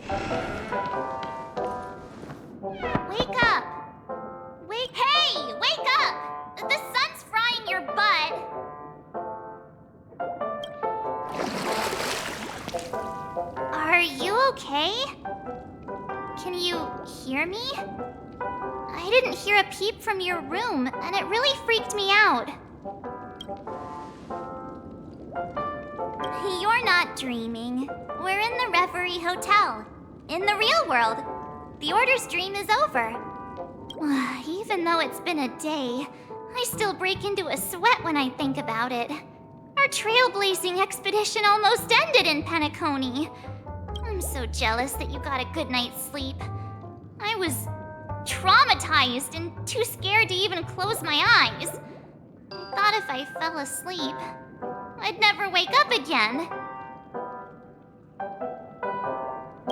Wake up! Hey! Wake up! The sun's frying your butt! Are you okay? Can you hear me? I didn't hear a peep from your room, and it really freaked me out. You're not dreaming. We're in the Reverie Hotel. In the real world. The Order's dream is over. Even though it's been a day, I still break into a sweat when I think about it. Our trailblazing expedition almost ended in Pentaconia. I'm so jealous that you got a good night's sleep. I was traumatized and too scared to even close my eyes. I thought if I fell asleep, I'd never wake up again.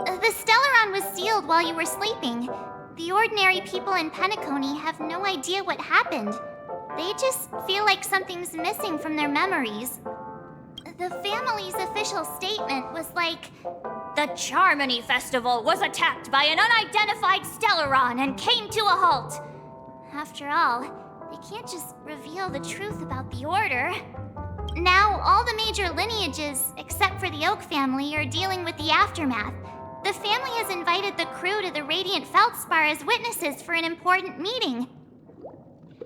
The Stellaron was sealed while you were sleeping. The ordinary people in Pentaconia have no idea what happened. They just feel like something's missing from their memories. The family's official statement was like, "The Charmony Festival was attacked by an unidentified Stellaron and came to a halt." After all, they can't just reveal the truth about the Order. Now, all the major lineages, except for the Oak family, are dealing with the aftermath. The family has invited the crew to the Radiant Feldspar as witnesses for an important meeting.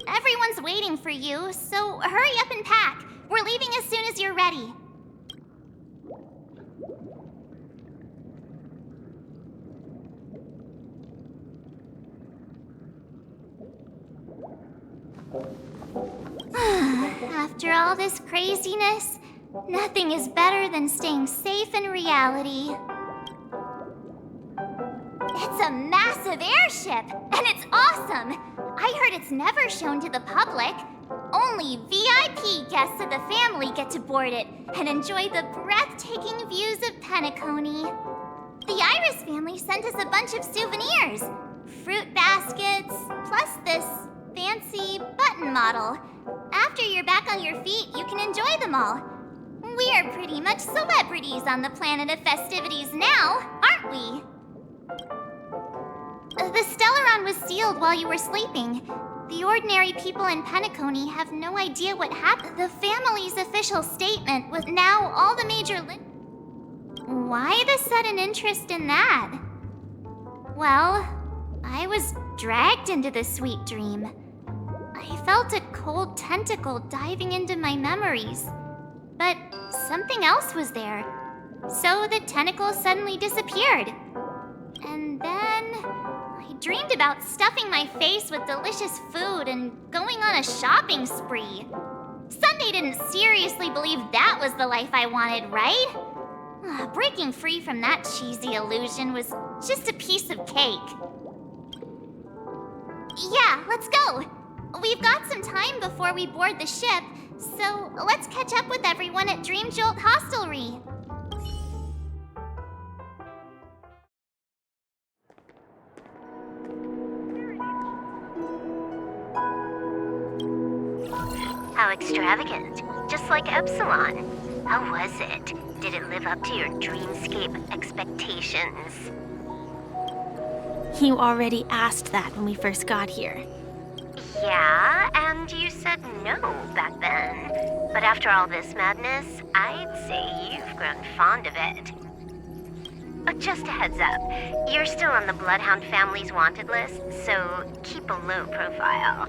Everyone's waiting for you, so hurry up and pack. We're leaving as soon as you're ready. After all this craziness, nothing is better than staying safe in reality. It's a massive airship, and it's awesome! I heard it's never shown to the public. Only VIP guests of the family get to board it and enjoy the breathtaking views of Pentaconia. The Iris family sent us a bunch of souvenirs. Fruit baskets, plus this fancy button model. After you're back on your feet, you can enjoy them all. We are pretty much celebrities on the planet of festivities now, aren't we? The Stellaron was sealed while you were sleeping. The ordinary people in Pentaconia have no idea what happened. The family's official statement was now all the major Why the sudden interest in that? Well, I was dragged into the sweet dream. I felt a cold tentacle diving into my memories. But something else was there. So the tentacle suddenly disappeared. And then I dreamed about stuffing my face with delicious food and going on a shopping spree. Sunday didn't seriously believe that was the life I wanted, right? Breaking free from that cheesy illusion was just a piece of cake. Yeah, let's go. We've got some time before we board the ship, so let's catch up with everyone at Dream Jolt Hostelry. How extravagant. Just like Epsilon. How was it? Did it live up to your dreamscape expectations? You already asked that when we first got here. Yeah, and you said no back then. But after all this madness, I'd say you've grown fond of it. But just a heads up, you're still on the Bloodhound family's wanted list, so keep a low profile.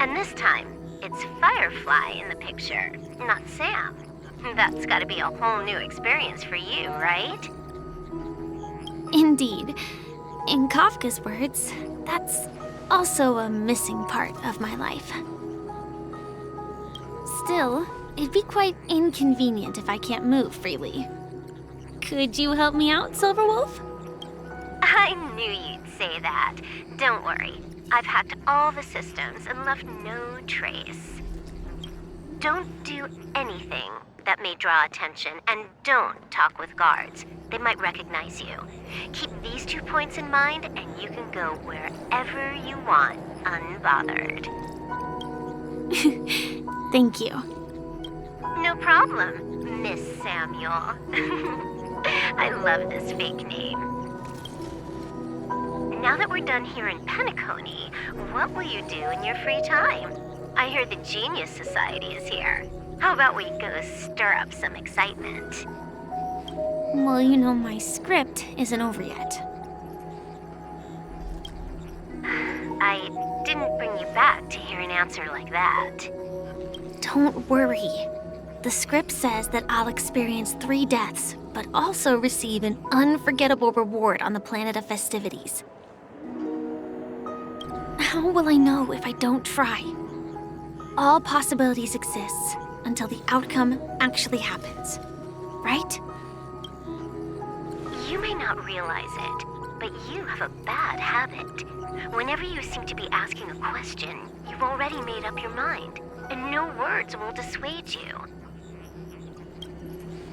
And this time, it's Firefly in the picture, not Sam. That's gotta be a whole new experience for you, right? Indeed. In Kafka's words, that's also a missing part of my life. Still, it'd be quite inconvenient if I can't move freely. Could you help me out, Silverwolf? I knew you'd say that. Don't worry. I've hacked all the systems and left no trace. Don't do anything that may draw attention, and don't talk with guards. They might recognize you. Keep these 2 points in mind, and you can go wherever you want, unbothered. Thank you. No problem, Miss Sam Samuel. I love this fake name. Now that we're done here in Pentaconia, what will you do in your free time? I hear the Genius Society is here. How about we go stir up some excitement? Well, you know, my script isn't over yet. I didn't bring you back to hear an answer like that. Don't worry. The script says that I'll experience 3 deaths, but also receive an unforgettable reward on the planet of festivities. How will I know if I don't try? All possibilities exist until the outcome actually happens, right? You may not realize it, but you have a bad habit. Whenever you seem to be asking a question, you've already made up your mind, and no words will dissuade you.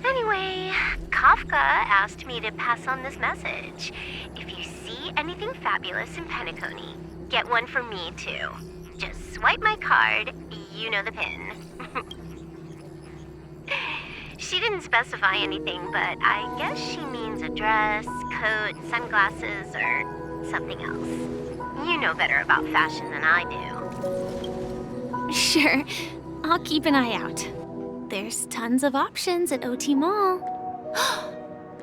Anyway, Kafka asked me to pass on this message. If you see anything fabulous in Pentaconia, get one for me too. Just swipe my card, you know the pin. She didn't specify anything, but I guess she means a dress, coat, sunglasses, or something else. You know better about fashion than I do. Sure, I'll keep an eye out. There's tons of options at OT Mall.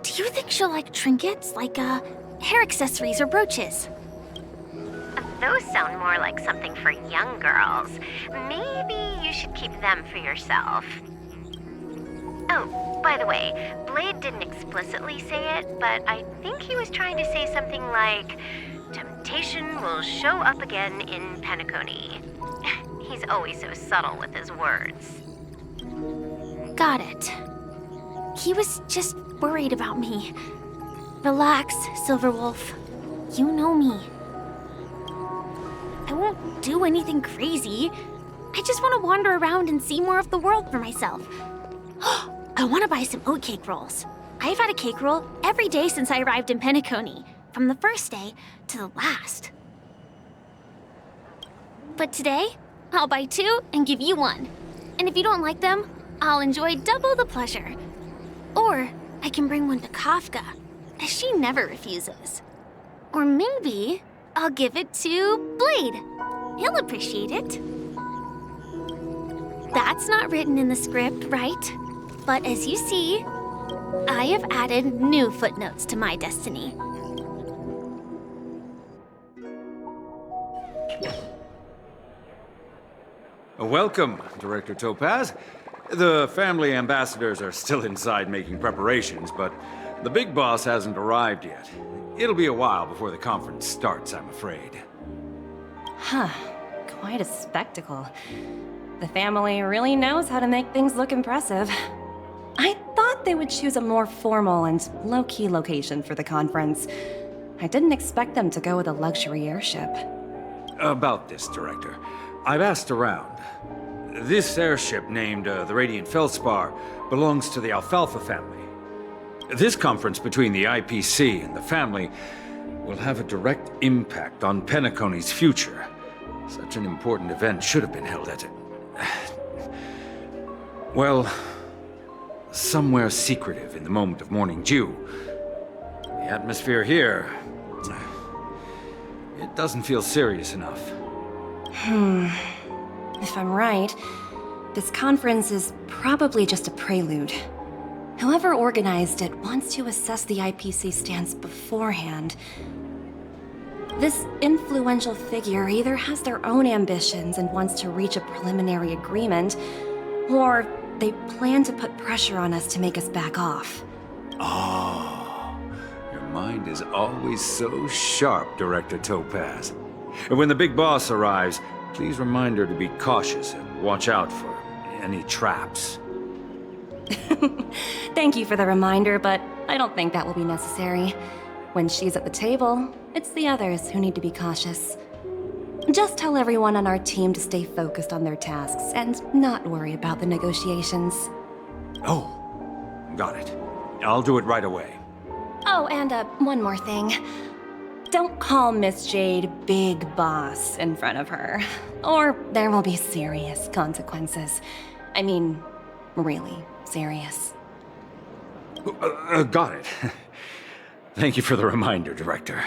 Do you think she'll like trinkets, like hair accessories or brooches? Those sound more like something for young girls. Maybe you should keep them for yourself. Oh, by the way, Blade didn't explicitly say it, but I think he was trying to say something like, temptation will show up again in Pentaconia. He's always so subtle with his words. Got it. He was just worried about me. Relax, Silverwolf. You know me. I won't do anything crazy. I just want to wander around and see more of the world for myself. I want to buy some oatcake rolls. I've had a cake roll every day since I arrived in Pentaconia, from the first day to the last. But today, I'll buy 2 and give you 1. And if you don't like them, I'll enjoy double the pleasure. Or I can bring one to Kafka, as she never refuses. Or maybe I'll give it to Blade. He'll appreciate it. That's not written in the script, right? But as you see, I have added new footnotes to my destiny. Welcome, Director Topaz. The family ambassadors are still inside making preparations, but the big boss hasn't arrived yet. It'll be a while before the conference starts, I'm afraid. Huh. Quite a spectacle. The family really knows how to make things look impressive. I thought they would choose a more formal and low-key location for the conference. I didn't expect them to go with a luxury airship. About this, Director, I've asked around. This airship, named the Radiant Feldspar, belongs to the Alfalfa family. This conference between the IPC and the family will have a direct impact on Pentaconia's future. Such an important event should have been held at well, somewhere secretive in the moment of morning dew. The atmosphere here, it doesn't feel serious enough. If I'm right, this conference is probably just a prelude. Whoever organized it wants to assess the IPC stance beforehand. This influential figure either has their own ambitions and wants to reach a preliminary agreement, or they plan to put pressure on us to make us back off. Oh, your mind is always so sharp, Director Topaz. And when the big boss arrives, please remind her to be cautious and watch out for any traps. Thank you for the reminder, but I don't think that will be necessary. When she's at the table, it's the others who need to be cautious. Just tell everyone on our team to stay focused on their tasks and not worry about the negotiations. Oh, got it. I'll do it right away. Oh, and one more thing. Don't call Miss Jade Big Boss in front of her, or there will be serious consequences. I mean, really serious. Got it. Thank you for the reminder, Director.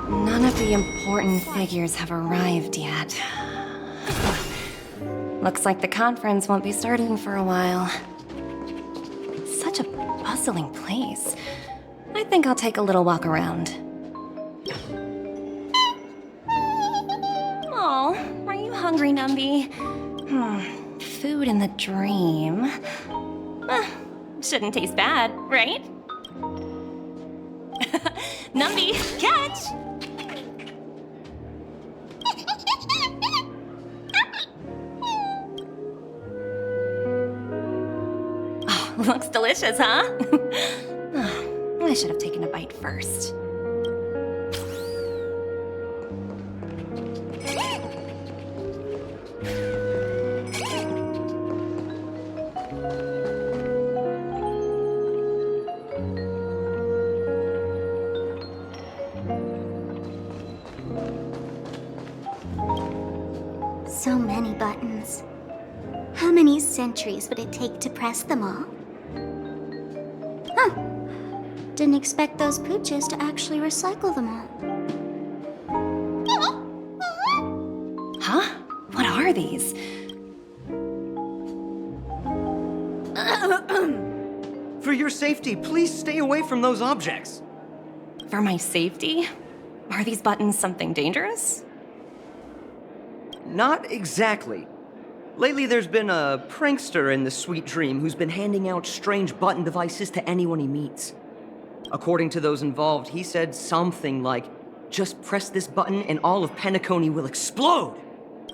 None of the important figures have arrived yet. Looks like the conference won't be starting for a while. Such a bustling place. I think I'll take a little walk around. Oh, are you hungry, Numby? Food in the dream. Shouldn't taste bad, right? Numby, catch! Oh, looks delicious, huh? Oh, I should have taken a bite first. So many buttons. How many centuries would it take to press them all? Huh. Didn't expect those pooches to actually recycle them all. Huh? What are these? For your safety, please stay away from those objects. For my safety? Are these buttons something dangerous? Not exactly. Lately, there's been a prankster in the Sweet Dream who's been handing out strange button devices to anyone he meets. According to those involved, he said something like, "Just press this button and all of Pentaconia will explode!"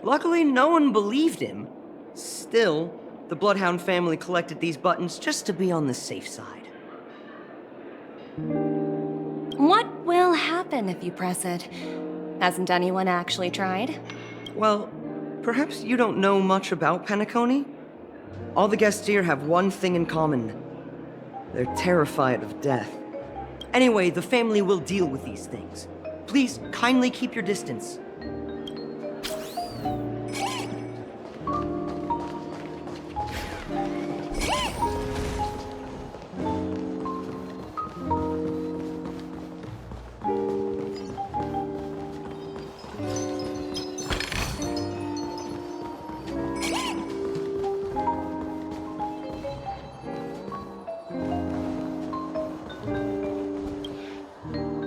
Luckily, no one believed him. Still, the Bloodhound family collected these buttons just to be on the safe side. What will happen if you press it? Hasn't anyone actually tried? Well, perhaps you don't know much about Pentaconia? All the guests here have one thing in common. They're terrified of death. Anyway, the family will deal with these things. Please kindly keep your distance.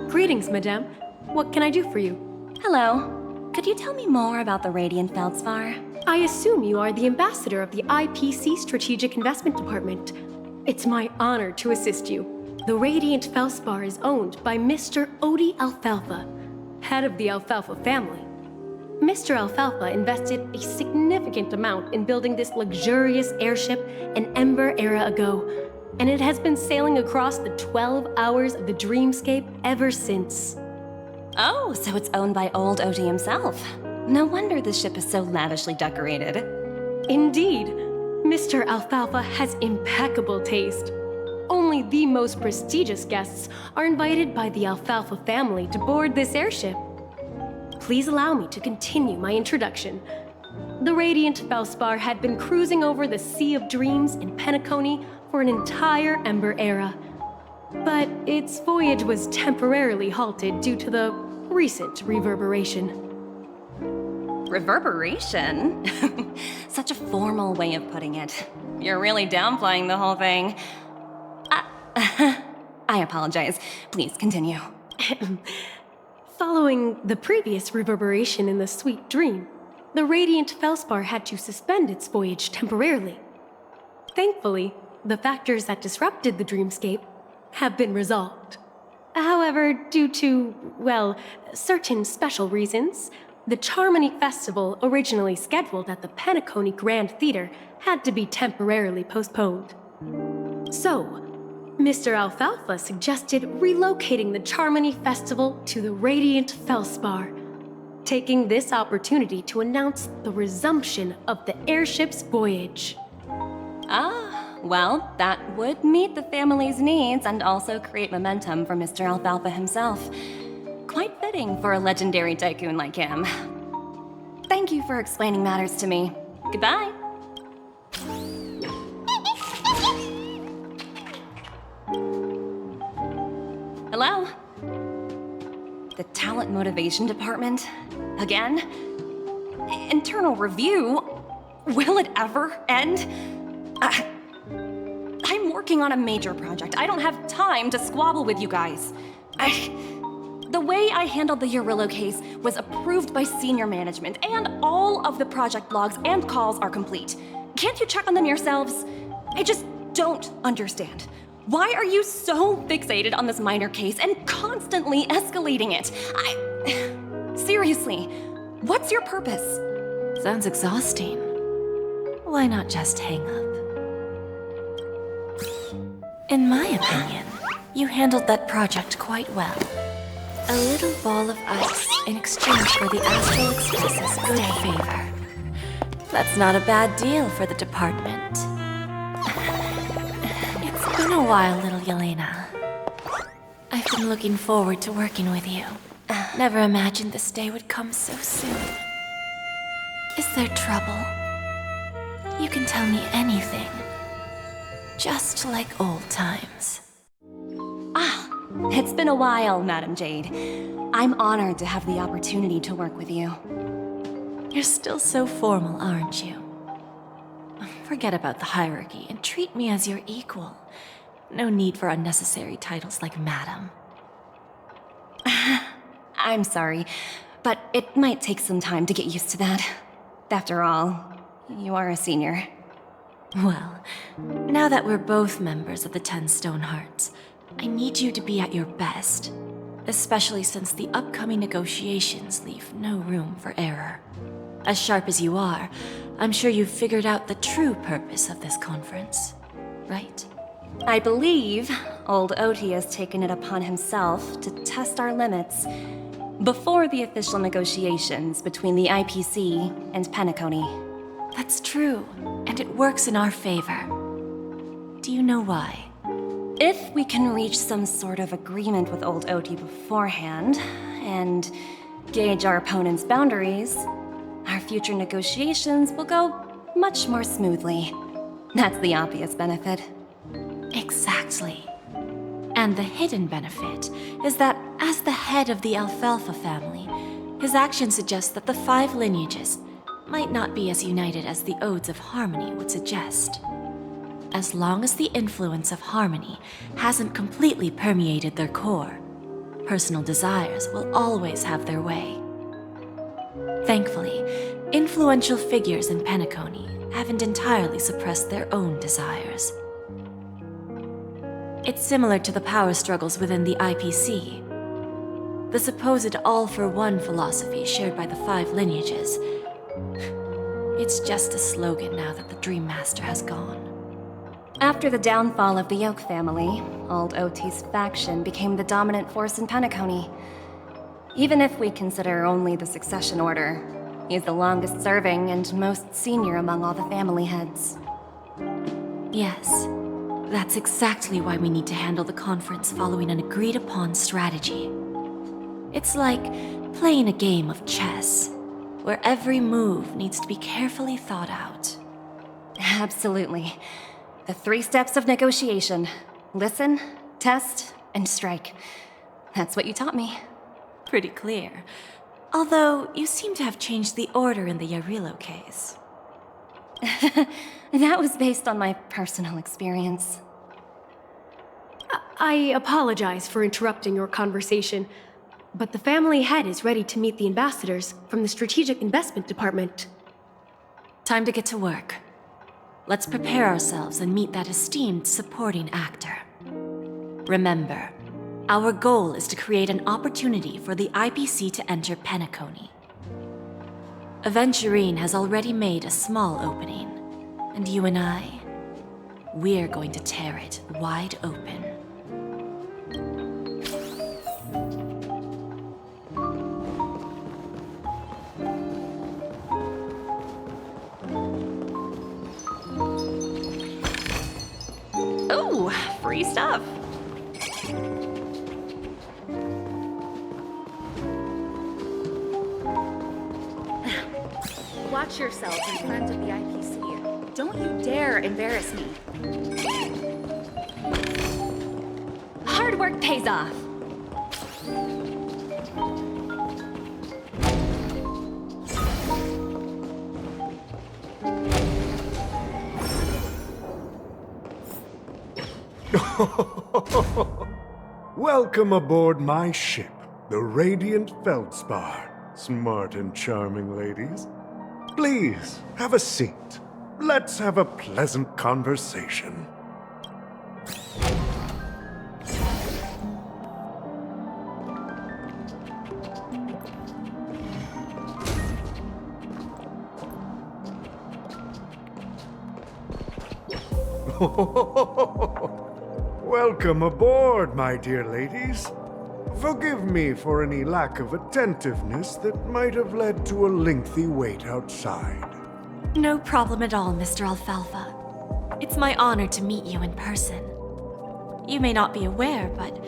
Greetings, madame. What can I do for you? Hello. Could you tell me more about the Radiant Feldspar? I assume you are the ambassador of the IPC Strategic Investment Department. It's my honor to assist you. The Radiant Feldspar is owned by Mr. Odie Alfalfa, head of the Alfalfa family. Mr. Alfalfa invested a significant amount in building this luxurious airship an Ember era ago, and it has been sailing across the 12 hours of the dreamscape ever since. Oh, so it's owned by old Odie himself. No wonder the ship is so lavishly decorated. Indeed, Mr. Alfalfa has impeccable taste. Only the most prestigious guests are invited by the Alfalfa family to board this airship. Please allow me to continue my introduction. The Radiant Feldspar had been cruising over the Sea of Dreams in Pentaconia for an entire Ember era. But its voyage was temporarily halted due to the recent reverberation. Reverberation? Such a formal way of putting it. You're really downplaying the whole thing. I apologize. Please continue. Following the previous reverberation in the Sweet Dream, the radiant Felspar had to suspend its voyage temporarily. Thankfully, the factors that disrupted the dreamscape have been resolved. However, due to, well, certain special reasons, the Charmony Festival, originally scheduled at the Pentaconia Grand Theater, had to be temporarily postponed. So, Mr. Alfalfa suggested relocating the Charmony Festival to the Radiant Felspar, taking this opportunity to announce the resumption of the airship's voyage. Ah, well, that would meet the family's needs and also create momentum for Mr. Alfalfa himself. Quite fitting for a legendary tycoon like him. Thank you for explaining matters to me. Goodbye. Hello? The Talent Motivation Department? Again? Internal review? Will it ever end? I'm working on a major project. I don't have time to squabble with you guys. The way I handled the Urillo case was approved by senior management, and all of the project logs and calls are complete. Can't you check on them yourselves? I just don't understand. Why are you so fixated on this minor case and constantly escalating it? Seriously, what's your purpose? Sounds exhausting. Why not just hang up? In my opinion, you handled that project quite well. A little ball of ice in exchange for the Astral Express's good favor. That's not a bad deal for the department. It's been a while, little Yelena. I've been looking forward to working with you. Never imagined this day would come so soon. Is there trouble? You can tell me anything. Just like old times. It's been a while, Madam Jade. I'm honored to have the opportunity to work with you. You're still so formal, aren't you? Forget about the hierarchy and treat me as your equal. No need for unnecessary titles like Madam. I'm sorry, but it might take some time to get used to that. After all, you are a senior. Well, now that we're both members of the 10 Stone Hearts, I need you to be at your best, especially since the upcoming negotiations leave no room for error. As sharp as you are, I'm sure you've figured out the true purpose of this conference, right? I believe old Oti has taken it upon himself to test our limits before the official negotiations between the IPC and Pentaconia. That's true, and it works in our favor. Do you know why? If we can reach some sort of agreement with old Oti beforehand, and gauge our opponent's boundaries, our future negotiations will go much more smoothly. That's the obvious benefit. Exactly. And the hidden benefit is that as the head of the Alfalfa family, his action suggests that the 5 lineages might not be as united as the Odes of Harmony would suggest. As long as the influence of harmony hasn't completely permeated their core, personal desires will always have their way. Thankfully, influential figures in Pentaconia haven't entirely suppressed their own desires. It's similar to the power struggles within the IPC. The supposed all-for-one philosophy shared by the 5 lineages. It's just a slogan now that the Dream Master has gone. After the downfall of the Yoke family, old Oti's faction became the dominant force in Pentaconia. Even if we consider only the succession order, he's the longest serving and most senior among all the family heads. Yes, that's exactly why we need to handle the conference following an agreed-upon strategy. It's like playing a game of chess, where every move needs to be carefully thought out. Absolutely. The 3 steps of negotiation. Listen, test, and strike. That's what you taught me. Pretty clear. Although, you seem to have changed the order in the Urillo case. That was based on my personal experience. I apologize for interrupting your conversation, but the family head is ready to meet the ambassadors from the Strategic Investment Department. Time to get to work. Let's prepare ourselves and meet that esteemed supporting actor. Remember, our goal is to create an opportunity for the IPC to enter Pentaconia. Aventurine has already made a small opening, and you and I, we're going to tear it wide open. Ooh, free stuff. Watch yourselves in front of the IPC. Don't you dare embarrass me. Hard work pays off. Welcome aboard my ship, the Radiant Feldspar. Smart and charming ladies. Please, have a seat. Let's have a pleasant conversation. Welcome aboard, my dear ladies. Forgive me for any lack of attentiveness that might have led to a lengthy wait outside. No problem at all, Mr. Alfalfa. It's my honor to meet you in person. You may not be aware, but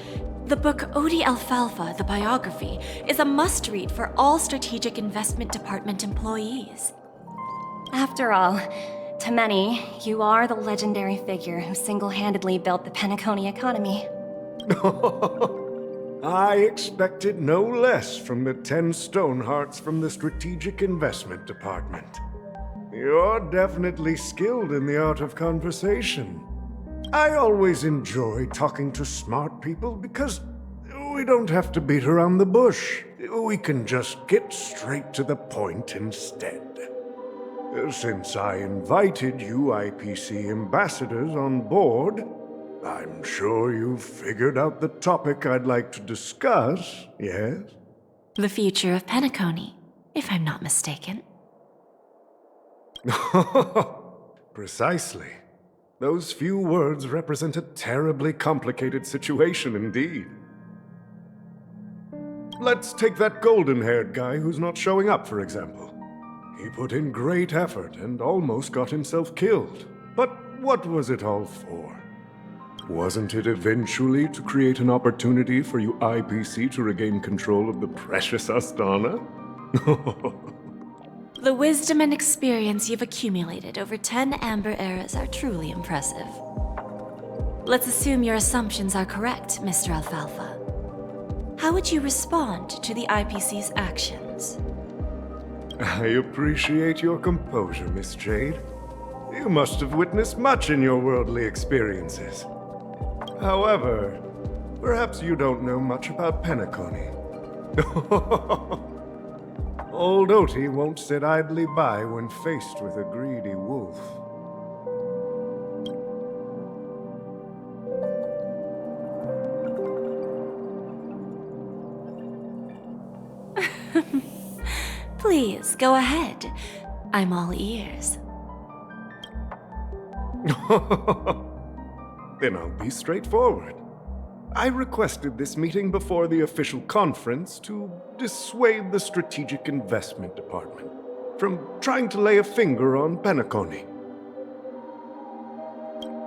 the book Odie Alfalfa, the biography, is a must-read for all Strategic Investment Department employees. After all, to many, you are the legendary figure who single-handedly built the Pentaconia economy. I expected no less from the 10 Stonehearts from the Strategic Investment Department. You're definitely skilled in the art of conversation. I always enjoy talking to smart people because we don't have to beat around the bush. We can just get straight to the point instead. Since I invited you IPC ambassadors on board, I'm sure you've figured out the topic I'd like to discuss, yes? The future of Pentaconia, if I'm not mistaken. Precisely. Those few words represent a terribly complicated situation indeed. Let's take that golden-haired guy who's not showing up, for example. He put in great effort and almost got himself killed. But what was it all for? Wasn't it eventually to create an opportunity for you IPC to regain control of the precious Astana? The wisdom and experience you've accumulated over 10 Amber Eras are truly impressive. Let's assume your assumptions are correct, Mr. Alfalfa. How would you respond to the IPC's actions? I appreciate your composure, Miss Jade. You must have witnessed much in your worldly experiences. However, perhaps you don't know much about Pentaconia. Old Oti won't sit idly by when faced with a greedy wolf. Please, go ahead. I'm all ears. Then I'll be straightforward. I requested this meeting before the official conference to dissuade the Strategic Investment Department from trying to lay a finger on Pentaconia.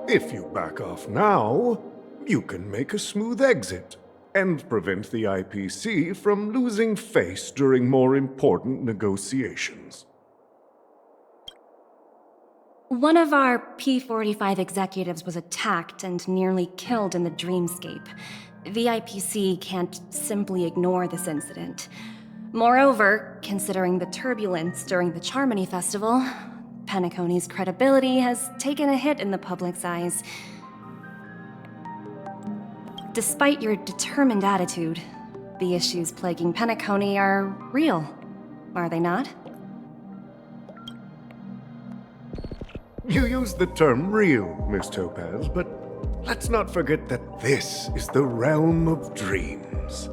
If you back off now, you can make a smooth exit and prevent the IPC from losing face during more important negotiations. One of our P-45 executives was attacked and nearly killed in the dreamscape. The IPC can't simply ignore this incident. Moreover, considering the turbulence during the Charmony Festival, Pentaconia's credibility has taken a hit in the public's eyes. Despite your determined attitude, The issues plaguing Pentaconia are real, are they not? You use the term real, Miss Topaz, but let's not forget that this is the realm of dreams.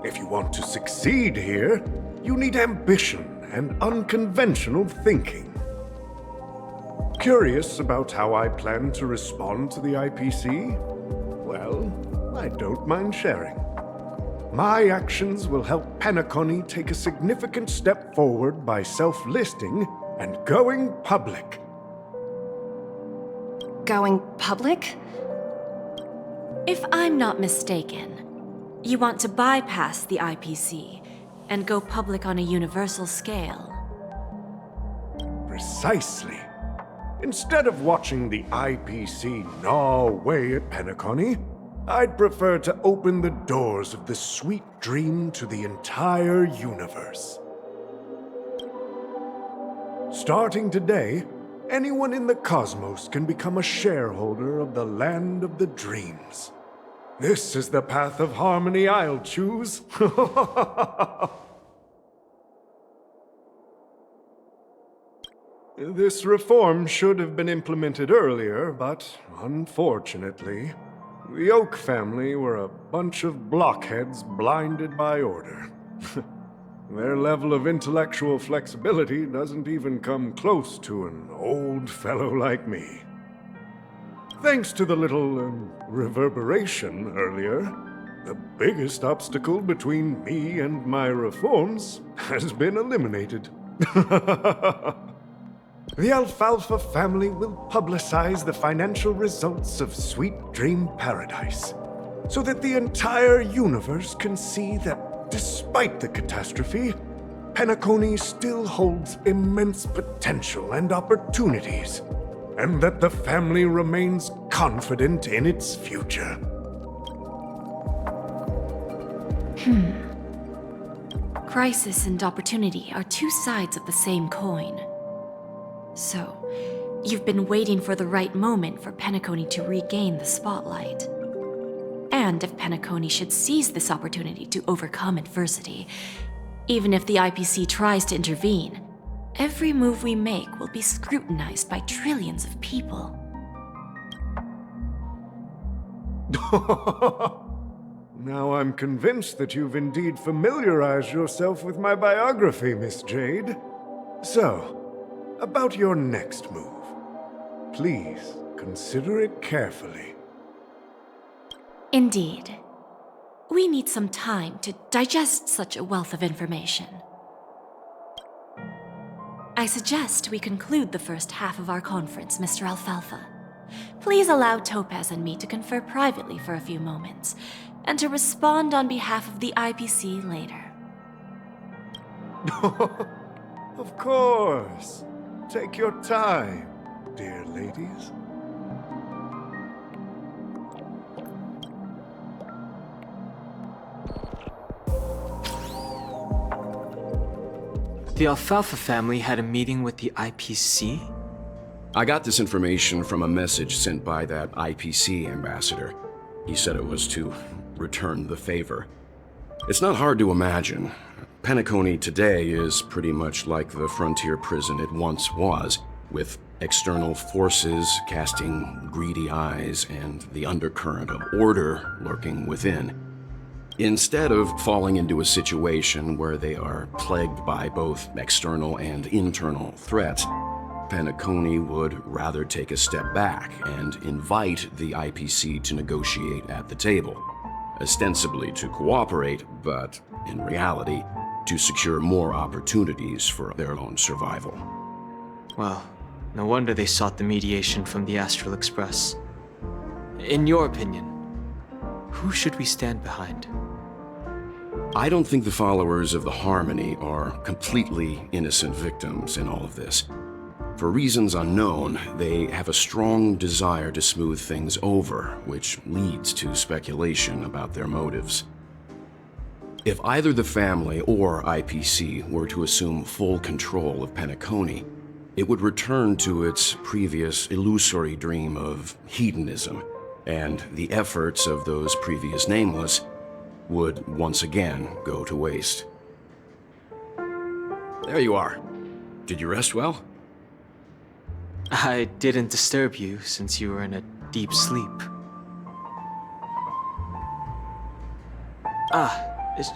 If you want to succeed here, you need ambition and unconventional thinking. Curious about how I plan to respond to the IPC? Well, I don't mind sharing. My actions will help Pentaconia take a significant step forward by self-listing and going public. Going public? If I'm not mistaken, you want to bypass the IPC and go public on a universal scale. Precisely. Instead of watching the IPC gnaw away at Pentaconia, I'd prefer to open the doors of the sweet dream to the entire universe. Starting today, anyone in the cosmos can become a shareholder of the land of the dreams. This is the path of harmony I'll choose. This reform should have been implemented earlier, but unfortunately, the Oak family were a bunch of blockheads blinded by order. Their level of intellectual flexibility doesn't even come close to an old fellow like me. Thanks to the little reverberation earlier, the biggest obstacle between me and my reforms has been eliminated. The Alfalfa family will publicize the financial results of Sweet Dream Paradise, so that the entire universe can see that despite the catastrophe, Pentaconia still holds immense potential and opportunities, and that the family remains confident in its future. Crisis and opportunity are two sides of the same coin. So, you've been waiting for the right moment for Pentaconia to regain the spotlight. And if Pentaconia should seize this opportunity to overcome adversity, even if the IPC tries to intervene, every move we make will be scrutinized by trillions of people. Now I'm convinced that you've indeed familiarized yourself with my biography, Miss Jade. So, about your next move. Please, consider it carefully. Indeed. We need some time to digest such a wealth of information. I suggest we conclude the first half of our conference, Mr. Alfalfa. Please allow Topaz and me to confer privately for a few moments, and to respond on behalf of the IPC later. Of course. Take your time, dear ladies. The Alfalfa family had a meeting with the IPC? I got this information from a message sent by that IPC ambassador. He said it was to return the favor. It's not hard to imagine. Pentaconia today is pretty much like the frontier prison it once was, with external forces casting greedy eyes and the undercurrent of order lurking within. Instead of falling into a situation where they are plagued by both external and internal threats, Pentaconia would rather take a step back and invite the IPC to negotiate at the table, ostensibly to cooperate, but in reality, to secure more opportunities for their own survival. Well, no wonder they sought the mediation from the Astral Express. In your opinion, who should we stand behind? I don't think the followers of the Harmony are completely innocent victims in all of this. For reasons unknown, they have a strong desire to smooth things over, which leads to speculation about their motives. If either the family or IPC were to assume full control of Pentaconia, it would return to its previous illusory dream of hedonism, and the efforts of those previous nameless would once again go to waste. There you are. Did you rest well? I didn't disturb you since you were in a deep sleep.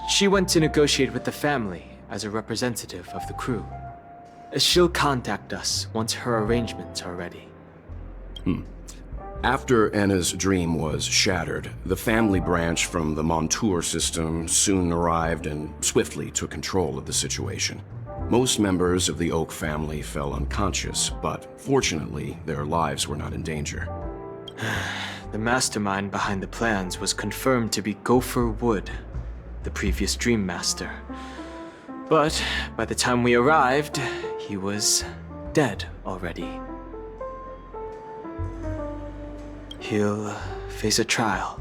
She went to negotiate with the family as a representative of the crew. She'll contact us once her arrangements are ready. After Anna's dream was shattered, the family branch from the Montour system soon arrived and swiftly took control of the situation. Most members of the Oak family fell unconscious, but fortunately, their lives were not in danger. The mastermind behind the plans was confirmed to be Gopher Wood, the previous Dream Master. But by the time we arrived, he was dead already. He'll face a trial.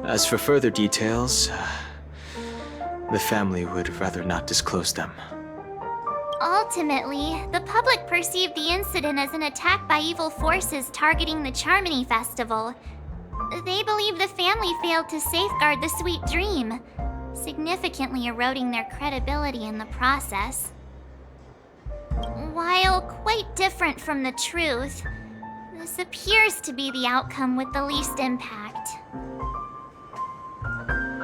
As for further details, the family would rather not disclose them. Ultimately, the public perceived the incident as an attack by evil forces targeting the Charmony Festival. They believe the family failed to safeguard the sweet dream, significantly eroding their credibility in the process. While quite different from the truth, this appears to be the outcome with the least impact.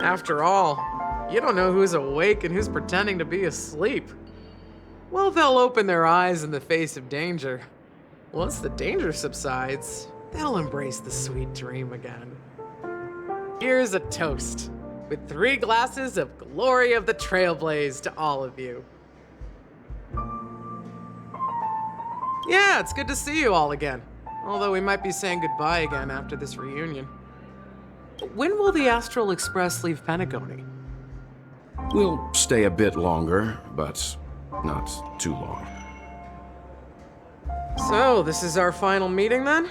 After all, you don't know who's awake and who's pretending to be asleep. Well, they'll open their eyes in the face of danger. Once the danger subsides, they'll embrace the sweet dream again. Here's a toast, with 3 glasses of Glory of the Trailblaze to all of you. Yeah, it's good to see you all again. Although we might be saying goodbye again after this reunion. When will the Astral Express leave Pentaconia? We'll stay a bit longer, but not too long. So, this is our final meeting then?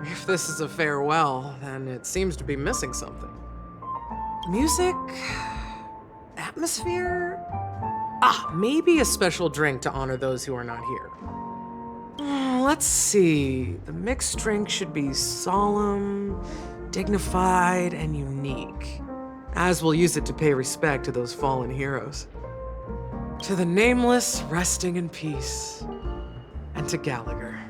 If this is a farewell, then it seems to be missing something. Music? Atmosphere? Maybe a special drink to honor those who are not here. Let's see. The mixed drink should be solemn, dignified, and unique, as we'll use it to pay respect to those fallen heroes. To the Nameless, resting in peace, and to Gallagher.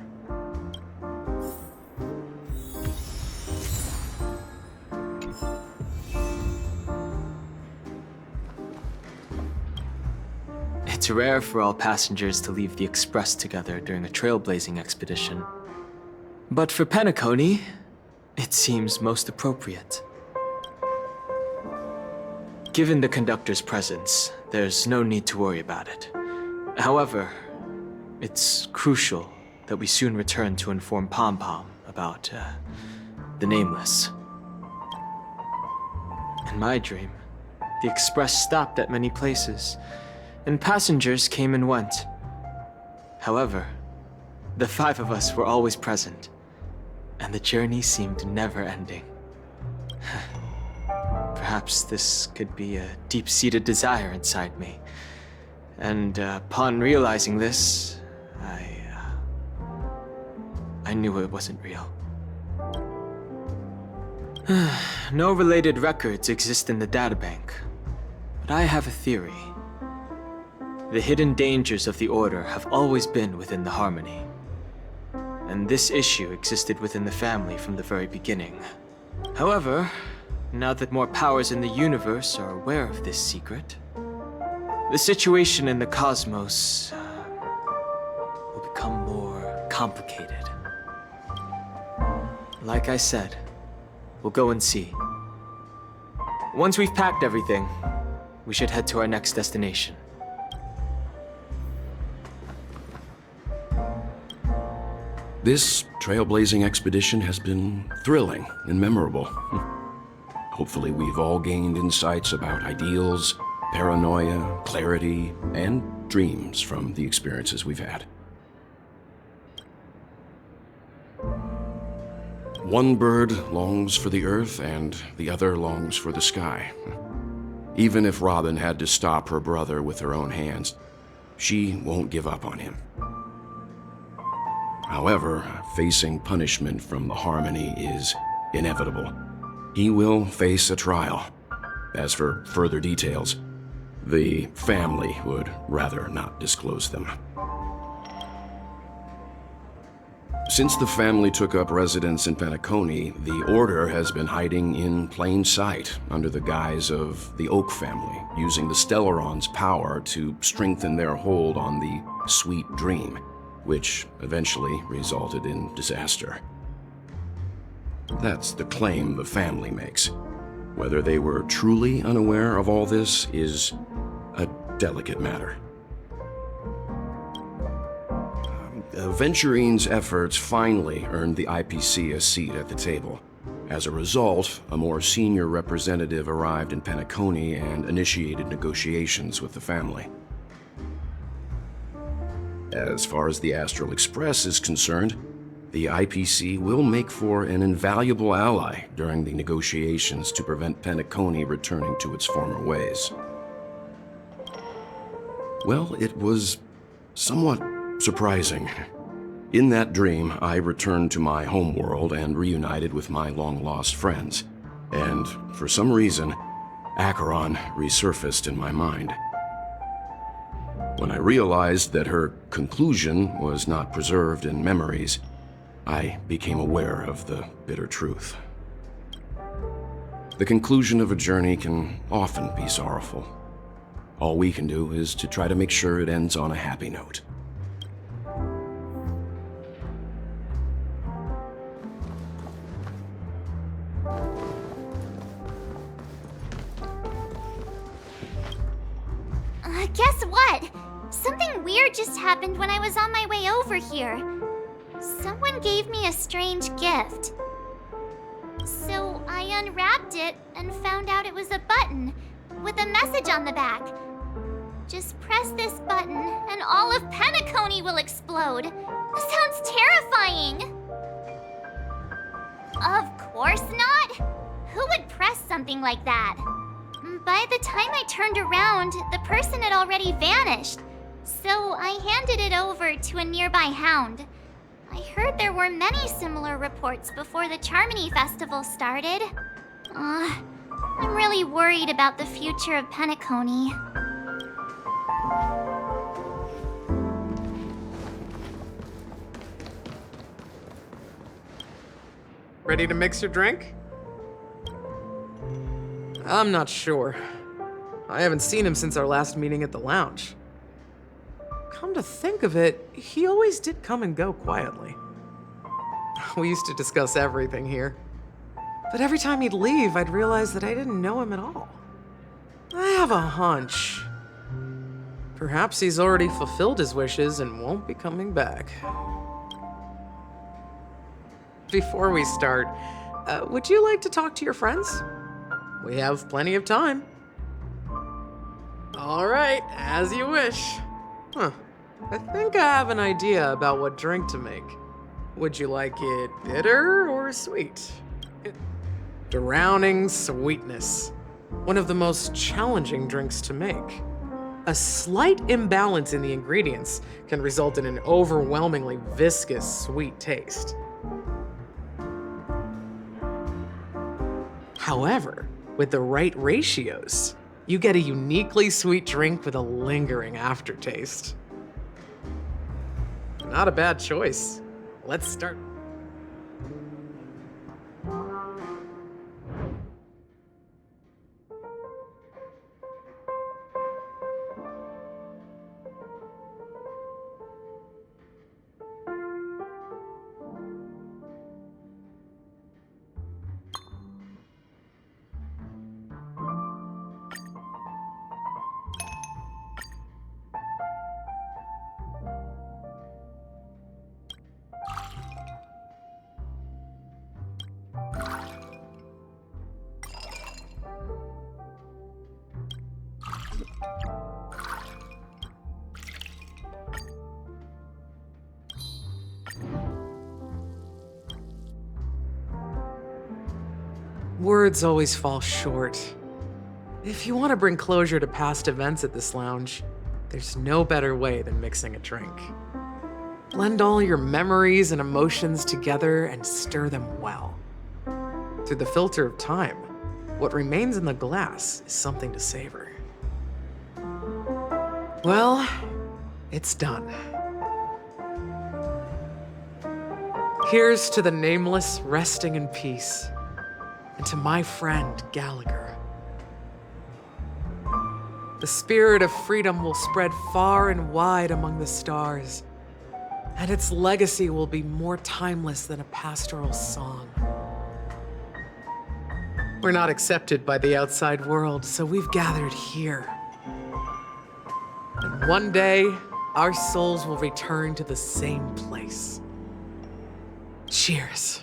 It's rare for all passengers to leave the Express together during a trailblazing expedition. But for Pentaconia, it seems most appropriate. Given the conductor's presence, there's no need to worry about it. However, it's crucial that we soon return to inform Pom Pom about, the Nameless. In my dream, the Express stopped at many places, and passengers came and went. However, the 5 of us were always present, and the journey seemed never ending. Perhaps this could be a deep-seated desire inside me, and upon realizing this, I knew it wasn't real. No related records exist in the databank, but I have a theory. The hidden dangers of the Order have always been within the Harmony, and this issue existed within the family from the very beginning. However, now that more powers in the universe are aware of this secret, the situation in the cosmos will become more complicated. Like I said, we'll go and see. Once we've packed everything, we should head to our next destination. This trailblazing expedition has been thrilling and memorable. Hopefully we've all gained insights about ideals, paranoia, clarity, and dreams from the experiences we've had. One bird longs for the earth and the other longs for the sky. Even if Robin had to stop her brother with her own hands, she won't give up on him. However, facing punishment from the Harmony is inevitable. he will face a trial. As for further details, the family would rather not disclose them. Since the family took up residence in Pentaconi, the Order has been hiding in plain sight under the guise of the Oak family, using the Stellaron's power to strengthen their hold on the Sweet Dream, which eventually resulted in disaster. That's the claim the family makes. Whether they were truly unaware of all this is a delicate matter. Venturine's efforts finally earned the IPC a seat at the table. As a result, a more senior representative arrived in Pentaconi and initiated negotiations with the family. As far as the Astral Express is concerned, the IPC will make for an invaluable ally during the negotiations to prevent Pentaconi returning to its former ways. Well, it was somewhat surprising. In that dream, I returned to my homeworld and reunited with my long-lost friends. And for some reason, Acheron resurfaced in my mind. When I realized that her conclusion was not preserved in memories, I became aware of the bitter truth. The conclusion of a journey can often be sorrowful. All we can do is to try to make sure it ends on a happy note. Guess what? Something weird just happened when I was on my way over here. Someone gave me a strange gift. So I unwrapped it and found out it was a button with a message on the back. Just press this button and all of Pentaconi will explode. Sounds terrifying. Of course not. Who would press something like that? By the time I turned around, the person had already vanished. So I handed it over to a nearby hound. I heard there were many similar reports before the Charmony Festival started. I'm really worried about the future of Pentaconi. Ready to mix your drink? I'm not sure. I haven't seen him since our last meeting at the lounge. Come to think of it, he always did come and go quietly. We used to discuss everything here. But every time he'd leave, I'd realize that I didn't know him at all. I have a hunch. Perhaps he's already fulfilled his wishes and won't be coming back. Before we start, would you like to talk to your friends? We have plenty of time. All right, as you wish. I think I have an idea about what drink to make. Would you like it bitter or sweet? Drowning sweetness. One of the most challenging drinks to make. A slight imbalance in the ingredients can result in an overwhelmingly viscous sweet taste. However, with the right ratios, you get a uniquely sweet drink with a lingering aftertaste. Not a bad choice. Let's start. Words always fall short. If you want to bring closure to past events at this lounge, there's no better way than mixing a drink. Blend all your memories and emotions together and stir them well. Through the filter of time, what remains in the glass is something to savor. Well, it's done. Here's to the nameless resting in peace, and to my friend Gallagher. The spirit of freedom will spread far and wide among the stars, and its legacy will be more timeless than a pastoral song. We're not accepted by the outside world, so we've gathered here. And one day, our souls will return to the same place. Cheers.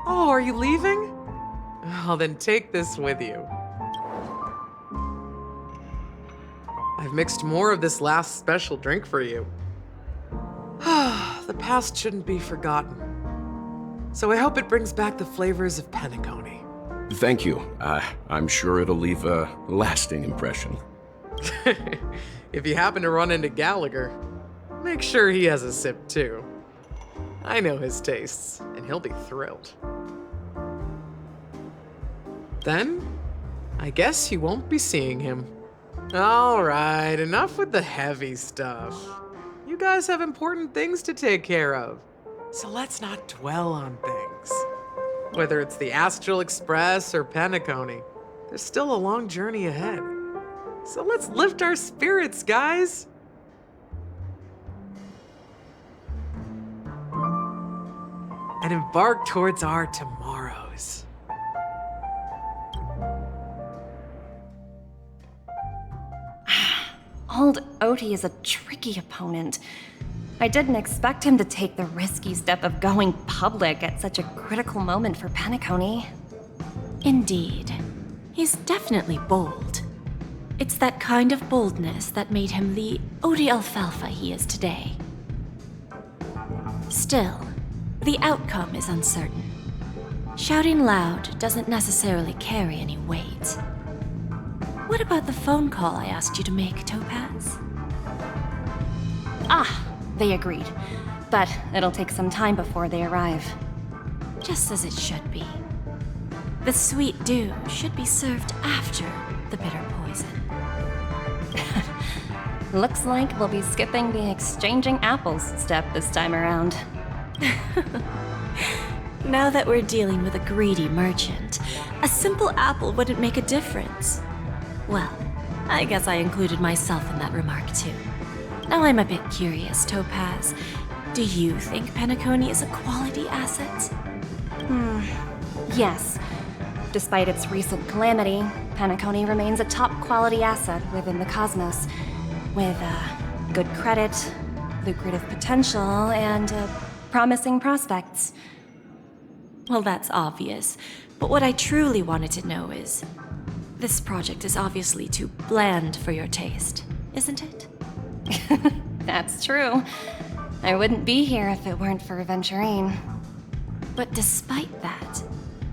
Oh, are you leaving? Well, then take this with you. I've mixed more of this last special drink for you. The past shouldn't be forgotten. So I hope it brings back the flavors of Pentaconia. Thank you. I'm sure it'll leave a lasting impression. If you happen to run into Gallagher, make sure he has a sip too. I know his tastes, and he'll be thrilled. Then, I guess you won't be seeing him. All right, enough with the heavy stuff. You guys have important things to take care of, so let's not dwell on things. Whether it's the Astral Express or Pentaconia, there's still a long journey ahead. So let's lift our spirits, guys. And embark towards our tomorrows. Old Odie is a tricky opponent. I didn't expect him to take the risky step of going public at such a critical moment for Pentaconia. Indeed. He's definitely bold. It's that kind of boldness that made him the Odie Alfalfa he is today. Still, the outcome is uncertain. Shouting loud doesn't necessarily carry any weight. What about the phone call I asked you to make, Topaz? They agreed. But it'll take some time before they arrive. Just as it should be. The sweet dew should be served after the bitter poison. Looks like we'll be skipping the exchanging apples step this time around. Now that we're dealing with a greedy merchant, a simple apple wouldn't make a difference. Well, I guess I included myself in that remark too. Now I'm a bit curious, Topaz. Do you think Pentaconia is a quality asset? Yes. Despite its recent calamity, Pentaconia remains a top quality asset within the cosmos, with good credit, lucrative potential, and promising prospects. Well, that's obvious. But what I truly wanted to know is, this project is obviously too bland for your taste, isn't it? That's true. I wouldn't be here if it weren't for Aventurine. But despite that,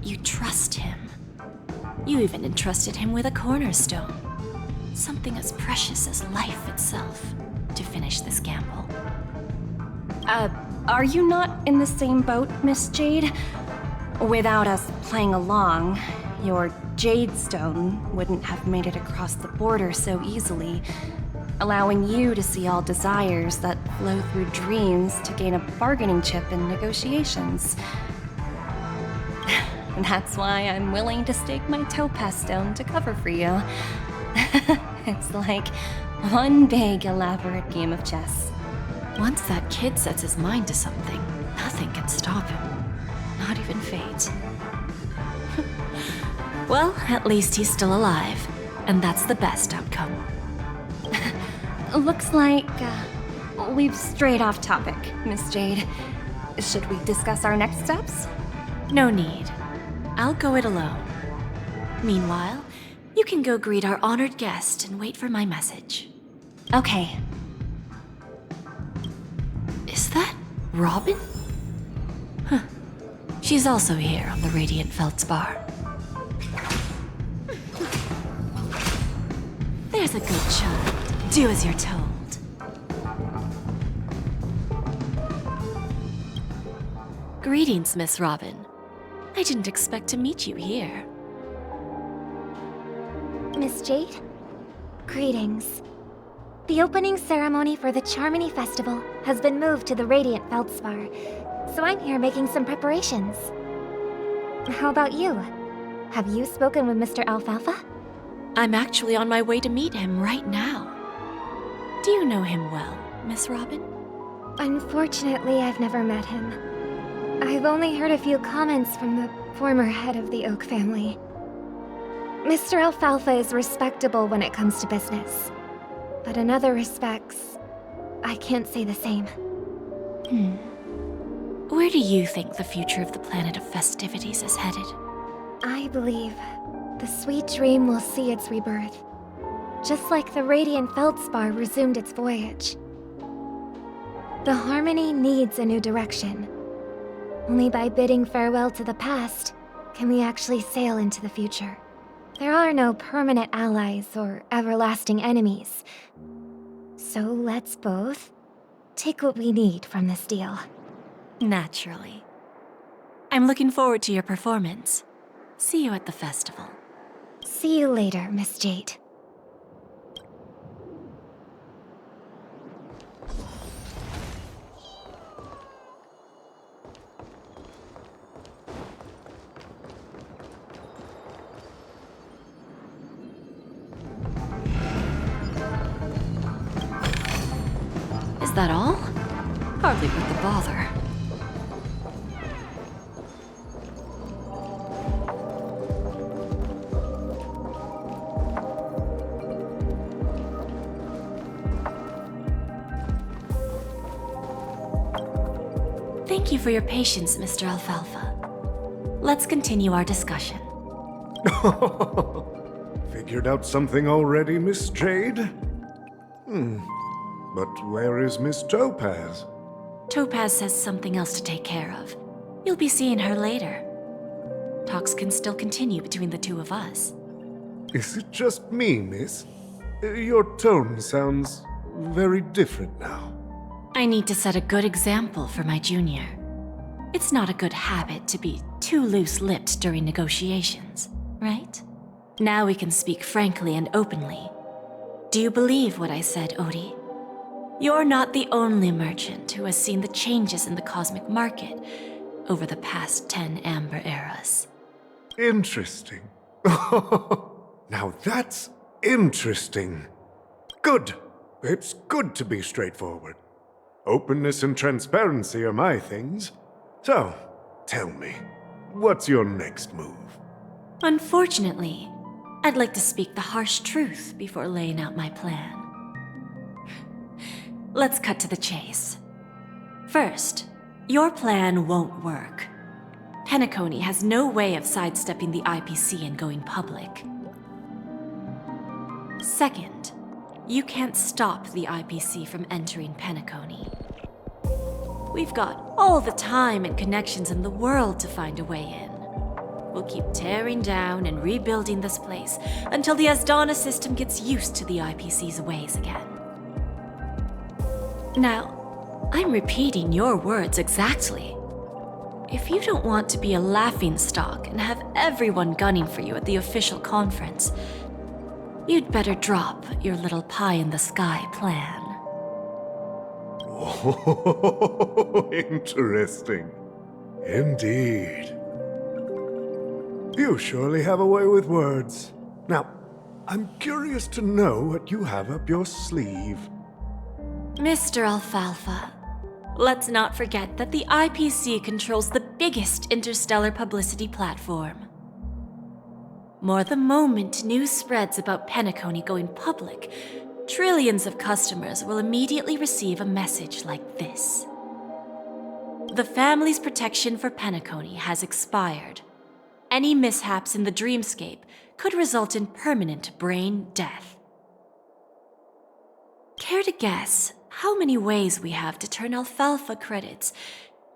you trust him. You even entrusted him with a cornerstone. Something as precious as life itself, to finish this gamble. Are you not in the same boat, Miss Jade? Without us playing along, your Jade Stone wouldn't have made it across the border so easily, allowing you to see all desires that flow through dreams to gain a bargaining chip in negotiations. That's why I'm willing to stake my Topaz Stone to cover for you. It's like one big, elaborate game of chess. Once that kid sets his mind to something, nothing can stop him. Not even fate. Well, at least he's still alive, and that's the best outcome. Looks like we've strayed off topic, Miss Jade. Should we discuss our next steps? No need. I'll go it alone. Meanwhile, you can go greet our honored guest and wait for my message. Okay. Is that Robin? Huh. She's also here on the Radiant Feldspar. There's a good child. Do as you're told. Greetings, Miss Robin. I didn't expect to meet you here. Miss Jade? Greetings. The opening ceremony for the Charmony Festival has been moved to the Radiant Feldspar, so I'm here making some preparations. How about you? Have you spoken with Mr. Alfalfa? I'm actually on my way to meet him right now. Do you know him well, Miss Robin? Unfortunately, I've never met him. I've only heard a few comments from the former head of the Oak family. Mr. Alfalfa is respectable when it comes to business. But in other respects, I can't say the same. Where do you think the future of the planet of festivities is headed? I believe the sweet dream will see its rebirth, just like the Radiant Feldspar resumed its voyage. The Harmony needs a new direction. Only by bidding farewell to the past can we actually sail into the future. There are no permanent allies or everlasting enemies. So let's both take what we need from this deal. Naturally. I'm looking forward to your performance. See you at the festival. See you later, Miss Jade. Is that all? Hardly worth the bother. Thank you for your patience, Mr. Alfalfa. Let's continue our discussion. Figured out something already, Miss Jade? But where is Miss Topaz? Topaz has something else to take care of. You'll be seeing her later. Talks can still continue between the two of us. Is it just me, miss? Your tone sounds very different now. I need to set a good example for my junior. It's not a good habit to be too loose-lipped during negotiations, right? Now we can speak frankly and openly. Do you believe what I said, Odie? You're not the only merchant who has seen the changes in the cosmic market over the past 10 Amber Eras. Interesting. Now that's interesting. Good. It's good to be straightforward. Openness and transparency are my things. So, tell me, what's your next move? Unfortunately, I'd like to speak the harsh truth before laying out my plan. Let's cut to the chase. First, your plan won't work. Pentaconia has no way of sidestepping the IPC and going public. Second, you can't stop the IPC from entering Pentaconia. We've got all the time and connections in the world to find a way in. We'll keep tearing down and rebuilding this place until the Asdana system gets used to the IPC's ways again. Now, I'm repeating your words exactly. If you don't want to be a laughingstock and have everyone gunning for you at the official conference, you'd better drop your little pie-in-the-sky plan. Oh, interesting. Indeed. You surely have a way with words. Now, I'm curious to know what you have up your sleeve. Mr. Alfalfa, let's not forget that the IPC controls the biggest interstellar publicity platform. More the moment news spreads about Pentaconia going public, trillions of customers will immediately receive a message like this. The family's protection for Pentaconia has expired. Any mishaps in the dreamscape could result in permanent brain death. Care to guess how many ways we have to turn alfalfa credits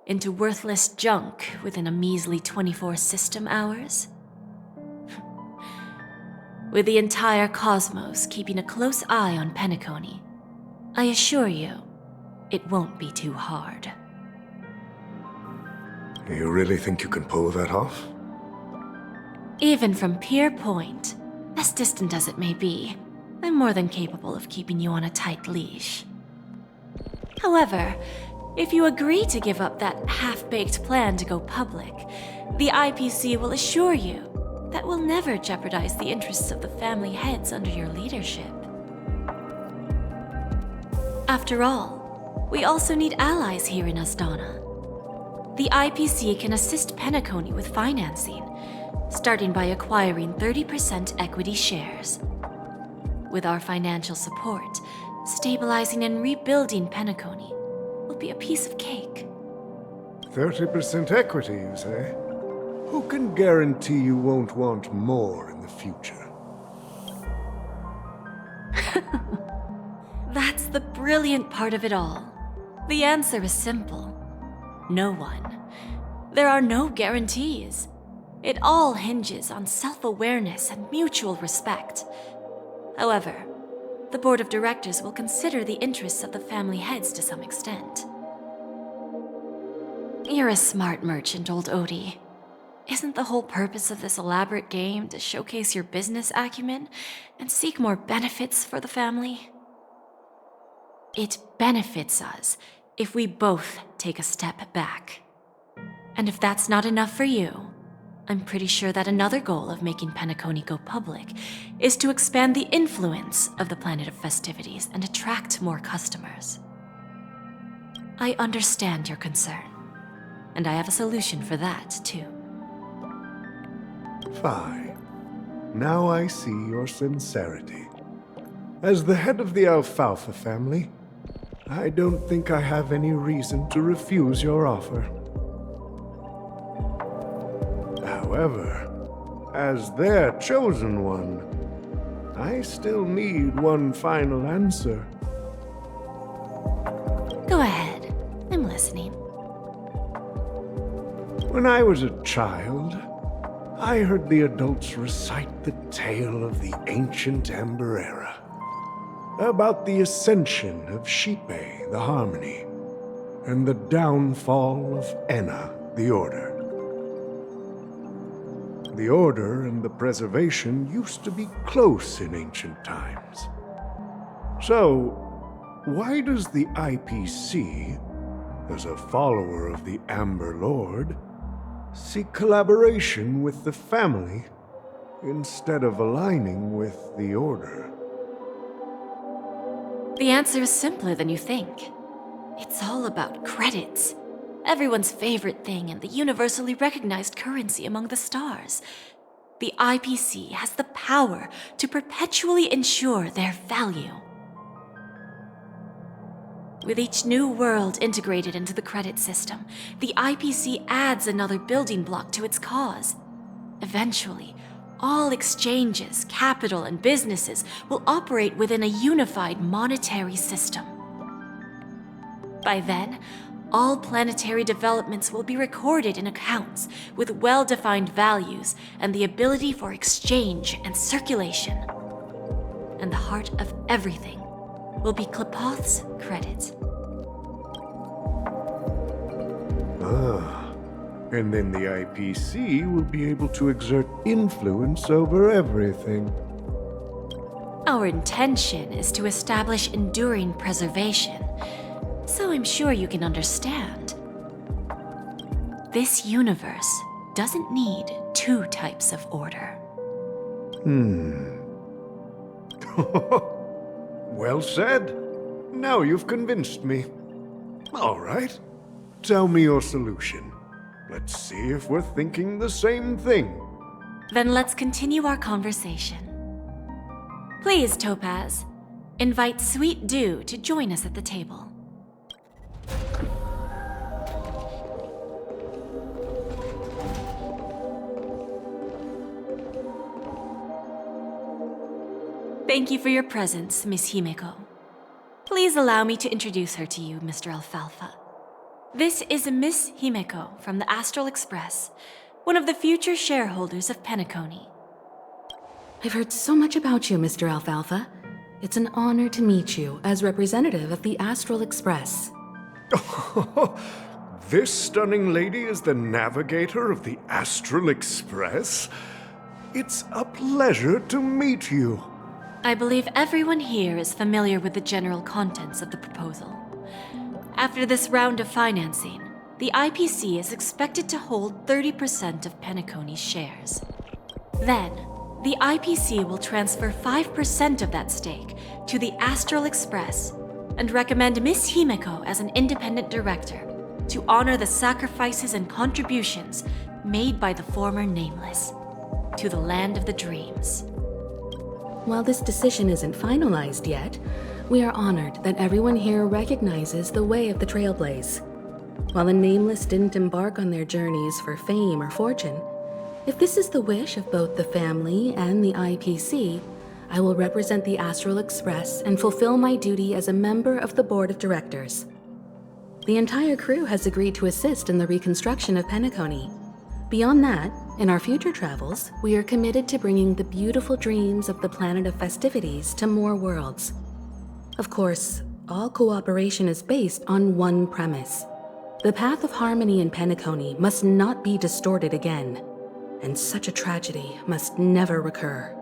into worthless junk within a measly 24 system hours? With the entire cosmos keeping a close eye on Pentaconia, I assure you, it won't be too hard. You really think you can pull that off? Even from Pier Point, as distant as it may be, I'm more than capable of keeping you on a tight leash. However, if you agree to give up that half-baked plan to go public, the IPC will assure you that we'll never jeopardize the interests of the family heads under your leadership. After all, we also need allies here in Asdana. The IPC can assist Pentaconia with financing, starting by acquiring 30% equity shares. With our financial support, stabilizing and rebuilding Pentaconia will be a piece of cake. 30% equity, you say? Who can guarantee you won't want more in the future? That's the brilliant part of it all. The answer is simple. No one. There are no guarantees. It all hinges on self-awareness and mutual respect. However, the board of directors will consider the interests of the family heads to some extent. You're a smart merchant, old Odie. Isn't the whole purpose of this elaborate game to showcase your business acumen and seek more benefits for the family? It benefits us if we both take a step back. And if that's not enough for you, I'm pretty sure that another goal of making Pentaconia go public is to expand the influence of the Planet of Festivities and attract more customers. I understand your concern, and I have a solution for that, too. Fine. Now I see your sincerity. As the head of the Alfalfa family, I don't think I have any reason to refuse your offer. However, as their chosen one, I still need one final answer. Go ahead. I'm listening. When I was a child, I heard the adults recite the tale of the ancient Amber Era, about the ascension of Shipe, the Harmony, and the downfall of Enna, the Order. The Order and the Preservation used to be close in ancient times. So, why does the IPC, as a follower of the Amber Lord, seek collaboration with the family instead of aligning with the Order? The answer is simpler than you think. It's all about credits. Everyone's favorite thing and the universally recognized currency among the stars. The IPC has the power to perpetually ensure their value. With each new world integrated into the credit system, the IPC adds another building block to its cause. Eventually, all exchanges, capital, and businesses will operate within a unified monetary system. By then, all planetary developments will be recorded in accounts with well-defined values and the ability for exchange and circulation. And the heart of everything will be Klepoth's credit. Ah, and then the IPC will be able to exert influence over everything. Our intention is to establish enduring preservation, so I'm sure you can understand. This universe doesn't need two types of order. Well said. Now you've convinced me. All right. Tell me your solution. Let's see if we're thinking the same thing. Then let's continue our conversation. Please, Topaz, invite Sweet Dew to join us at the table. Thank you for your presence, Miss Himeko. Please allow me to introduce her to you, Mr. Alfalfa. This is Miss Himeko from the Astral Express, one of the future shareholders of Pentaconia. I've heard so much about you, Mr. Alfalfa. It's an honor to meet you as representative of the Astral Express. This stunning lady is the navigator of the Astral Express? It's a pleasure to meet you. I believe everyone here is familiar with the general contents of the proposal. After this round of financing, the IPC is expected to hold 30% of Pentaconia's shares. Then, the IPC will transfer 5% of that stake to the Astral Express and recommend Miss Himeko as an independent director to honor the sacrifices and contributions made by the former Nameless to the land of the dreams. While this decision isn't finalized yet, we are honored that everyone here recognizes the way of the Trailblaze. While the Nameless didn't embark on their journeys for fame or fortune, if this is the wish of both the family and the IPC, I will represent the Astral Express and fulfill my duty as a member of the board of directors. The entire crew has agreed to assist in the reconstruction of Pentaconia. Beyond that, in our future travels, we are committed to bringing the beautiful dreams of the planet of festivities to more worlds. Of course, all cooperation is based on one premise. The path of harmony in Pentaconia must not be distorted again, and such a tragedy must never recur.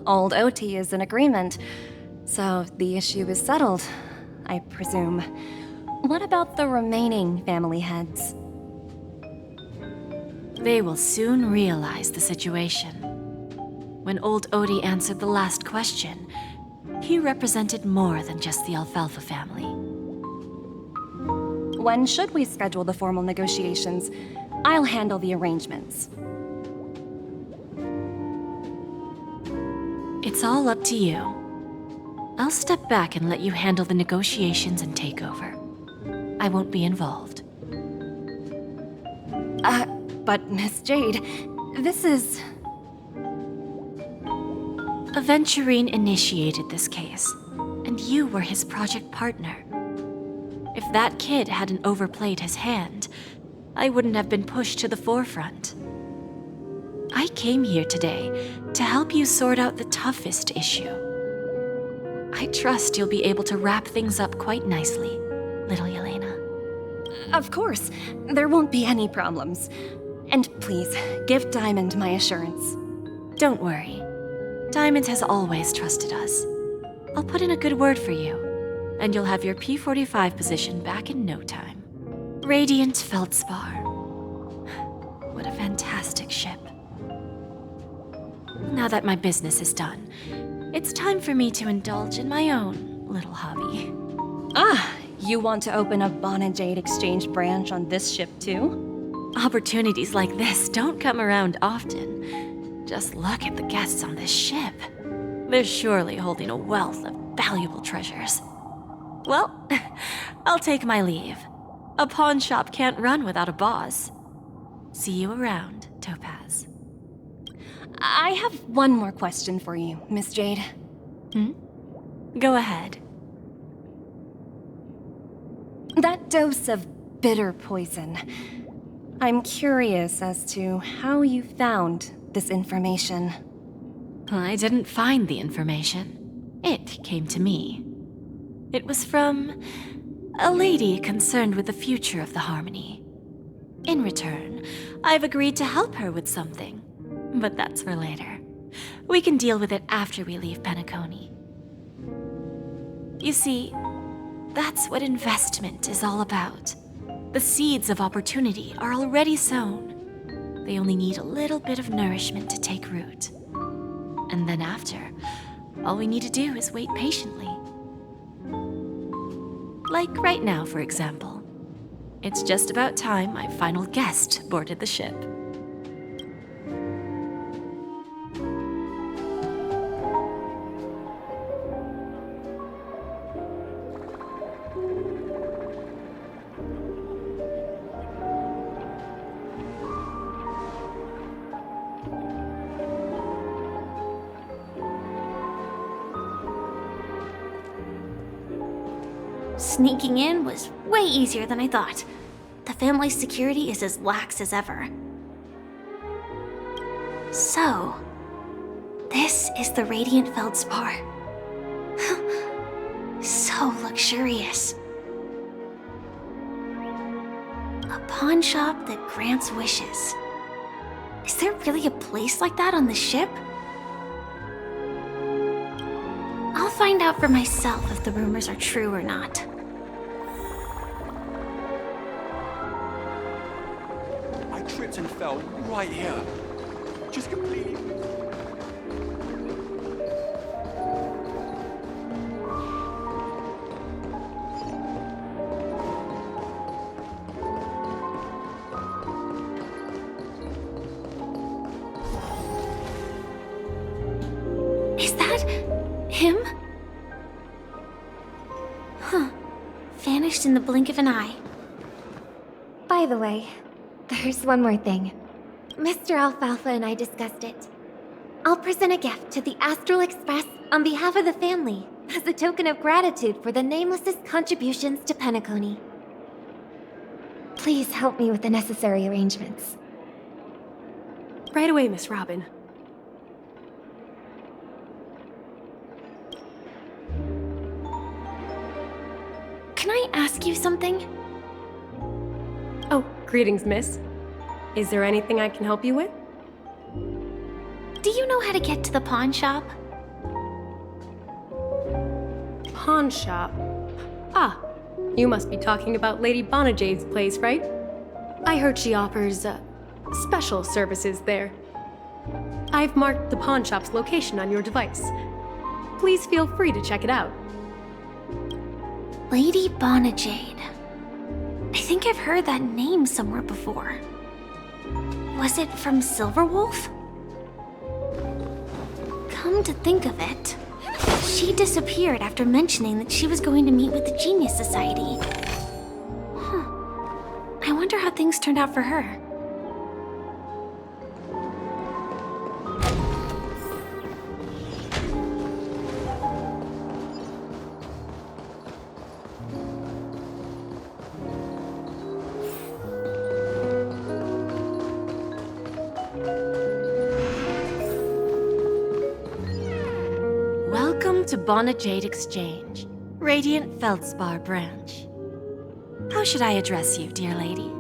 Old OT is in agreement, so the issue is settled, I presume. What about the remaining family heads? They will soon realize the situation. When old Odie answered the last question, he represented more than just the Alfalfa family. When should we schedule the formal negotiations? I'll handle the arrangements. It's all up to you. I'll step back and let you handle the negotiations and takeover. I won't be involved. But Miss Jade, this is... Aventurine initiated this case, and you were his project partner. If that kid hadn't overplayed his hand, I wouldn't have been pushed to the forefront. I came here today to help you sort out the toughest issue. I trust you'll be able to wrap things up quite nicely, little Yelena. Of course, there won't be any problems. And please, give Diamond my assurance. Don't worry. Diamond has always trusted us. I'll put in a good word for you, and you'll have your P-45 position back in no time. Radiant Feldspar. What a fantastic ship. Now that my business is done, it's time for me to indulge in my own little hobby. You want to open a Bon and Jade exchange branch on this ship too? Opportunities like this don't come around often. Just look at the guests on this ship. They're surely holding a wealth of valuable treasures. Well, I'll take my leave. A pawn shop can't run without a boss. See you around, Topaz. I have one more question for you, Miss Jade. Go ahead. That dose of bitter poison. I'm curious as to how you found this information. I didn't find the information. It came to me. It was from a lady concerned with the future of the Harmony. In return, I've agreed to help her with something. But that's for later. We can deal with it after we leave Pentaconia. You see, That's what investment is all about. The seeds of opportunity are already sown. They only need a little bit of nourishment to take root. And then after, all we need to do is wait patiently. Like right now, for example. It's just about time my final guest boarded the ship. Sneaking in was way easier than I thought. The family's security is as lax as ever. So, this is the Radiant Feldspar. So luxurious. A pawn shop that grants wishes. Is there really a place like that on the ship? I'll find out for myself if the rumors are true or not. I tripped and fell right here. Just completely... Is that him? Huh. Vanished in the blink of an eye. By the way, there's one more thing. Mr. Alfalfa and I discussed it. I'll present a gift to the Astral Express on behalf of the family as a token of gratitude for the Nameless's contributions to Pentaconia. Please help me with the necessary arrangements. Right away, Miss Robin. Can I ask you something? Oh, greetings, miss. Is there anything I can help you with? Do you know how to get to the pawn shop? Pawn shop? Ah, you must be talking about Lady Bonajade's place, right? I heard she offers, special services there. I've marked the pawn shop's location on your device. Please feel free to check it out. Lady Bonajade. I think I've heard that name somewhere before. Was it from Silverwolf? Come to think of it, she disappeared after mentioning that she was going to meet with the Genius Society. Huh. I wonder how things turned out for her. Welcome to Bonajade Exchange, Radiant Feldspar branch. How should I address you, dear lady?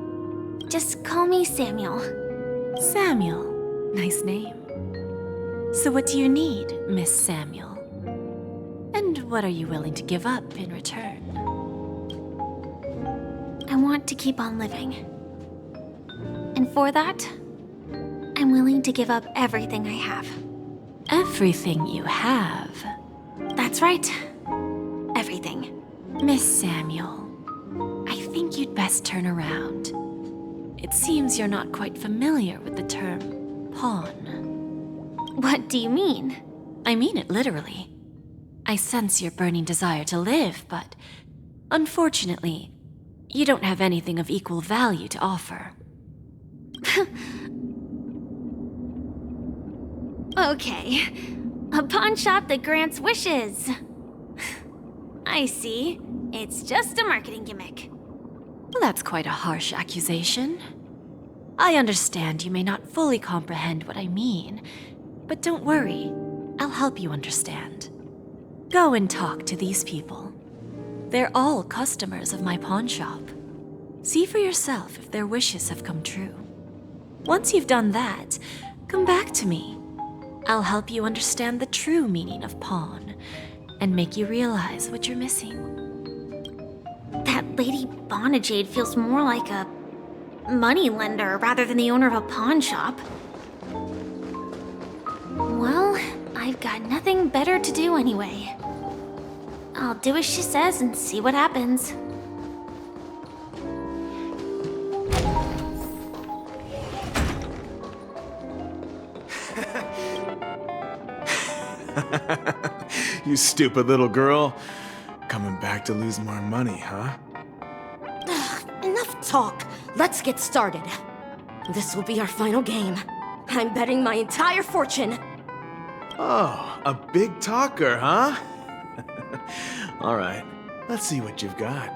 Just call me Samuel. Samuel. Nice name. So what do you need, Miss Samuel? And what are you willing to give up in return? I want to keep on living. And for that, I'm willing to give up everything I have. Everything you have? That's right. Everything. Miss Samuel, I think you'd best turn around. It seems you're not quite familiar with the term pawn. What do you mean? I mean it literally. I sense your burning desire to live, but unfortunately, you don't have anything of equal value to offer. Okay. A pawn shop that grants wishes. I see. It's just a marketing gimmick. Well, that's quite a harsh accusation. I understand you may not fully comprehend what I mean, but don't worry. I'll help you understand. Go and talk to these people. They're all customers of my pawn shop. See for yourself if their wishes have come true. Once you've done that, come back to me. I'll help you understand the true meaning of pawn and make you realize what you're missing. Lady Bonajade feels more like a money lender rather than the owner of a pawn shop. Well, I've got nothing better to do anyway. I'll do as she says and see what happens. You stupid little girl. Coming back to lose more money, huh? Enough talk. Let's get started. This will be our final game. I'm betting my entire fortune. Oh, a big talker, huh? All right, let's see what you've got.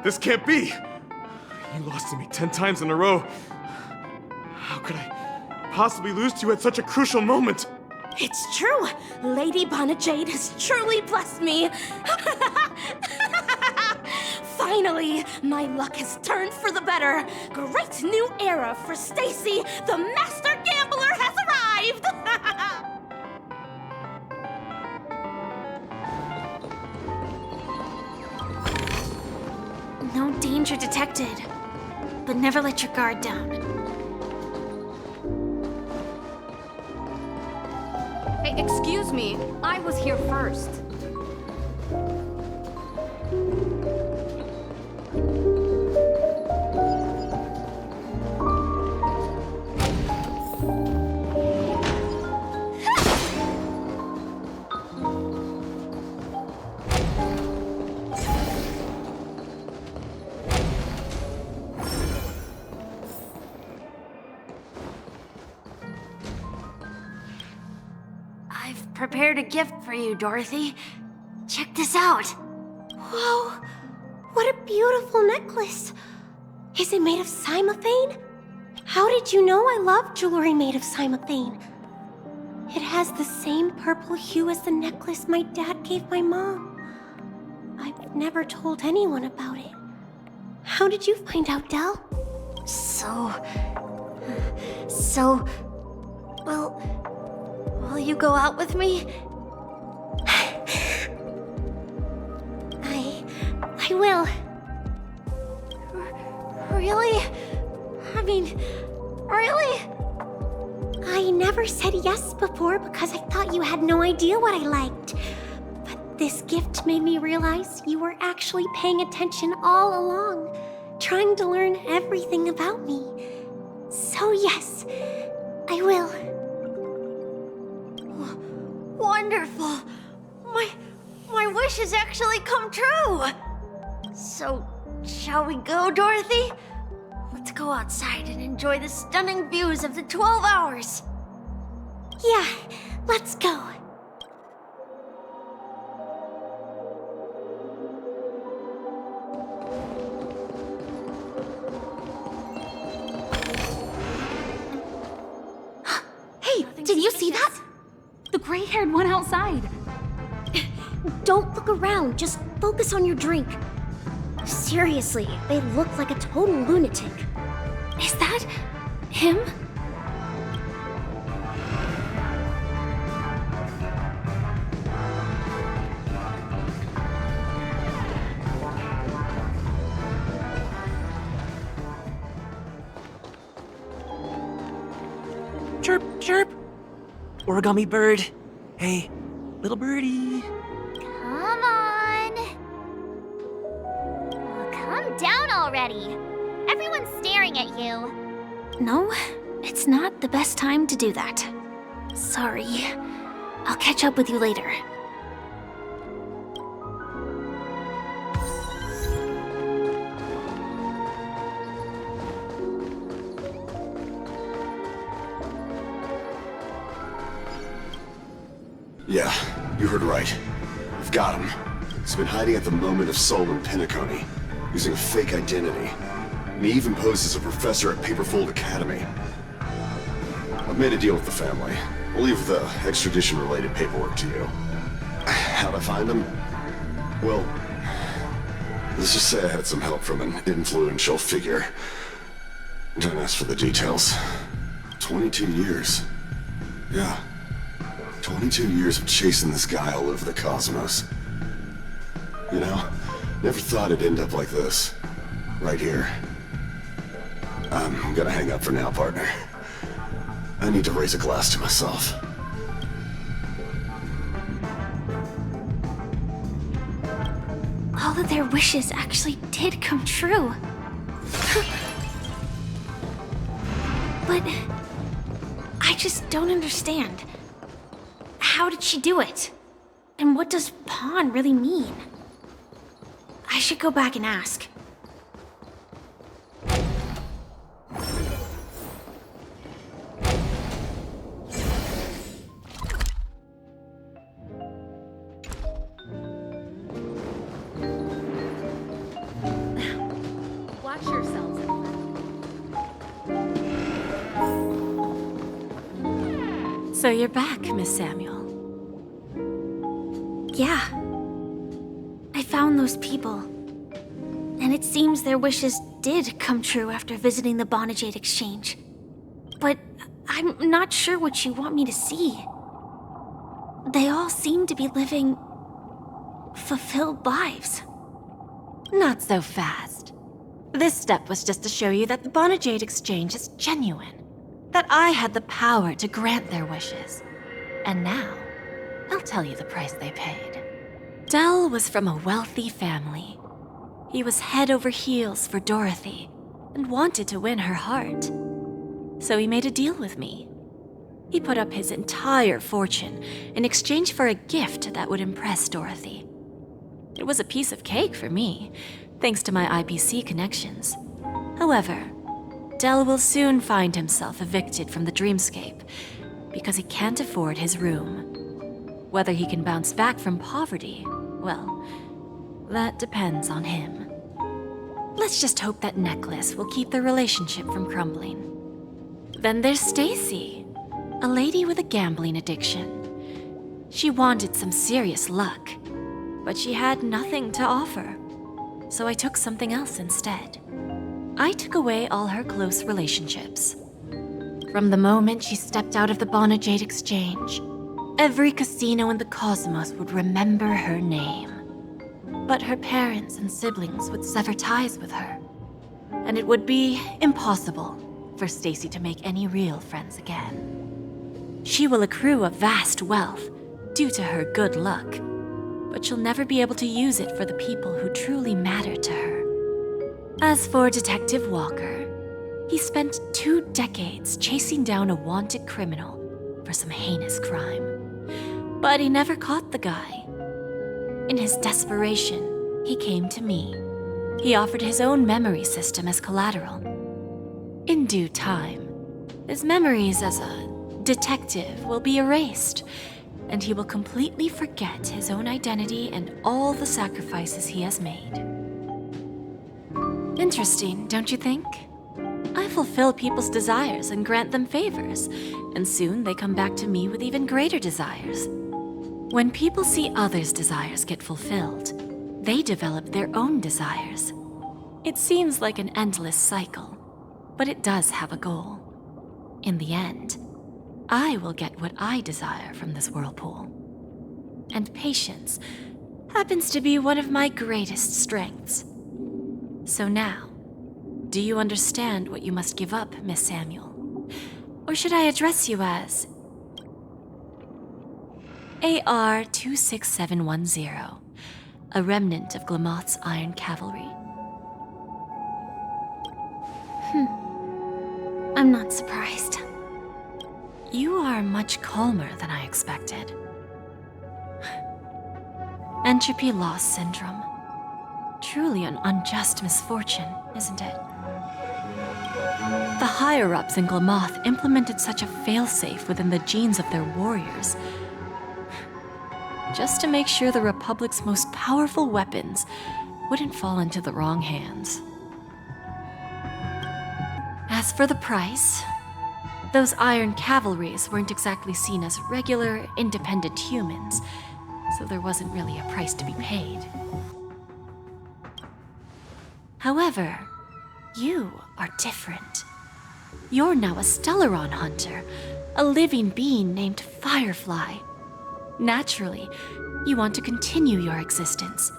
This can't be! You lost to me 10 times in a row. How could I possibly lose to you at such a crucial moment? It's true! Lady Bonajade has truly blessed me! Finally, my luck has turned for the better! Great new era for Stacy! The Master Gambler has arrived! No danger detected, but never let your guard down. Hey, excuse me. I was here first. Prepared a gift for you, Dorothy. Check this out. Whoa! What a beautiful necklace! Is it made of cymophane? How did you know I love jewelry made of cymophane? It has the same purple hue as the necklace my dad gave my mom. I've never told anyone about it. How did you find out, Del? Will you go out with me? I will. Really? I mean, really? I never said yes before because I thought you had no idea what I liked. But this gift made me realize you were actually paying attention all along, trying to learn everything about me. So yes, I will. Wonderful! My wish has actually come true! So, shall we go, Dorothy? Let's go outside and enjoy the stunning views of the 12 hours! Yeah, let's go. Hey, did you see that? The gray-haired one outside. Don't look around, just focus on your drink. Seriously, they look like a total lunatic. Is that him? Chirp, chirp. Origami bird. Hey, little birdie. Come on. Oh, calm down already. Everyone's staring at you. No, it's not the best time to do that. Sorry. I'll catch up with you later. Yeah, you heard right. I've got him. He's been hiding at the moment of soul in Pentaconia, using a fake identity. And he even posed as a professor at Paperfold Academy. I've made a deal with the family. I'll leave the extradition-related paperwork to you. How'd I find him? Well, let's just say I had some help from an influential figure. Don't ask for the details. 22 years. Yeah. 22 years of chasing this guy all over the cosmos. You know, never thought it'd end up like this. Right here. I'm gonna hang up for now, partner. I need to raise a glass to myself. All of their wishes actually did come true. But I just don't understand. How did she do it? And what does pawn really mean? I should go back and ask. Watch yourselves. So you're back, Miss Samuel. Yeah. I found those people. And it seems their wishes did come true after visiting the Bonajade Exchange. But I'm not sure what you want me to see. They all seem to be living fulfilled lives. Not so fast. This step was just to show you that the Bonajade Exchange is genuine. That I had the power to grant their wishes. And now, I'll tell you the price they paid. Dell was from a wealthy family. He was head over heels for Dorothy and wanted to win her heart. So he made a deal with me. He put up his entire fortune in exchange for a gift that would impress Dorothy. It was a piece of cake for me, thanks to my IPC connections. However, Dell will soon find himself evicted from the dreamscape because he can't afford his room. Whether he can bounce back from poverty, well, that depends on him. Let's just hope that necklace will keep their relationship from crumbling. Then there's Stacy, a lady with a gambling addiction. She wanted some serious luck, but she had nothing to offer. So I took something else instead. I took away all her close relationships. From the moment she stepped out of the Bonajade Exchange, every casino in the cosmos would remember her name. But her parents and siblings would sever ties with her, and it would be impossible for Stacy to make any real friends again. She will accrue a vast wealth due to her good luck, but she'll never be able to use it for the people who truly matter to her. As for Detective Walker, he spent 2 decades chasing down a wanted criminal for some heinous crime. But he never caught the guy. In his desperation, he came to me. He offered his own memory system as collateral. In due time, his memories as a detective will be erased, and he will completely forget his own identity and all the sacrifices he has made. Interesting, don't you think? I fulfill people's desires and grant them favors, and soon they come back to me with even greater desires. When people see others' desires get fulfilled, they develop their own desires. It seems like an endless cycle, but it does have a goal. In the end, I will get what I desire from this whirlpool. And patience happens to be one of my greatest strengths. So now, do you understand what you must give up, Miss Samuel? Or should I address you as AR-26710, a remnant of Glamoth's Iron Cavalry? I'm not surprised. You are much calmer than I expected. Entropy loss syndrome. Truly an unjust misfortune, isn't it? The higher-ups in Glamoth implemented such a failsafe within the genes of their warriors, just to make sure the Republic's most powerful weapons wouldn't fall into the wrong hands. As for the price, those Iron Cavalries weren't exactly seen as regular, independent humans, so there wasn't really a price to be paid. However, you are different. You're now a Stellaron hunter, a living being named Firefly. Naturally, you want to continue your existence,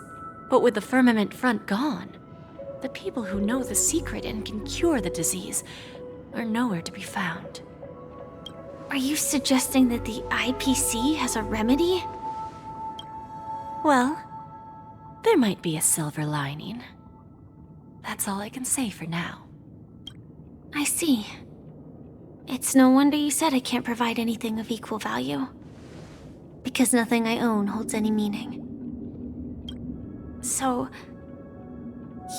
but with the firmament front gone, the people who know the secret and can cure the disease are nowhere to be found. Are you suggesting that the IPC has a remedy? Well, there might be a silver lining. That's all I can say for now. I see. It's no wonder you said I can't provide anything of equal value. Because nothing I own holds any meaning. So,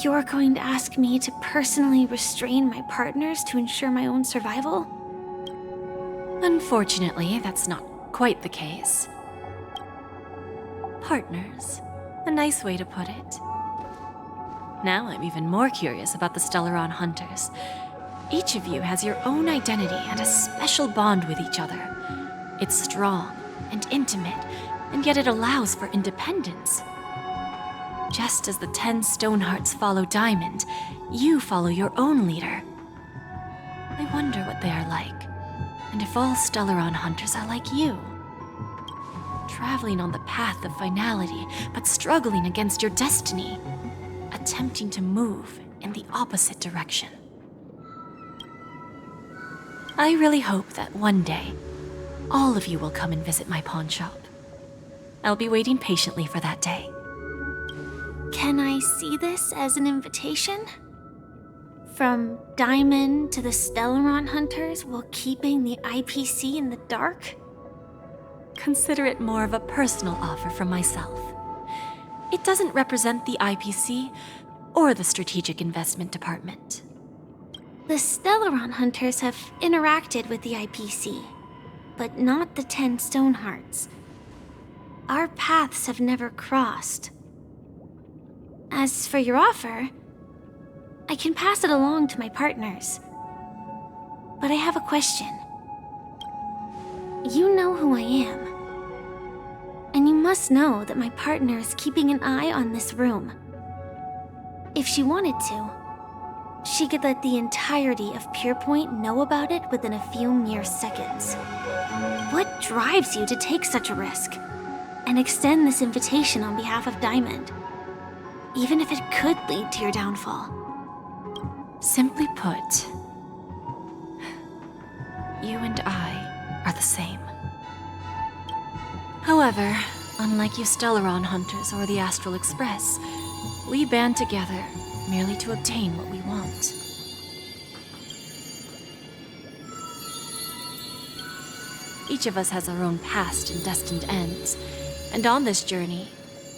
you're going to ask me to personally restrain my partners to ensure my own survival? Unfortunately, that's not quite the case. Partners. A nice way to put it. Now I'm even more curious about the Stellaron Hunters. Each of you has your own identity and a special bond with each other. It's strong and intimate, and yet it allows for independence. Just as the 10 Stonehearts follow Diamond, you follow your own leader. I wonder what they are like, and if all Stellaron Hunters are like you. Traveling on the path of finality, but struggling against your destiny. Attempting to move in the opposite direction. I really hope that one day, all of you will come and visit my pawn shop. I'll be waiting patiently for that day. Can I see this as an invitation? From Diamond to the Stellaron Hunters while keeping the IPC in the dark? Consider it more of a personal offer from myself. It doesn't represent the IPC or the Strategic Investment Department. The Stellaron Hunters have interacted with the IPC, but not the 10 Stonehearts. Our paths have never crossed. As for your offer, I can pass it along to my partners. But I have a question. You know who I am. And you must know that my partner is keeping an eye on this room. If she wanted to, she could let the entirety of Purepoint know about it within a few mere seconds. What drives you to take such a risk and extend this invitation on behalf of Diamond, even if it could lead to your downfall? Simply put, you and I are the same. However, unlike you Stellaron Hunters or the Astral Express, we band together merely to obtain what we want. Each of us has our own past and destined ends, and on this journey,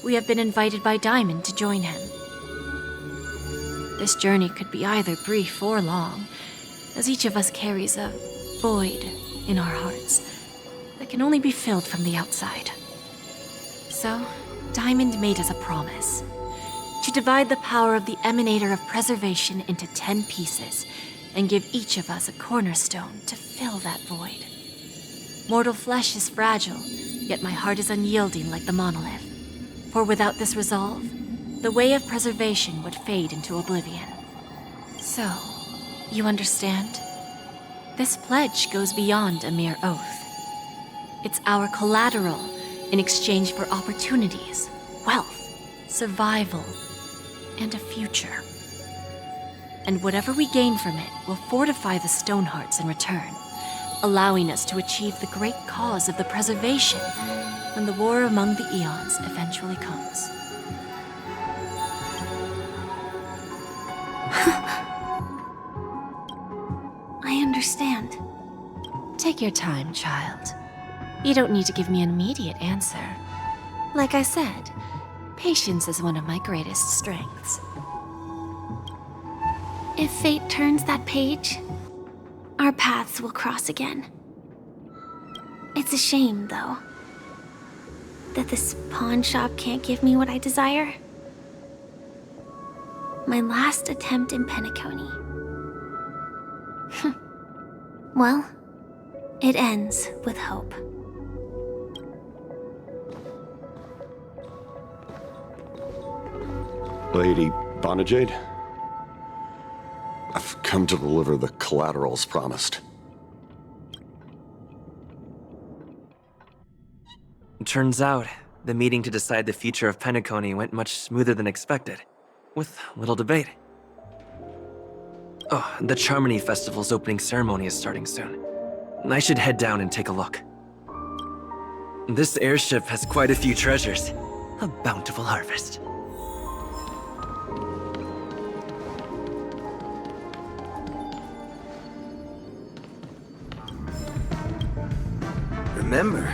we have been invited by Diamond to join him. This journey could be either brief or long, as each of us carries a void in our hearts that can only be filled from the outside. So, Diamond made us a promise to divide the power of the Emanator of Preservation into 10 pieces and give each of us a cornerstone to fill that void. Mortal flesh is fragile, yet my heart is unyielding like the monolith. For without this resolve, the way of preservation would fade into oblivion. So, you understand? This pledge goes beyond a mere oath. It's our collateral in exchange for opportunities, wealth, survival, and a future. And whatever we gain from it will fortify the Stonehearts in return, allowing us to achieve the great cause of the preservation when the war among the eons eventually comes. I understand. Take your time, child. You don't need to give me an immediate answer. Like I said, patience is one of my greatest strengths. If fate turns that page, our paths will cross again. It's a shame, though, that this pawn shop can't give me what I desire. My last attempt in Pentaconia. Well, it ends with hope. Lady Bonajade? I've come to deliver the collaterals promised. Turns out, the meeting to decide the future of Pentaconia went much smoother than expected, with little debate. Oh, the Charmony Festival's opening ceremony is starting soon. I should head down and take a look. This airship has quite a few treasures. A bountiful harvest. Remember,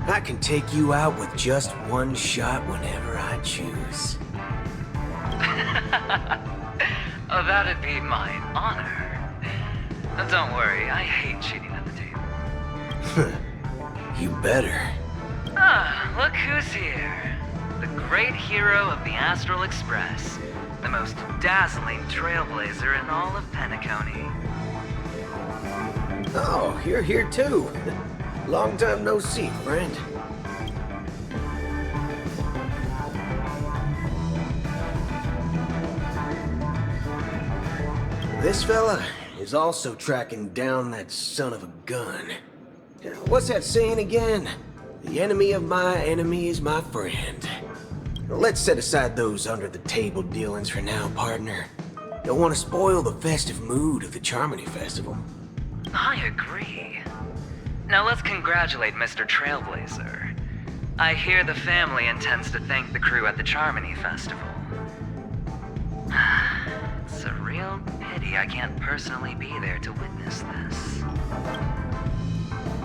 I can take you out with just one shot whenever I choose. Oh, that'd be my honor. Don't worry, I hate cheating at the table. You better. Ah, look who's here. The great hero of the Astral Express. The most dazzling trailblazer in all of Pentaconia. Oh, you're here too. Long time no see, friend. This fella is also tracking down that son of a gun. What's that saying again? The enemy of my enemy is my friend. Let's set aside those under-the-table dealings for now, partner. Don't want to spoil the festive mood of the Charmony Festival. I agree. Now let's congratulate Mr. Trailblazer. I hear the family intends to thank the crew at the Charmony Festival. It's a real pity I can't personally be there to witness this.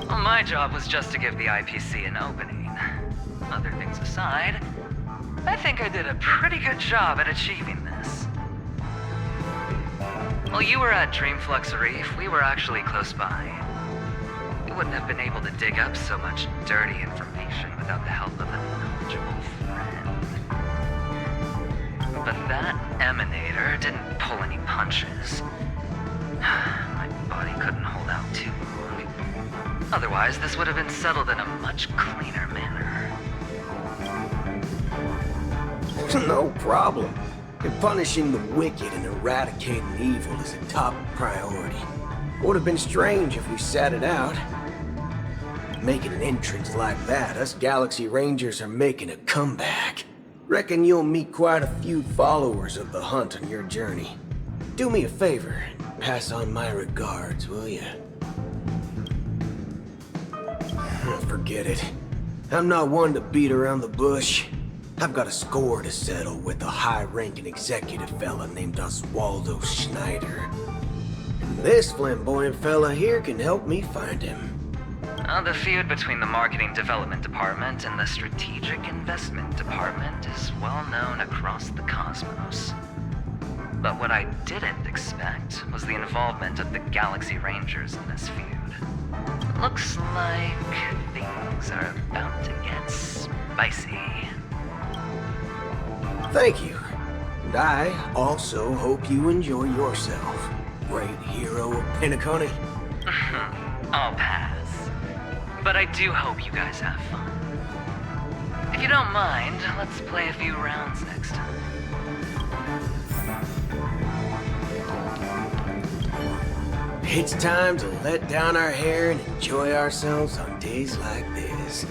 Well, my job was just to give the IPC an opening. Other things aside, I think I did a pretty good job at achieving this. While you were at Dreamflux Reef, we were actually close by. We wouldn't have been able to dig up so much dirty information without the help of a knowledgeable friend. But that emanator didn't pull any punches. My body couldn't hold out too long. Otherwise, this would have been settled in a much cleaner manner. No problem. And punishing the wicked and eradicating evil is a top priority. Would have been strange if we sat it out. Making an entrance like that, us Galaxy Rangers are making a comeback. Reckon you'll meet quite a few followers of the hunt on your journey. Do me a favor, pass on my regards, will you? Forget it. I'm not one to beat around the bush. I've got a score to settle with a high-ranking executive fella named Oswaldo Schneider. And this flamboyant fella here can help me find him. The feud between the Marketing Development Department and the Strategic Investment Department is well known across the cosmos. But what I didn't expect was the involvement of the Galaxy Rangers in this feud. Looks like things are about to get spicy. Thank you. And I also hope you enjoy yourself, great hero of Pentaconia. I'll pass. But I do hope you guys have fun. If you don't mind, let's play a few rounds next time. It's time to let down our hair and enjoy ourselves on days like this.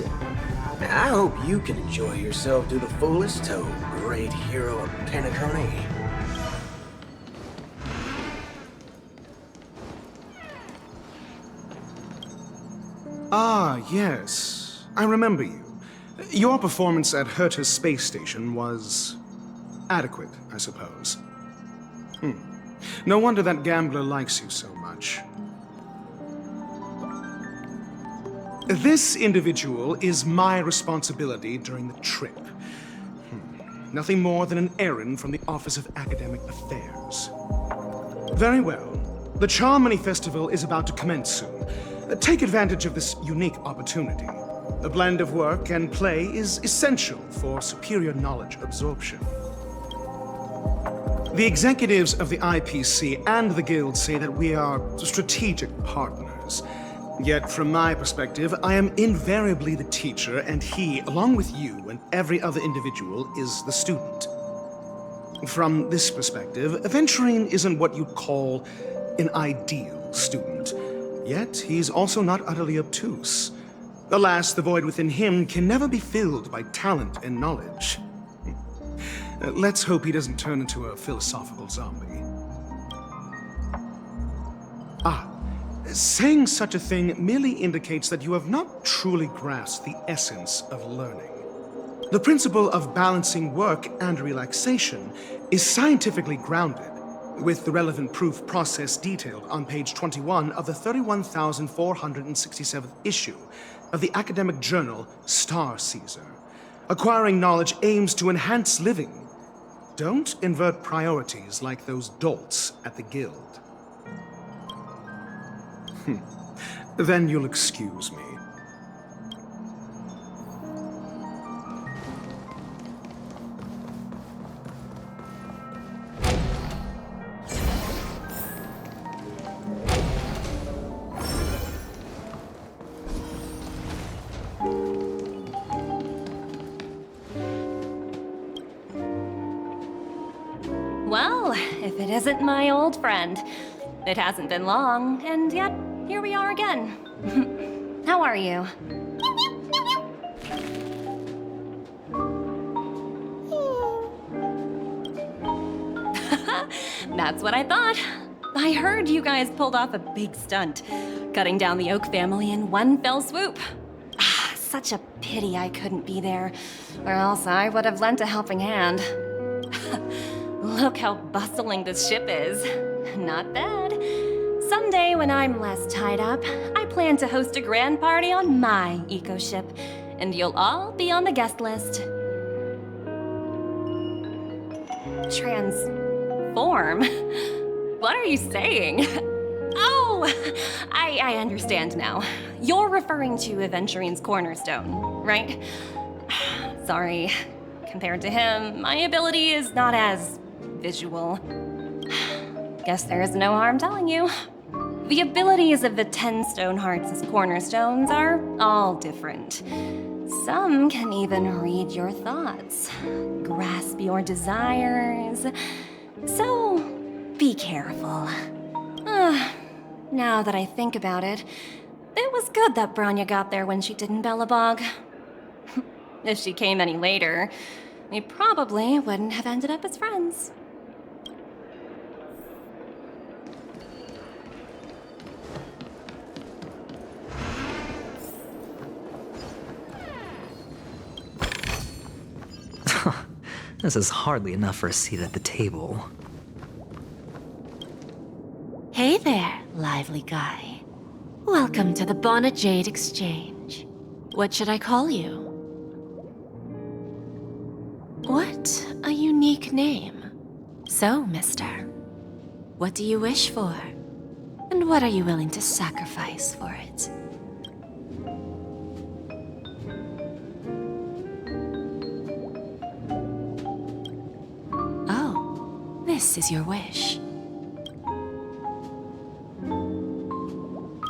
I hope you can enjoy yourself to the fullest, oh great hero of Pentaconia. Ah, yes. I remember you. Your performance at Herta's space station was adequate, I suppose. No wonder that gambler likes you so much. This individual is my responsibility during the trip. Nothing more than an errand from the Office of Academic Affairs. Very well. The Charmony Festival is about to commence soon. Take advantage of this unique opportunity. A blend of work and play is essential for superior knowledge absorption. The executives of the IPC and the Guild say that we are strategic partners. Yet, from my perspective, I am invariably the teacher, and he, along with you and every other individual, is the student. From this perspective, Aventurine isn't what you'd call an ideal student. Yet, he's also not utterly obtuse. Alas, the void within him can never be filled by talent and knowledge. Let's hope he doesn't turn into a philosophical zombie. Saying such a thing merely indicates that you have not truly grasped the essence of learning. The principle of balancing work and relaxation is scientifically grounded, with the relevant proof process detailed on page 21 of the 31,467th issue of the academic journal Star Caesar. Acquiring knowledge aims to enhance living. Don't invert priorities like those dolts at the Guild. Then you'll excuse me. Well, if it isn't my old friend. It hasn't been long, and yet here we are again. How are you? That's what I thought. I heard you guys pulled off a big stunt, cutting down the Oak family in one fell swoop. Such a pity I couldn't be there, or else I would have lent a helping hand. Look how bustling this ship is. Not bad. Someday when I'm less tied up, I plan to host a grand party on my eco-ship, and you'll all be on the guest list. Transform? What are you saying? Oh, I understand now. You're referring to Aventurine's cornerstone, right? Sorry. Compared to him, my ability is not as visual. Guess there is no harm telling you. The abilities of the 10 Stonehearts as cornerstones are all different. Some can even read your thoughts, grasp your desires. So, be careful. Now that I think about it, it was good that Branya got there when she did in Bellabog. If she came any later, we probably wouldn't have ended up as friends. This is hardly enough for a seat at the table. Hey there, lively guy. Welcome to the Bonnet Jade Exchange. What should I call you? What a unique name. So, mister, what do you wish for? And what are you willing to sacrifice for it? Oh, this is your wish.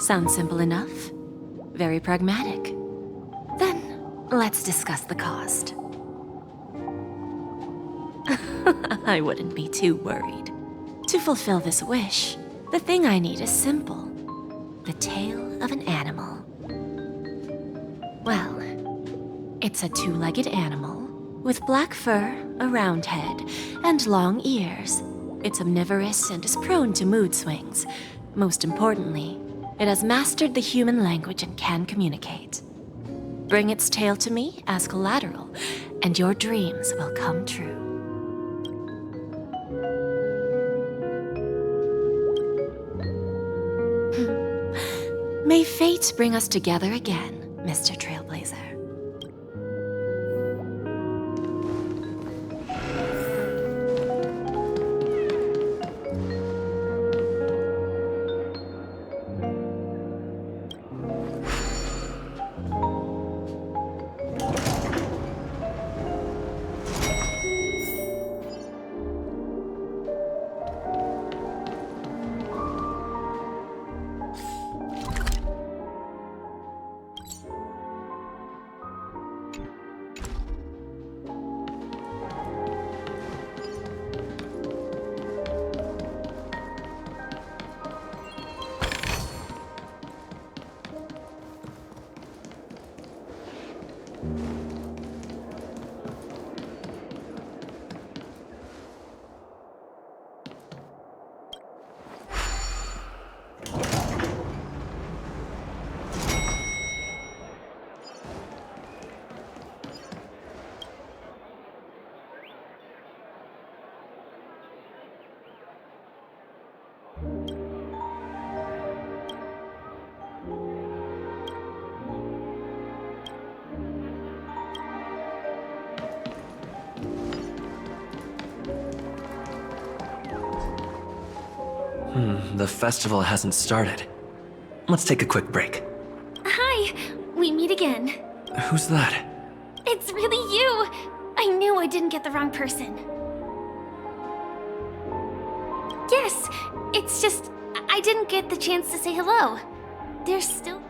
Sounds simple enough. Very pragmatic. Then, let's discuss the cost. I wouldn't be too worried. To fulfill this wish, the thing I need is simple. The tail of an animal. Well, it's a two-legged animal with black fur, a round head, and long ears. It's omnivorous and is prone to mood swings. Most importantly, it has mastered the human language and can communicate. Bring its tail to me as collateral, and your dreams will come true. May fate bring us together again. Mr. Trailblazer. The festival hasn't started. Let's take a quick break. Hi, we meet again. Who's that? It's really you! I knew I didn't get the wrong person. Yes, it's just, I didn't get the chance to say hello. There's still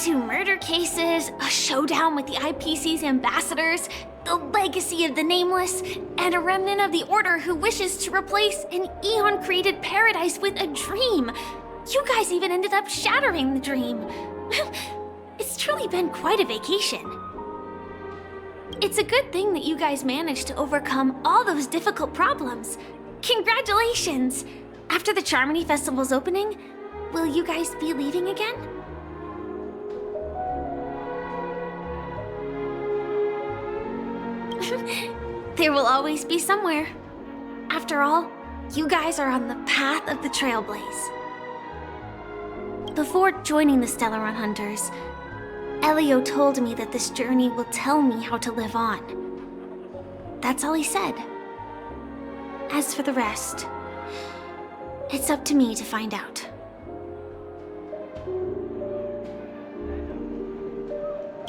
2 murder cases, a showdown with the IPC's ambassadors, the legacy of the Nameless, and a remnant of the Order who wishes to replace an Eon-created paradise with a dream. You guys even ended up shattering the dream. It's truly been quite a vacation. It's a good thing that you guys managed to overcome all those difficult problems. Congratulations! After the Charmony Festival's opening, will you guys be leaving again? There will always be somewhere. After all, you guys are on the path of the Trailblaze. Before joining the Stellaron Hunters, Elio told me that this journey will tell me how to live on. That's all he said. As for the rest, it's up to me to find out.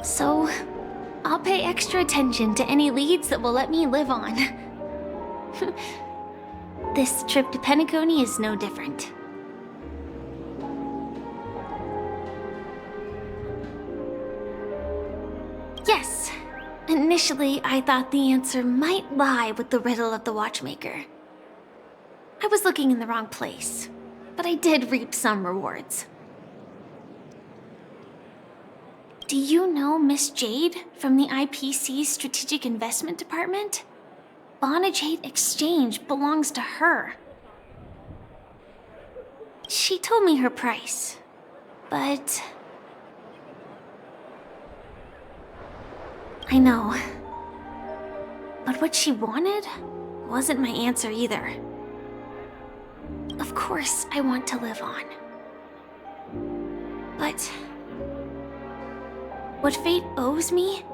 So, I'll pay extra attention to any leads that will let me live on. This trip to Pentaconia is no different. Yes, initially I thought the answer might lie with the riddle of the watchmaker. I was looking in the wrong place, but I did reap some rewards. Do you know Miss Jade from the IPC's Strategic Investment Department? Bonajade Exchange belongs to her. She told me her price, but... I know. But what she wanted wasn't my answer either. Of course, I want to live on. But... what fate owes me,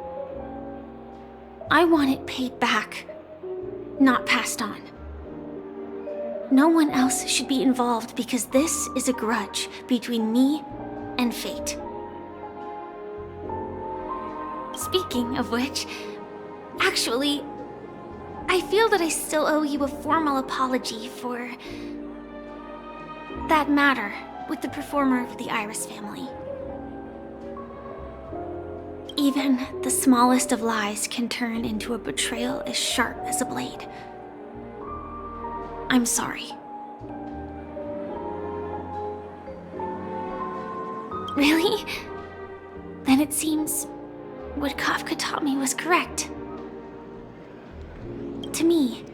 I want it paid back, not passed on. No one else should be involved because this is a grudge between me and fate. Speaking of which, actually, I feel that I still owe you a formal apology for that matter with the performer of the Iris family. Even the smallest of lies can turn into a betrayal as sharp as a blade. I'm sorry. Really? Then it seems what Kafka taught me was correct. To me,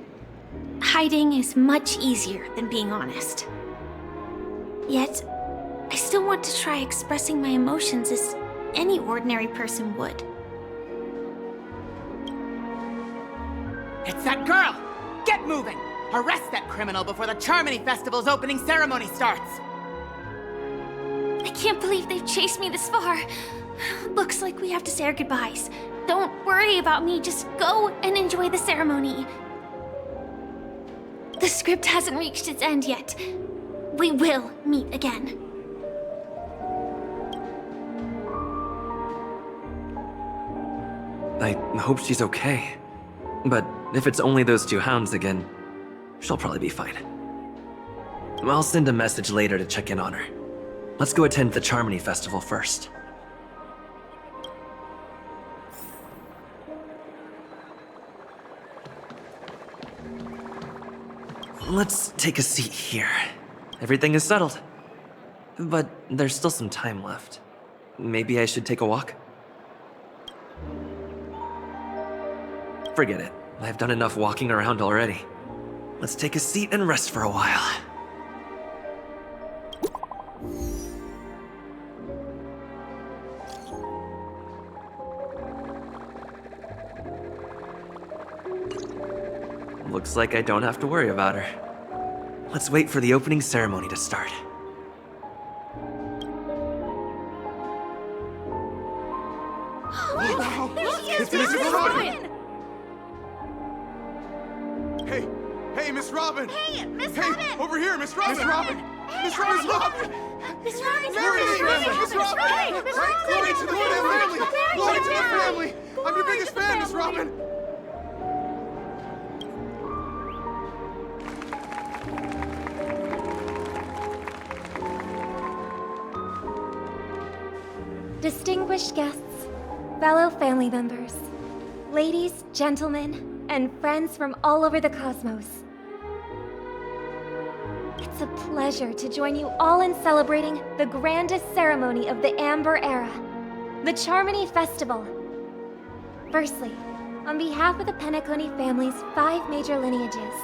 hiding is much easier than being honest. Yet, I still want to try expressing my emotions as any ordinary person would. It's that girl! Get moving! Arrest that criminal before the Charmony Festival's opening ceremony starts! I can't believe they've chased me this far. Looks like we have to say our goodbyes. Don't worry about me, just go and enjoy the ceremony. The script hasn't reached its end yet. We will meet again. I hope she's okay. But if it's only those two hounds again, she'll probably be fine. I'll send a message later to check in on her. Let's go attend the Charmony Festival first. Let's take a seat here. Everything is settled. But there's still some time left. Maybe I should take a walk? Forget it. I've done enough walking around already. Let's take a seat and rest for a while. Looks like I don't have to worry about her. Let's wait for the opening ceremony to start. It's Miss Robin! Hey, Miss Robin! Hey, Miss Hey, Robin! over here, Miss Robin! Miss Robin! Miss Robin! Miss Robin! Miss Robin! Miss Robin! Glory to the family! Glory to the family! I'm your biggest fan, Miss Robin! Distinguished guests, fellow family members, ladies, gentlemen, and friends from all over the cosmos. It's a pleasure to join you all in celebrating the grandest ceremony of the Amber Era, the Charmony Festival. Firstly, on behalf of the Pentaconi family's 5 major lineages,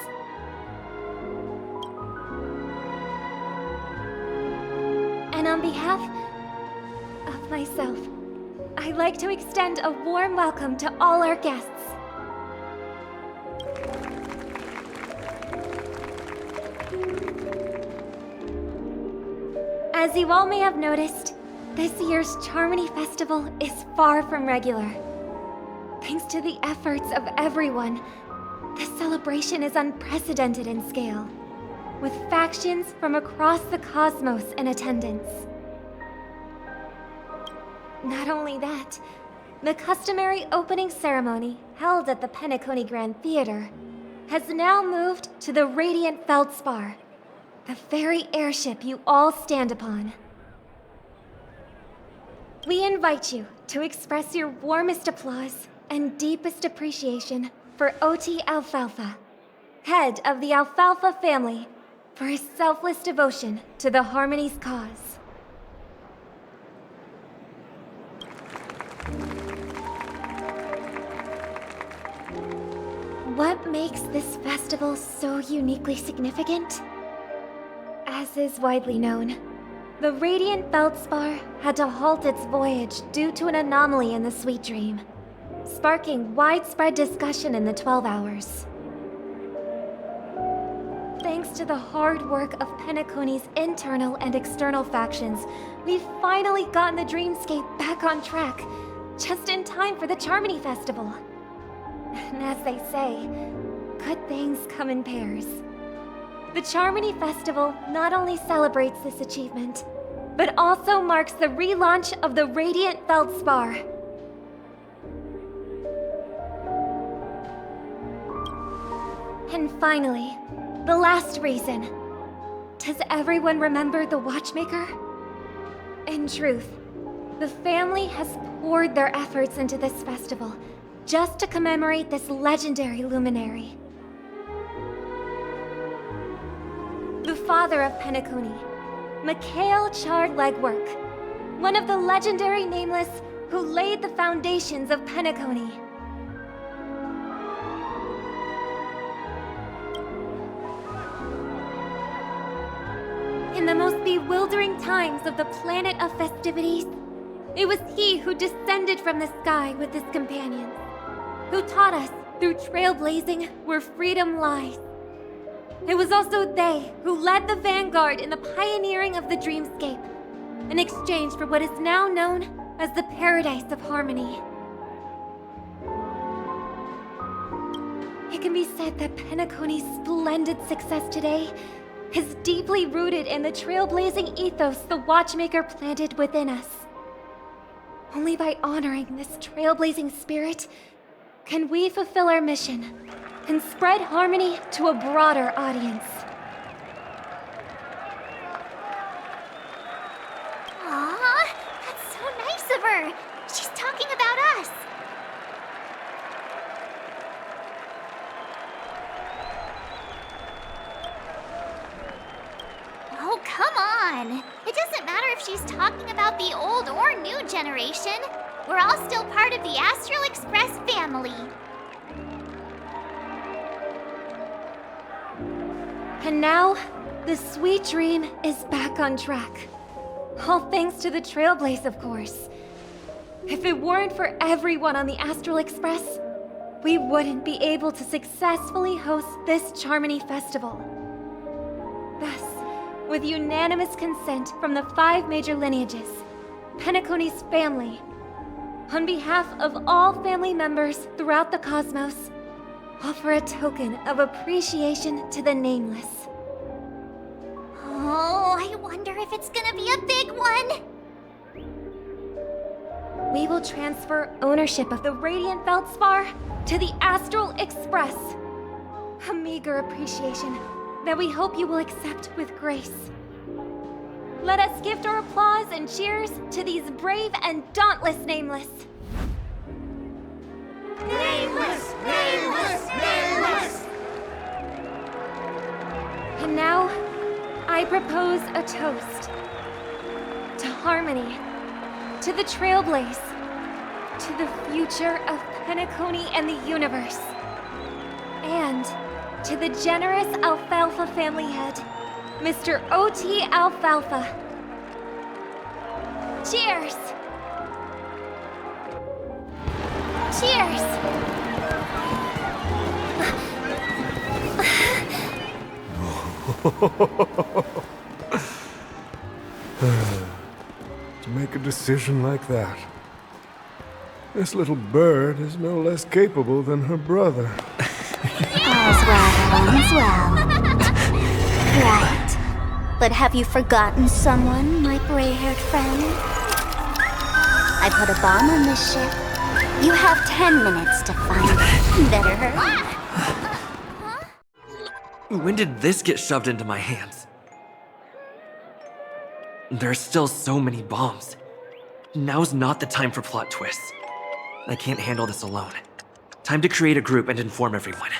and on behalf of myself, I'd like to extend a warm welcome to all our guests. As you all may have noticed, this year's Charmony Festival is far from regular. Thanks to the efforts of everyone, the celebration is unprecedented in scale, with factions from across the cosmos in attendance. Not only that, the customary opening ceremony held at the Pentaconi Grand Theater has now moved to the Radiant Feldspar, the very airship you all stand upon. We invite you to express your warmest applause and deepest appreciation for Oti Alfalfa, head of the Alfalfa family, for his selfless devotion to the Harmony's cause. What makes this festival so uniquely significant? As is widely known, the Radiant Feldspar had to halt its voyage due to an anomaly in the Sweet Dream, sparking widespread discussion in the 12 Hours. Thanks to the hard work of Pentaconi's internal and external factions, we've finally gotten the Dreamscape back on track, just in time for the Charmony Festival. And as they say, good things come in pairs. The Charmony Festival not only celebrates this achievement, but also marks the relaunch of the Radiant Feldspar. And finally, the last reason. Does everyone remember the Watchmaker? In truth, the family has poured their efforts into this festival just to commemorate this legendary luminary. The father of Pentaconi, Mikhail Chard Legwork, one of the legendary Nameless who laid the foundations of Pentaconi. In the most bewildering times of the planet of festivities, it was he who descended from the sky with his companions, who taught us through trailblazing where freedom lies. It was also they who led the vanguard in the pioneering of the Dreamscape, in exchange for what is now known as the Paradise of Harmony. It can be said that Pentaconi's splendid success today is deeply rooted in the trailblazing ethos the Watchmaker planted within us. Only by honoring this trailblazing spirit can we fulfill our mission and spread harmony to a broader audience. Aw, that's so nice of her. She's talking about us. Oh, come on. It doesn't matter if she's talking about the old or new generation. We're all still part of the Astral Express family. And now, the sweet dream is back on track. All thanks to the Trailblaze, of course. If it weren't for everyone on the Astral Express, we wouldn't be able to successfully host this Charmony Festival. Thus, with unanimous consent from the 5 major lineages, Pentaconi's family, on behalf of all family members throughout the cosmos, offer a token of appreciation to the Nameless. Oh, I wonder if it's gonna be a big one. We will transfer ownership of the Radiant Feldspar to the Astral Express. A meager appreciation that we hope you will accept with grace. Let us gift our applause and cheers to these brave and dauntless Nameless. Nameless! Nameless! Nameless! And now, I propose a toast to harmony, to the Trailblaze, to the future of Pentaconi and the universe, and to the generous Alfalfa family head, Mr. O.T. Alfalfa. Cheers! Cheers! To make a decision like that. This little bird is no less capable than her brother. All's well. Right. But have you forgotten someone, my gray-haired friend? I put a bomb on this ship. You have 10 minutes to find it. Better hurry. When did this get shoved into my hands? There are still so many bombs. Now's not the time for plot twists. I can't handle this alone. Time to create a group and inform everyone.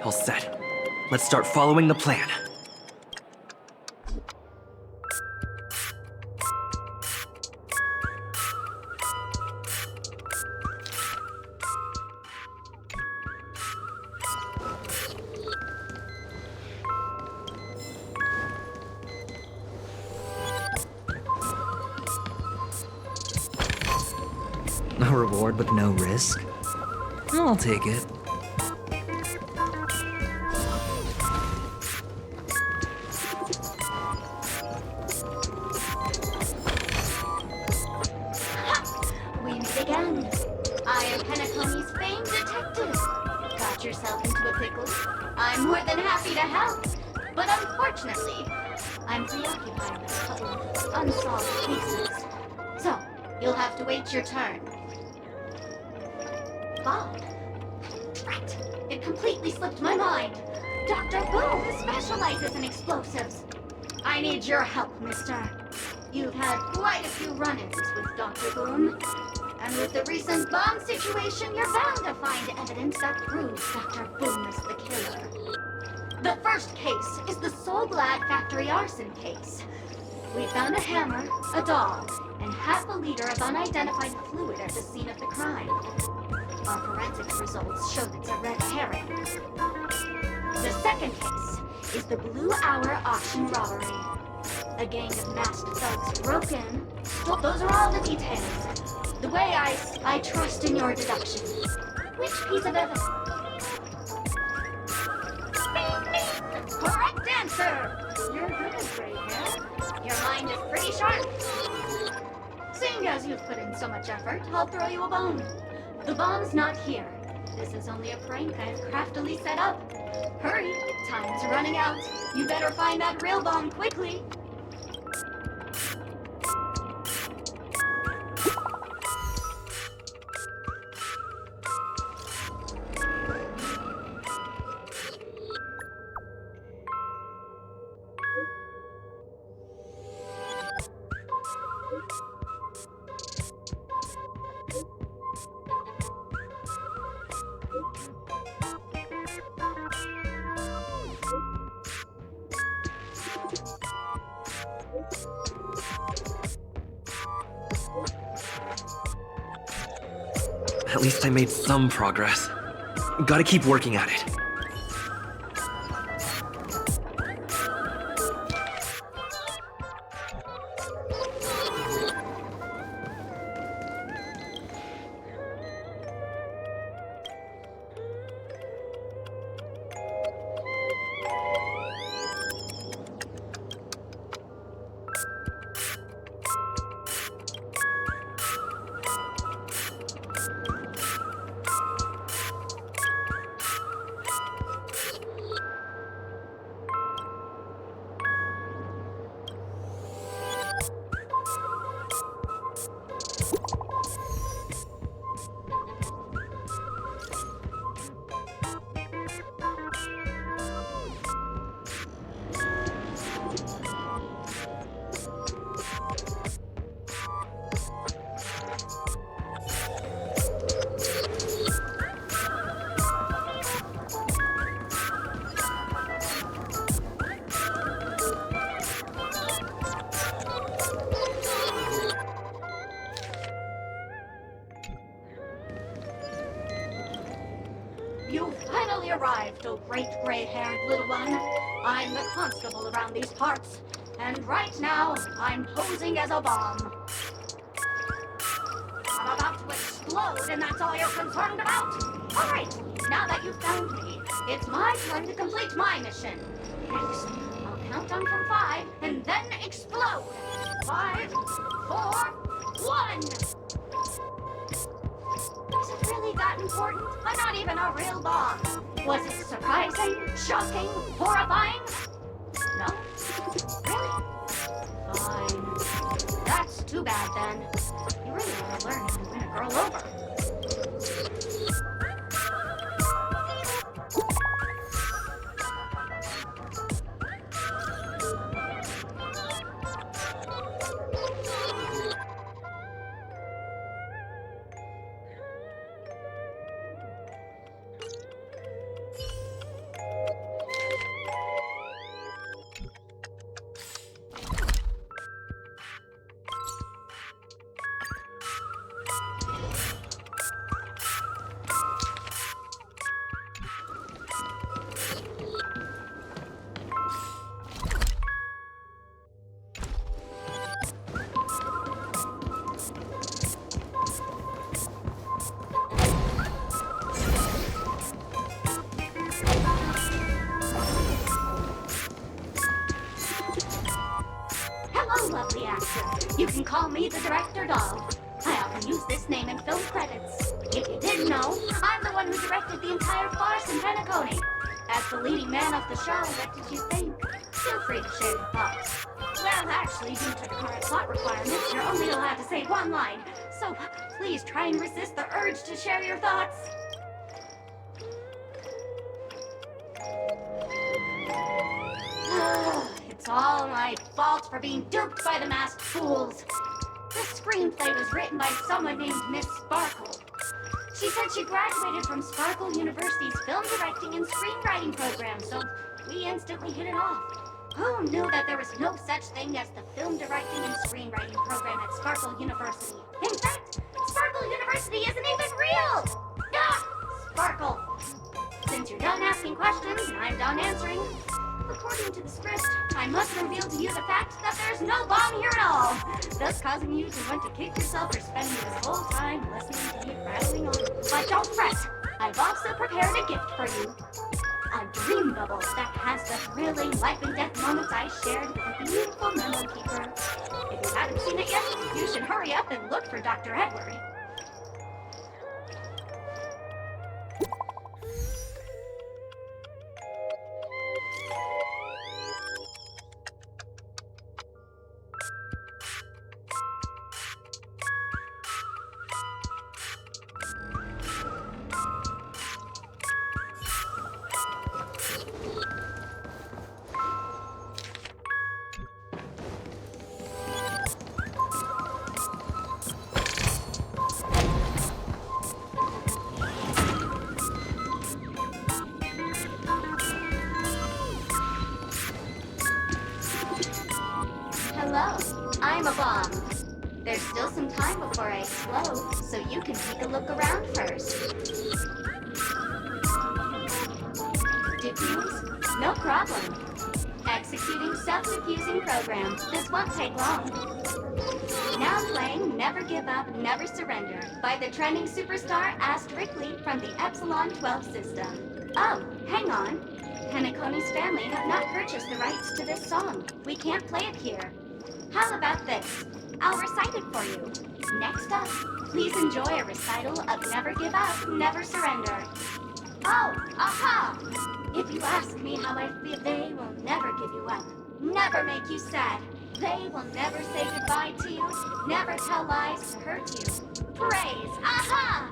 All set. Let's start following the plan. A reward with no risk? I'll take it. We meet again. I am Pentaconia's famed detective. Got yourself into a pickle? I'm more than happy to help. But unfortunately, I'm preoccupied with a couple of unsolved cases. So, you'll have to wait your turn. Bob. Right. It completely slipped my mind. Dr. Boom specializes in explosives. I need your help, mister. You've had quite a few run-ins with Dr. Boom. And with the recent bomb situation, you're bound to find evidence that proves Dr. Boom is the killer. The first case is the Soul Glad factory arson case. We found a hammer, a doll, and half a liter of unidentified fluid at the scene of the crime. Our forensics results showed it's a red herring. The second case is the Blue Hour auction robbery. A gang of masked thugs broke in. Well, those are all the details. The way I trust in your deduction. Which piece of evidence? Bing, bing! Correct answer! You're good, Gray Hair. Your mind is pretty sharp. Seeing as you've put in so much effort, I'll throw you a bone. The bomb's not here. This is only a prank I've craftily set up. Hurry, time's running out. You better find that real bomb quickly. At least I made some progress. Gotta keep working at it. You finally arrived, oh great gray-haired little one. I'm the constable around these parts, and right now, I'm posing as a bomb. I'm about to explode, and that's all you're concerned about? All right, now that you've found me, it's my turn to complete my mission. Next, I'll count down from 5, and then explode. 5, 4, 1! Is it really that important? I'm not even a real bomb. Was it surprising, shocking, horrifying? No? Really? Fine. That's too bad then. You really want to learn how to win a girl over. You can call me the Director Doll. I often use this name in film credits. If you didn't know, I'm the one who directed the entire farce in Pentaconia. As the leading man of the show, what did you think? Feel free to share your thoughts. Well, actually, due to the current plot requirements, you're only allowed to say one line. So please try and resist the urge to share your thoughts. It's all my fault for being duped by the masked fools. The screenplay was written by someone named Miss Sparkle. She said she graduated from Sparkle University's film directing and screenwriting program, so we instantly hit it off. Who knew that there was no such thing as the film directing and screenwriting program at Sparkle University? In fact, Sparkle University isn't even real! Ah! Sparkle! Since you're done asking questions, I'm done answering. According to the script, I must reveal to you the fact that there's no bomb here at all, thus causing you to want to kick yourself for spending this whole time listening to me rattling on. But don't fret, I've also prepared a gift for you. A dream bubble that has the thrilling life and death moments I shared with a beautiful memo keeper. If you haven't seen it yet, you should hurry up and look for Dr. Edward. Hello, I'm a bomb. There's still some time before I explode, so you can take a look around first. Diffuse? No problem. Executing self-diffusing program. This won't take long. Now playing Never Give Up, Never Surrender by the trending superstar Ast Rickley from the Epsilon 12 system. Oh, hang on. Penaconi's family have not purchased the rights to this song. We can't play it here. How about this? I'll recite it for you. Next up, please enjoy a recital of Never Give Up, Never Surrender. Oh, aha! If you ask me how I feel, they will never give you up, never make you sad. They will never say goodbye to you, never tell lies to hurt you. Praise, aha!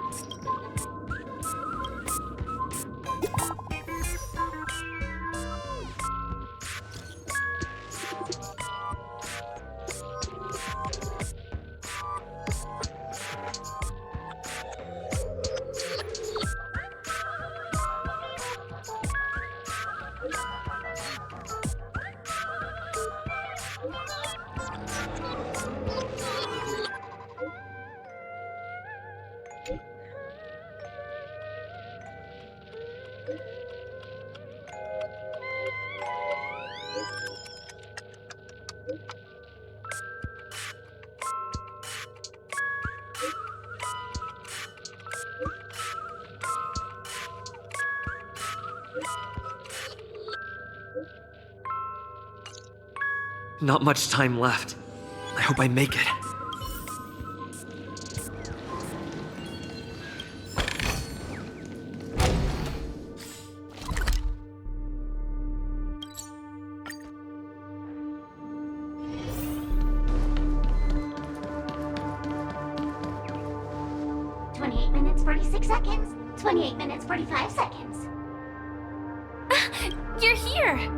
Not much time left. I hope I make it. Minutes, 46 seconds. 28 minutes, 45 seconds. You're here!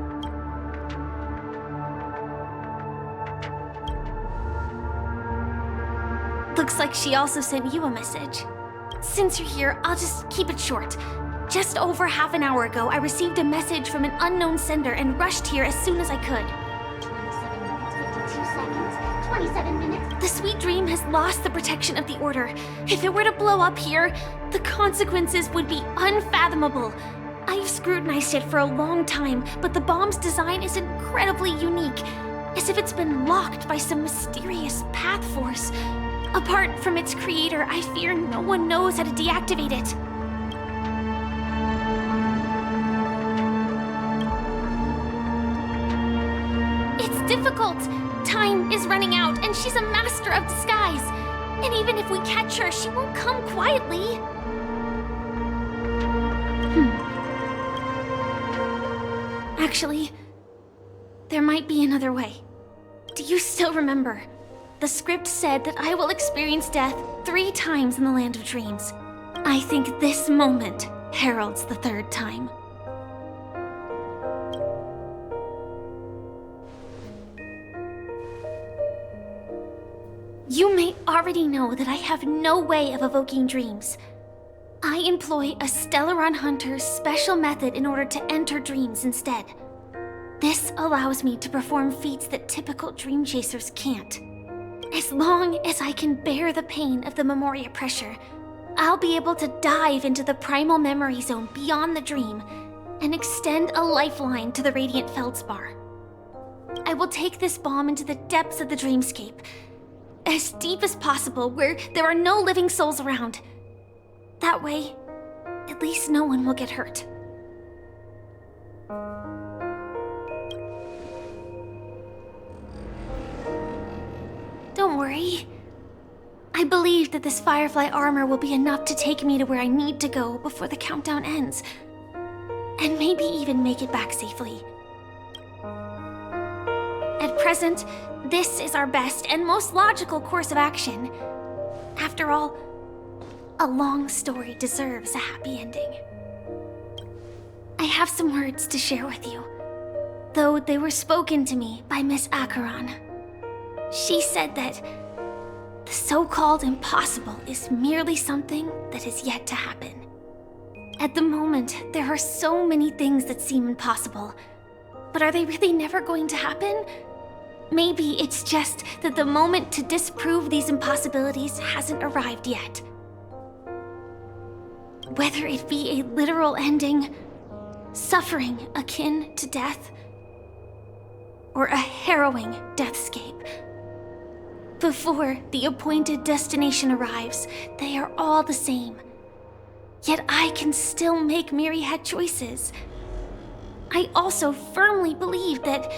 Looks like she also sent you a message. Since you're here, I'll just keep it short. Just over half an hour ago, I received a message from an unknown sender and rushed here as soon as I could. 27 minutes, 52 seconds. 27 minutes. The sweet dream has lost the protection of the Order. If it were to blow up here, the consequences would be unfathomable. I've scrutinized it for a long time, but the bomb's design is incredibly unique, as if it's been locked by some mysterious path force. Apart from its creator, I fear no one knows how to deactivate it. It's difficult. Time is running out, and she's a master of disguise. And even if we catch her, she won't come quietly. Actually, there might be another way. Do you still remember? The script said that I will experience death 3 times in the Land of Dreams. I think this moment heralds the 3rd time. You may already know that I have no way of evoking dreams. I employ a Stellaron Hunter's special method in order to enter dreams instead. This allows me to perform feats that typical dream chasers can't. As long as I can bear the pain of the Memoria pressure, I'll be able to dive into the primal memory zone beyond the dream and extend a lifeline to the Radiant Feldspar. I will take this bomb into the depths of the dreamscape, as deep as possible where there are no living souls around. That way, at least no one will get hurt. Don't worry. I believe that this Firefly armor will be enough to take me to where I need to go before the countdown ends. And maybe even make it back safely. At present, this is our best and most logical course of action. After all, a long story deserves a happy ending. I have some words to share with you, though they were spoken to me by Miss Acheron. She said that the so-called impossible is merely something that is yet to happen. At the moment, there are so many things that seem impossible, but are they really never going to happen? Maybe it's just that the moment to disprove these impossibilities hasn't arrived yet. Whether it be a literal ending, suffering akin to death, or a harrowing deathscape. Before the appointed destination arrives, they are all the same. Yet I can still make myriad choices. I also firmly believe that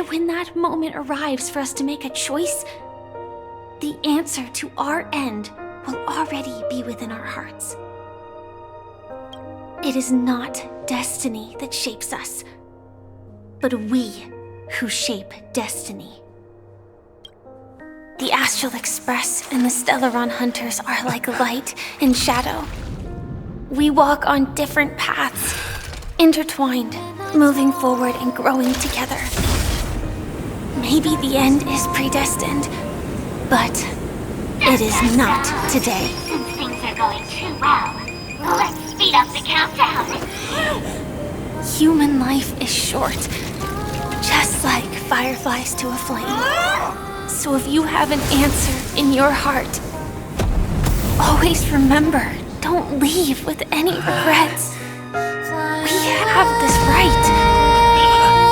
when that moment arrives for us to make a choice, the answer to our end will already be within our hearts. It is not destiny that shapes us, but we who shape destiny. The Astral Express and the Stellaron Hunters are like light and shadow. We walk on different paths, intertwined, moving forward and growing together. Maybe the end is predestined, but it is not today. Since things are going too well, let's speed up the countdown. Human life is short, just like fireflies to a flame. So if you have an answer in your heart, always remember, don't leave with any regrets. We have this right,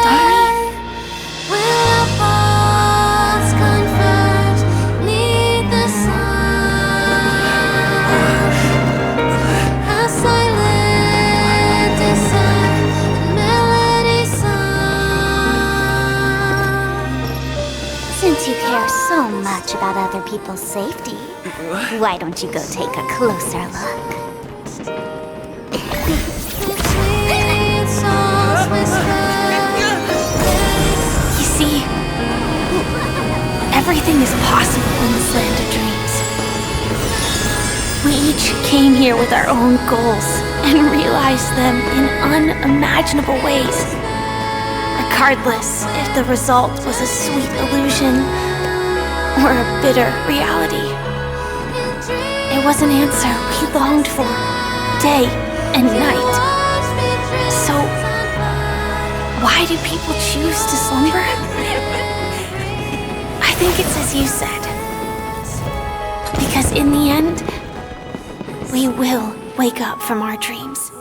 don't we? Since you care so much about other people's safety, why don't you go take a closer look? You see, everything is possible in this land of dreams. We each came here with our own goals and realized them in unimaginable ways. Regardless if the result was a sweet illusion or a bitter reality. It was an answer we longed for, day and night. So, why do people choose to slumber? I think it's as you said. Because in the end, we will wake up from our dreams.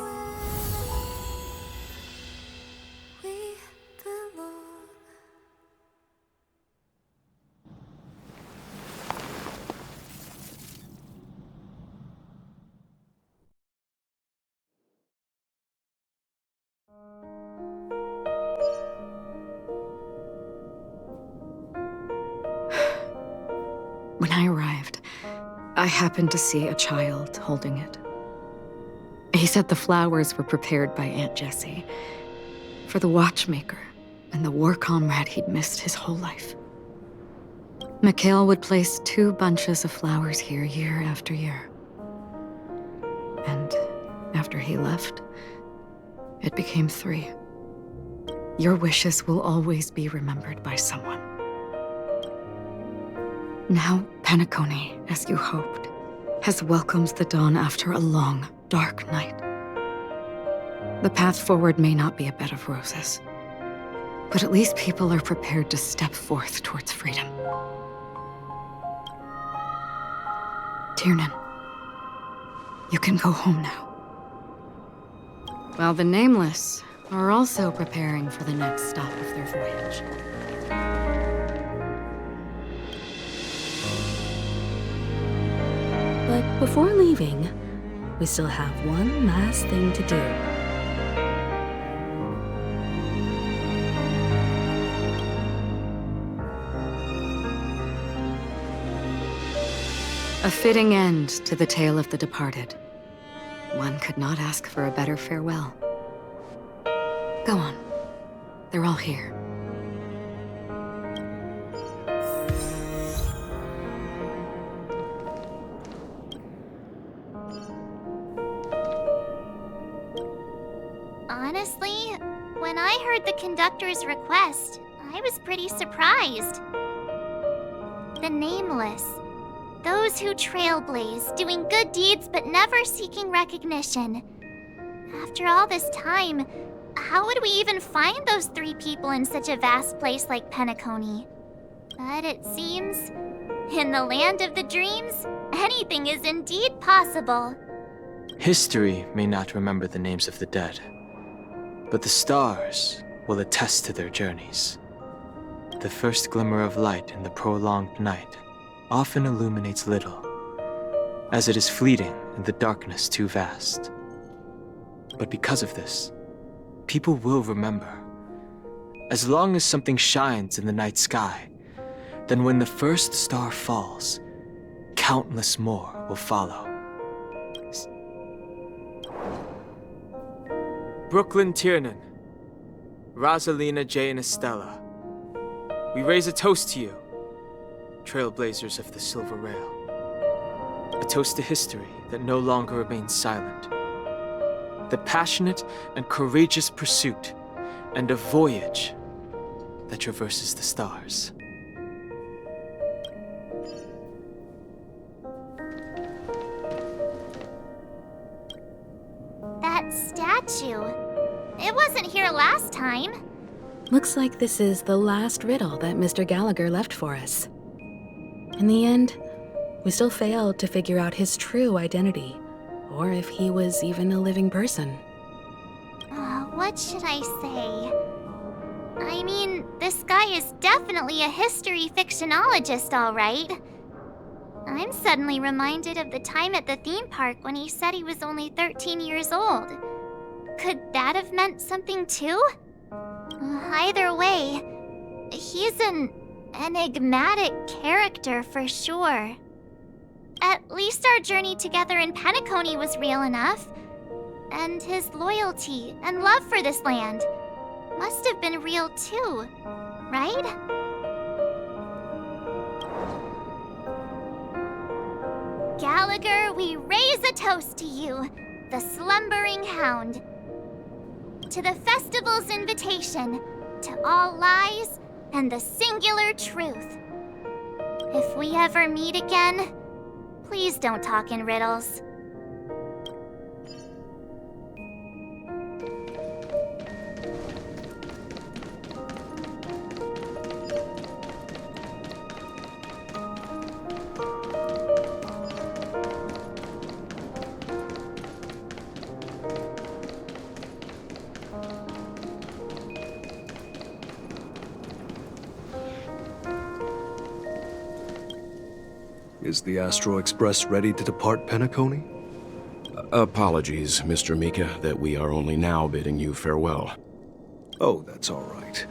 When I arrived, I happened to see a child holding it. He said the flowers were prepared by Aunt Jessie for the watchmaker and the war comrade he'd missed his whole life. Mikhail would place 2 bunches of flowers here year after year. And after he left, it became 3. Your wishes will always be remembered by someone. Now, Pentaconia, as you hoped, has welcomed the dawn after a long, dark night. The path forward may not be a bed of roses, but at least people are prepared to step forth towards freedom. Tiernan, you can go home now. While the Nameless are also preparing for the next stop of their voyage. But before leaving, we still have one last thing to do. A fitting end to the tale of the departed. One could not ask for a better farewell. Go on. They're all here. Honestly, when I heard the conductor's request, I was pretty surprised. The Nameless. Those who trailblaze, doing good deeds but never seeking recognition. After all this time, how would we even find those 3 people in such a vast place like Pentaconia? But it seems, in the land of the dreams, anything is indeed possible. History may not remember the names of the dead, but the stars will attest to their journeys. The first glimmer of light in the prolonged night often illuminates little, as it is fleeting in the darkness too vast. But because of this, people will remember. As long as something shines in the night sky, then when the first star falls, countless more will follow. Brooklyn Tiernan, Rosalina J. and Estella, we raise a toast to you, trailblazers of the Silver Rail. A toast to history that no longer remains silent. The passionate and courageous pursuit, and a voyage that traverses the stars. That statue. It wasn't here last time. Looks like this is the last riddle that Mr. Gallagher left for us. In the end, we still failed to figure out his true identity, or if he was even a living person. What should I say? I mean, this guy is definitely a history fictionologist, all right. I'm suddenly reminded of the time at the theme park when he said he was only 13 years old. Could that have meant something too? Either way, he's an enigmatic character for sure. At least our journey together in Pentaconia was real enough. And his loyalty and love for this land must have been real too, right? Gallagher, we raise a toast to you, the slumbering hound. To the festival's invitation, to all lies and the singular truth. If we ever meet again, please don't talk in riddles. Is the Astro Express ready to depart Pentaconia? Apologies, Mr. Mika, that we are only now bidding you farewell. Oh, that's all right.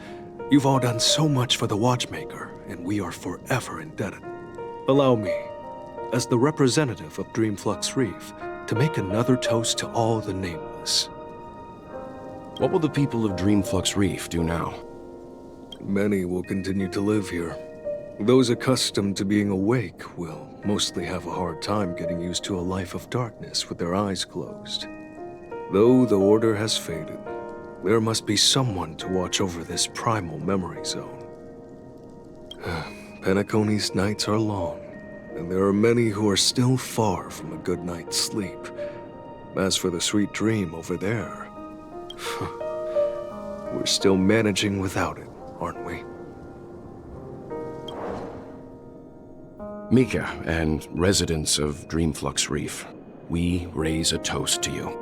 You've all done so much for the Watchmaker, and we are forever indebted. Allow me, as the representative of Dreamflux Reef, to make another toast to all the nameless. What will the people of Dreamflux Reef do now? Many will continue to live here. Those accustomed to being awake will mostly have a hard time getting used to a life of darkness with their eyes closed. Though the order has faded, there must be someone to watch over this primal memory zone. Penacony's nights are long, and there are many who are still far from a good night's sleep. As for the sweet dream over there, we're still managing without it, aren't we? Mika and residents of Dreamflux Reef, we raise a toast to you,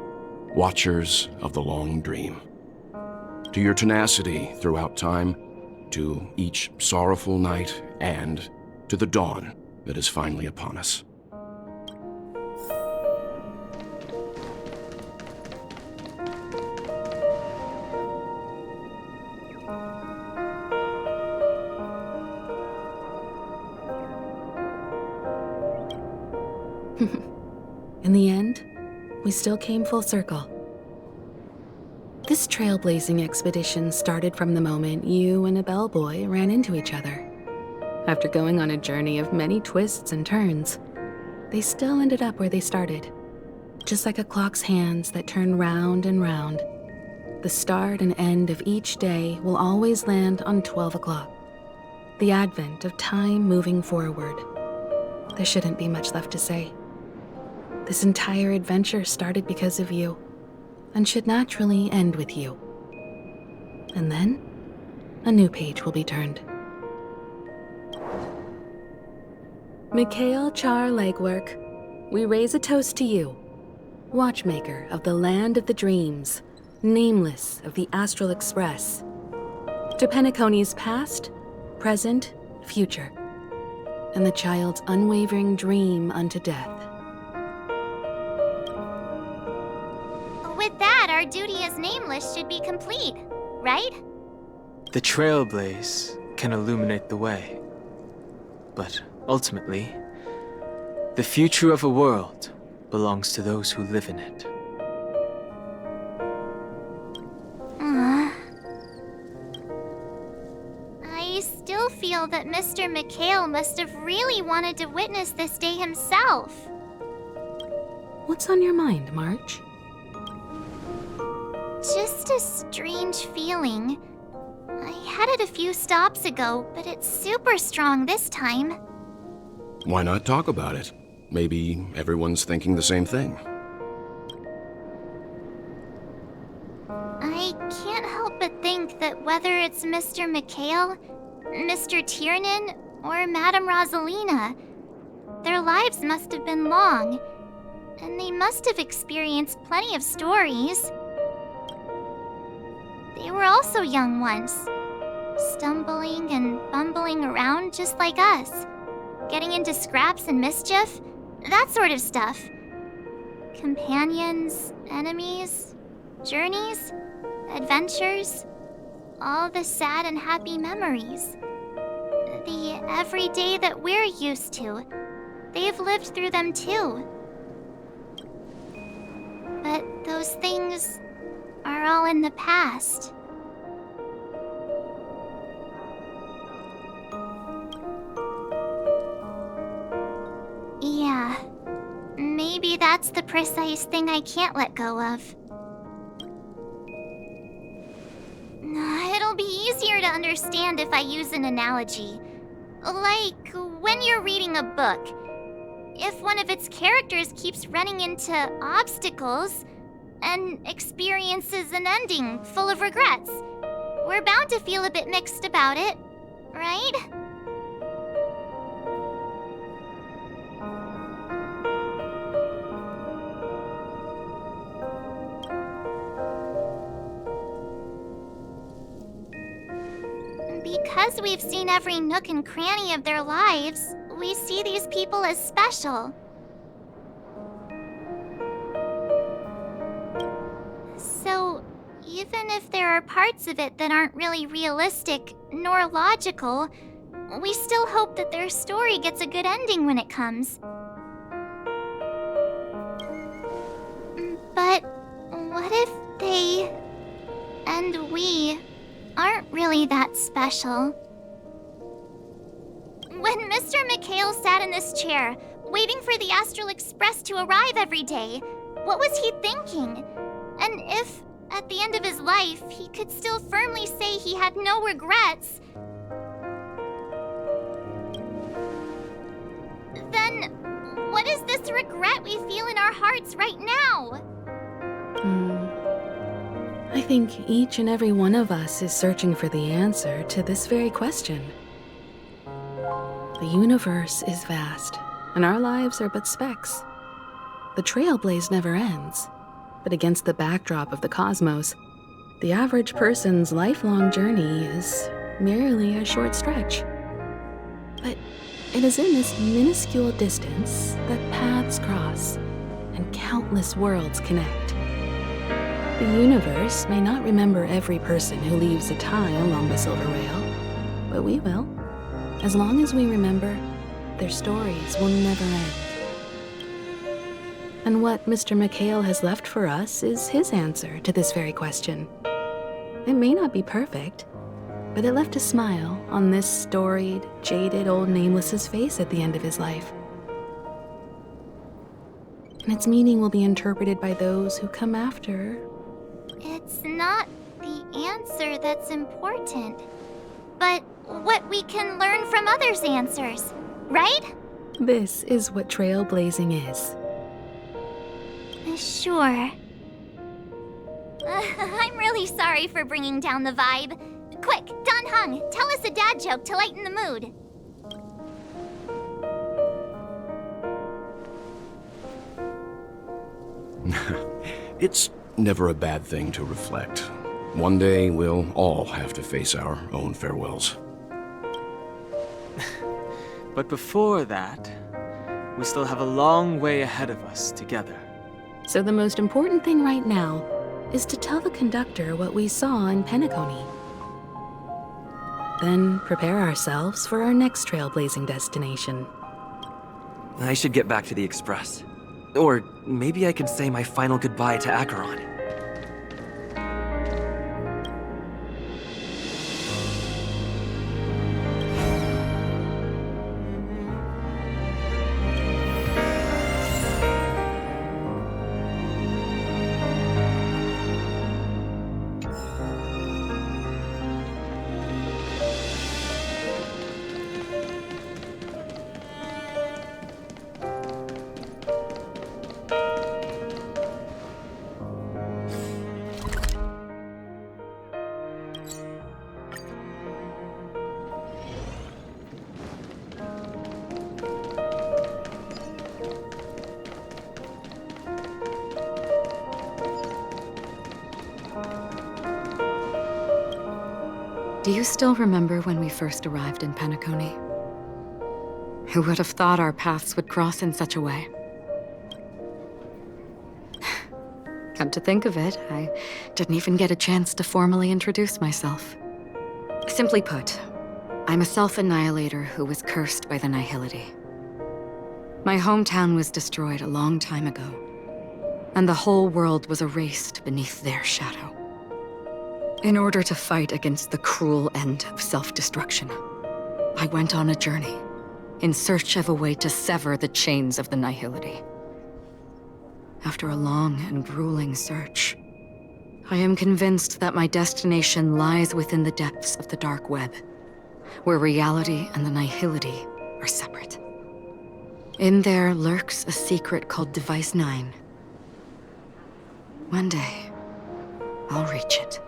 watchers of the long dream. To your tenacity throughout time, to each sorrowful night, and to the dawn that is finally upon us. In the end, we still came full circle. This trailblazing expedition started from the moment you and a bellboy ran into each other. After going on a journey of many twists and turns, they still ended up where they started. Just like a clock's hands that turn round and round, the start and end of each day will always land on 12 o'clock. The advent of time moving forward. There shouldn't be much left to say. This entire adventure started because of you, and should naturally end with you. And then, a new page will be turned. Mikhail Char Legwork, we raise a toast to you, watchmaker of the land of the dreams, nameless of the Astral Express, to Penacony's past, present, future, and the child's unwavering dream unto death. With that, our duty as nameless should be complete, right? The trailblaze can illuminate the way. But ultimately, the future of a world belongs to those who live in it. I still feel that Mr. Mikhail must have really wanted to witness this day himself. What's on your mind, March? Just a strange feeling. I had it a few stops ago, but it's super strong this time. Why not talk about it? Maybe everyone's thinking the same thing. I can't help but think that whether it's Mr. Mikhail, Mr. Tiernan, or Madame Rosalina, their lives must have been long, and they must have experienced plenty of stories. They were also young once, stumbling and bumbling around just like us, getting into scraps and mischief, that sort of stuff. Companions, enemies, journeys, adventures, all the sad and happy memories. The everyday that we're used to, they've lived through them too. But those things are all in the past. Yeah, maybe that's the precise thing I can't let go of. It'll be easier to understand if I use an analogy. Like when you're reading a book. If one of its characters keeps running into obstacles and experiences an ending full of regrets, we're bound to feel a bit mixed about it, right? Because we've seen every nook and cranny of their lives, we see these people as special. So, even if there are parts of it that aren't really realistic nor logical, we still hope that their story gets a good ending when it comes. But what if they and we aren't really that special? When Mr. McHale sat in this chair, waiting for the Astral Express to arrive every day, what was he thinking? And if, at the end of his life, he could still firmly say he had no regrets, then what is this regret we feel in our hearts right now? I think each and every one of us is searching for the answer to this very question. The universe is vast, and our lives are but specks. The trailblaze never ends, but against the backdrop of the cosmos, the average person's lifelong journey is merely a short stretch. But it is in this minuscule distance that paths cross and countless worlds connect. The universe may not remember every person who leaves a tie along the silver rail, but we will. As long as we remember, their stories will never end. And what Mr. McHale has left for us is his answer to this very question. It may not be perfect, but it left a smile on this storied, jaded old Nameless's face at the end of his life. And its meaning will be interpreted by those who come after. It's not the answer that's important, but what we can learn from others' answers, right? This is what trailblazing is. Sure. I'm really sorry for bringing down the vibe. Quick, Don Hung, tell us a dad joke to lighten the mood. It's never a bad thing to reflect. One day, we'll all have to face our own farewells. But before that, we still have a long way ahead of us together. So the most important thing right now is to tell the conductor what we saw in Pentaconia. Then prepare ourselves for our next trailblazing destination. I should get back to the Express. Or maybe I could say my final goodbye to Acheron. Do you still remember when we first arrived in Pentaconia? Who would have thought our paths would cross in such a way? Come to think of it, I didn't even get a chance to formally introduce myself. Simply put, I'm a self-annihilator who was cursed by the Nihility. My hometown was destroyed a long time ago, and the whole world was erased beneath their shadow. In order to fight against the cruel end of self-destruction, I went on a journey in search of a way to sever the chains of the Nihility. After a long and grueling search, I am convinced that my destination lies within the depths of the dark web, where reality and the Nihility are separate. In there lurks a secret called Device 9. One day, I'll reach it.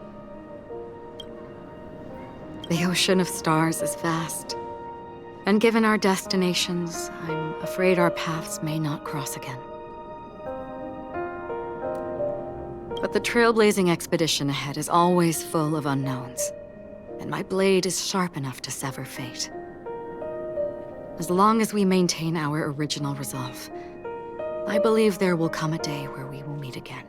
The ocean of stars is vast, and given our destinations, I'm afraid our paths may not cross again. But the trailblazing expedition ahead is always full of unknowns, and my blade is sharp enough to sever fate. As long as we maintain our original resolve, I believe there will come a day where we will meet again.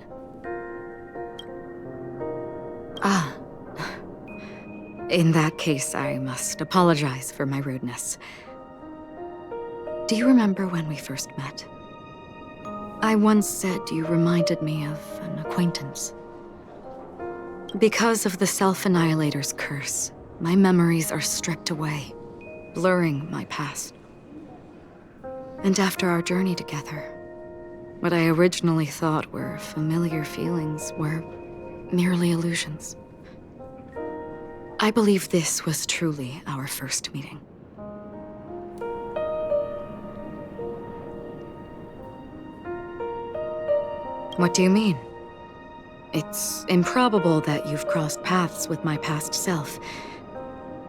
In that case, I must apologize for my rudeness. Do you remember when we first met? I once said you reminded me of an acquaintance. Because of the Self-Annihilator's curse, my memories are stripped away, blurring my past. And after our journey together, what I originally thought were familiar feelings were merely illusions. I believe this was truly our first meeting. What do you mean? It's improbable that you've crossed paths with my past self.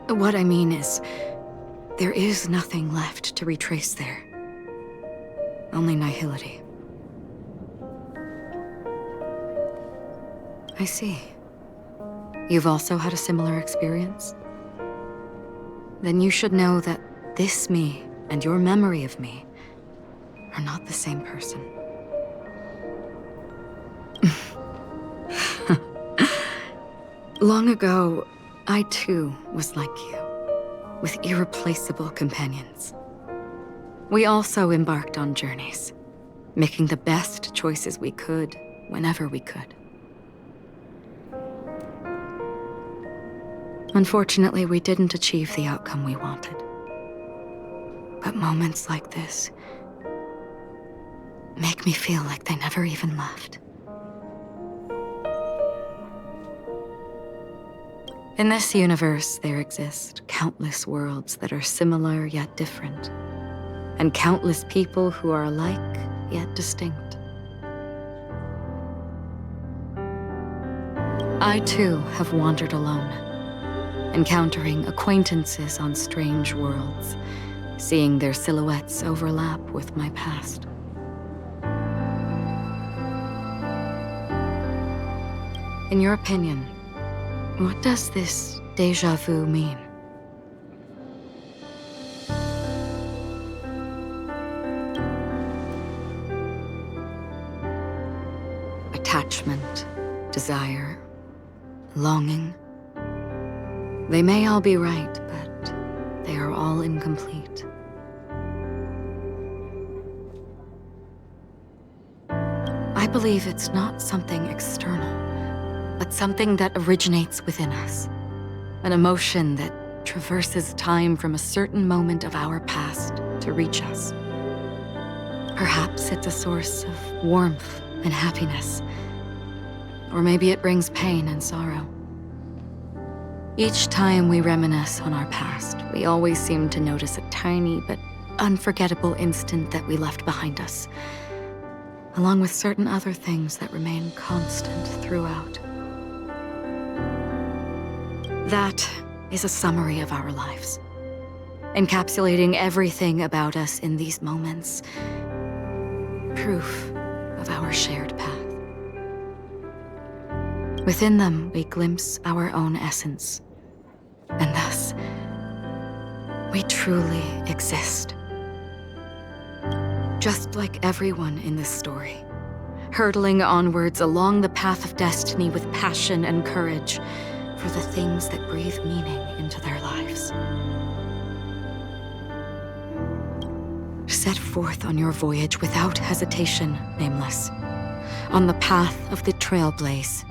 What I mean is, there is nothing left to retrace there. Only nihility. I see. You've also had a similar experience? Then you should know that this me and your memory of me are not the same person. Long ago, I too was like you, with irreplaceable companions. We also embarked on journeys, making the best choices we could, whenever we could. Unfortunately, we didn't achieve the outcome we wanted. But moments like this make me feel like they never even left. In this universe, there exist countless worlds that are similar yet different, and countless people who are alike yet distinct. I too have wandered alone, encountering acquaintances on strange worlds, seeing their silhouettes overlap with my past. In your opinion, what does this déjà vu mean? Attachment, desire, longing. They may all be right, but they are all incomplete. I believe it's not something external, but something that originates within us. An emotion that traverses time from a certain moment of our past to reach us. Perhaps it's a source of warmth and happiness. Or maybe it brings pain and sorrow. Each time we reminisce on our past, we always seem to notice a tiny but unforgettable instant that we left behind us, along with certain other things that remain constant throughout. That is a summary of our lives, encapsulating everything about us in these moments, proof of our shared path. Within them, we glimpse our own essence, and thus, we truly exist. Just like everyone in this story, hurtling onwards along the path of destiny with passion and courage for the things that breathe meaning into their lives. Set forth on your voyage without hesitation, Nameless, on the path of the Trailblaze.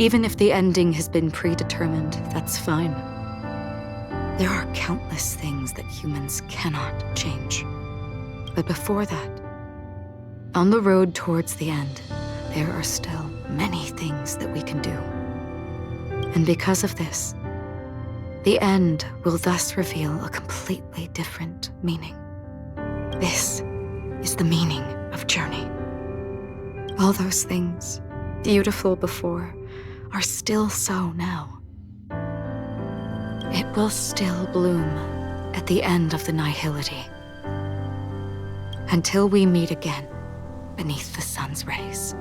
Even if the ending has been predetermined, that's fine. There are countless things that humans cannot change. But before that, on the road towards the end, there are still many things that we can do. And because of this, the end will thus reveal a completely different meaning. This is the meaning of Journey. All those things, beautiful before, are still so now. It will still bloom at the end of the nihility. Until we meet again beneath the sun's rays.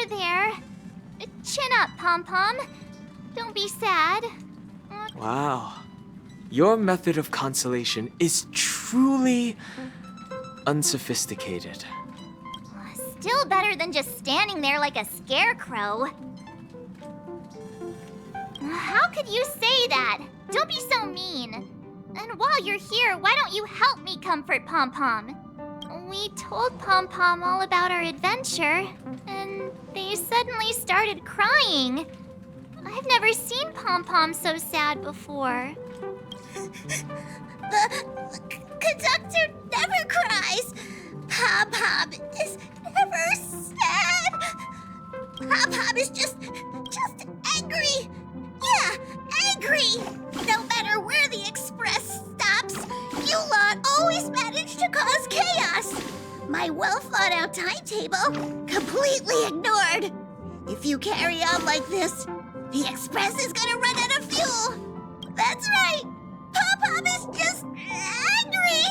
There. Chin up, Pom-Pom. Don't be sad. Wow. Your method of consolation is truly unsophisticated. Still better than just standing there like a scarecrow. How could you say that? Don't be so mean. And while you're here, why don't you help me comfort Pom-Pom? We told Pom-Pom all about our adventure, and they suddenly started crying. I've never seen Pom-Pom so sad before. The conductor never cries. Pom-Pom is never sad. Pom-Pom is just angry. Yeah, angry. No matter where the express stops, you lot always manage to cause chaos. My well-thought-out timetable completely ignored. If you carry on like this, the express is gonna run out of fuel. That's right. Pom-Pom is just angry.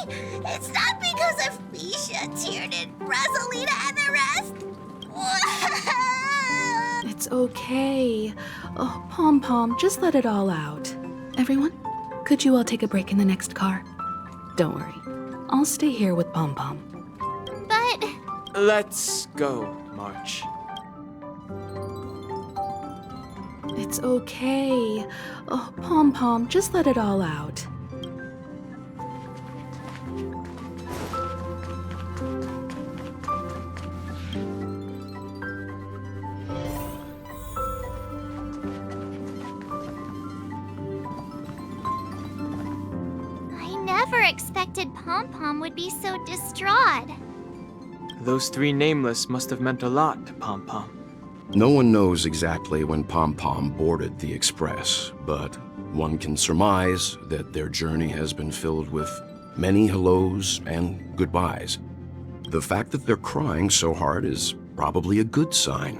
It's not because of Misha, Tiernan, Rosalina, and the rest. It's okay. Oh, Pom-Pom, just let it all out. Everyone, could you all take a break in the next car? Don't worry. I'll stay here with Pom-Pom. But... Let's go, March. It's okay. Oh, Pom-Pom, just let it all out. I never expected Pom-Pom would be so distraught. Those three nameless must have meant a lot to Pom-Pom. No one knows exactly when Pom-Pom boarded the Express, but one can surmise that their journey has been filled with many hellos and goodbyes. The fact that they're crying so hard is probably a good sign.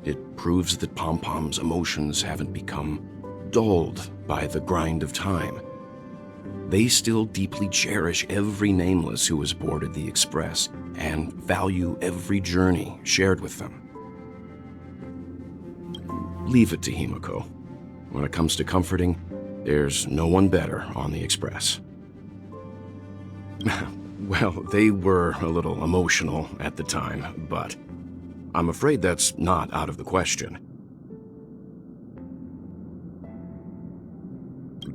It proves that Pom-Pom's emotions haven't become dulled by the grind of time. They still deeply cherish every nameless who has boarded the Express and value every journey shared with them. Leave it to Himiko. When it comes to comforting, there's no one better on the Express. Well, they were a little emotional at the time, but I'm afraid that's not out of the question.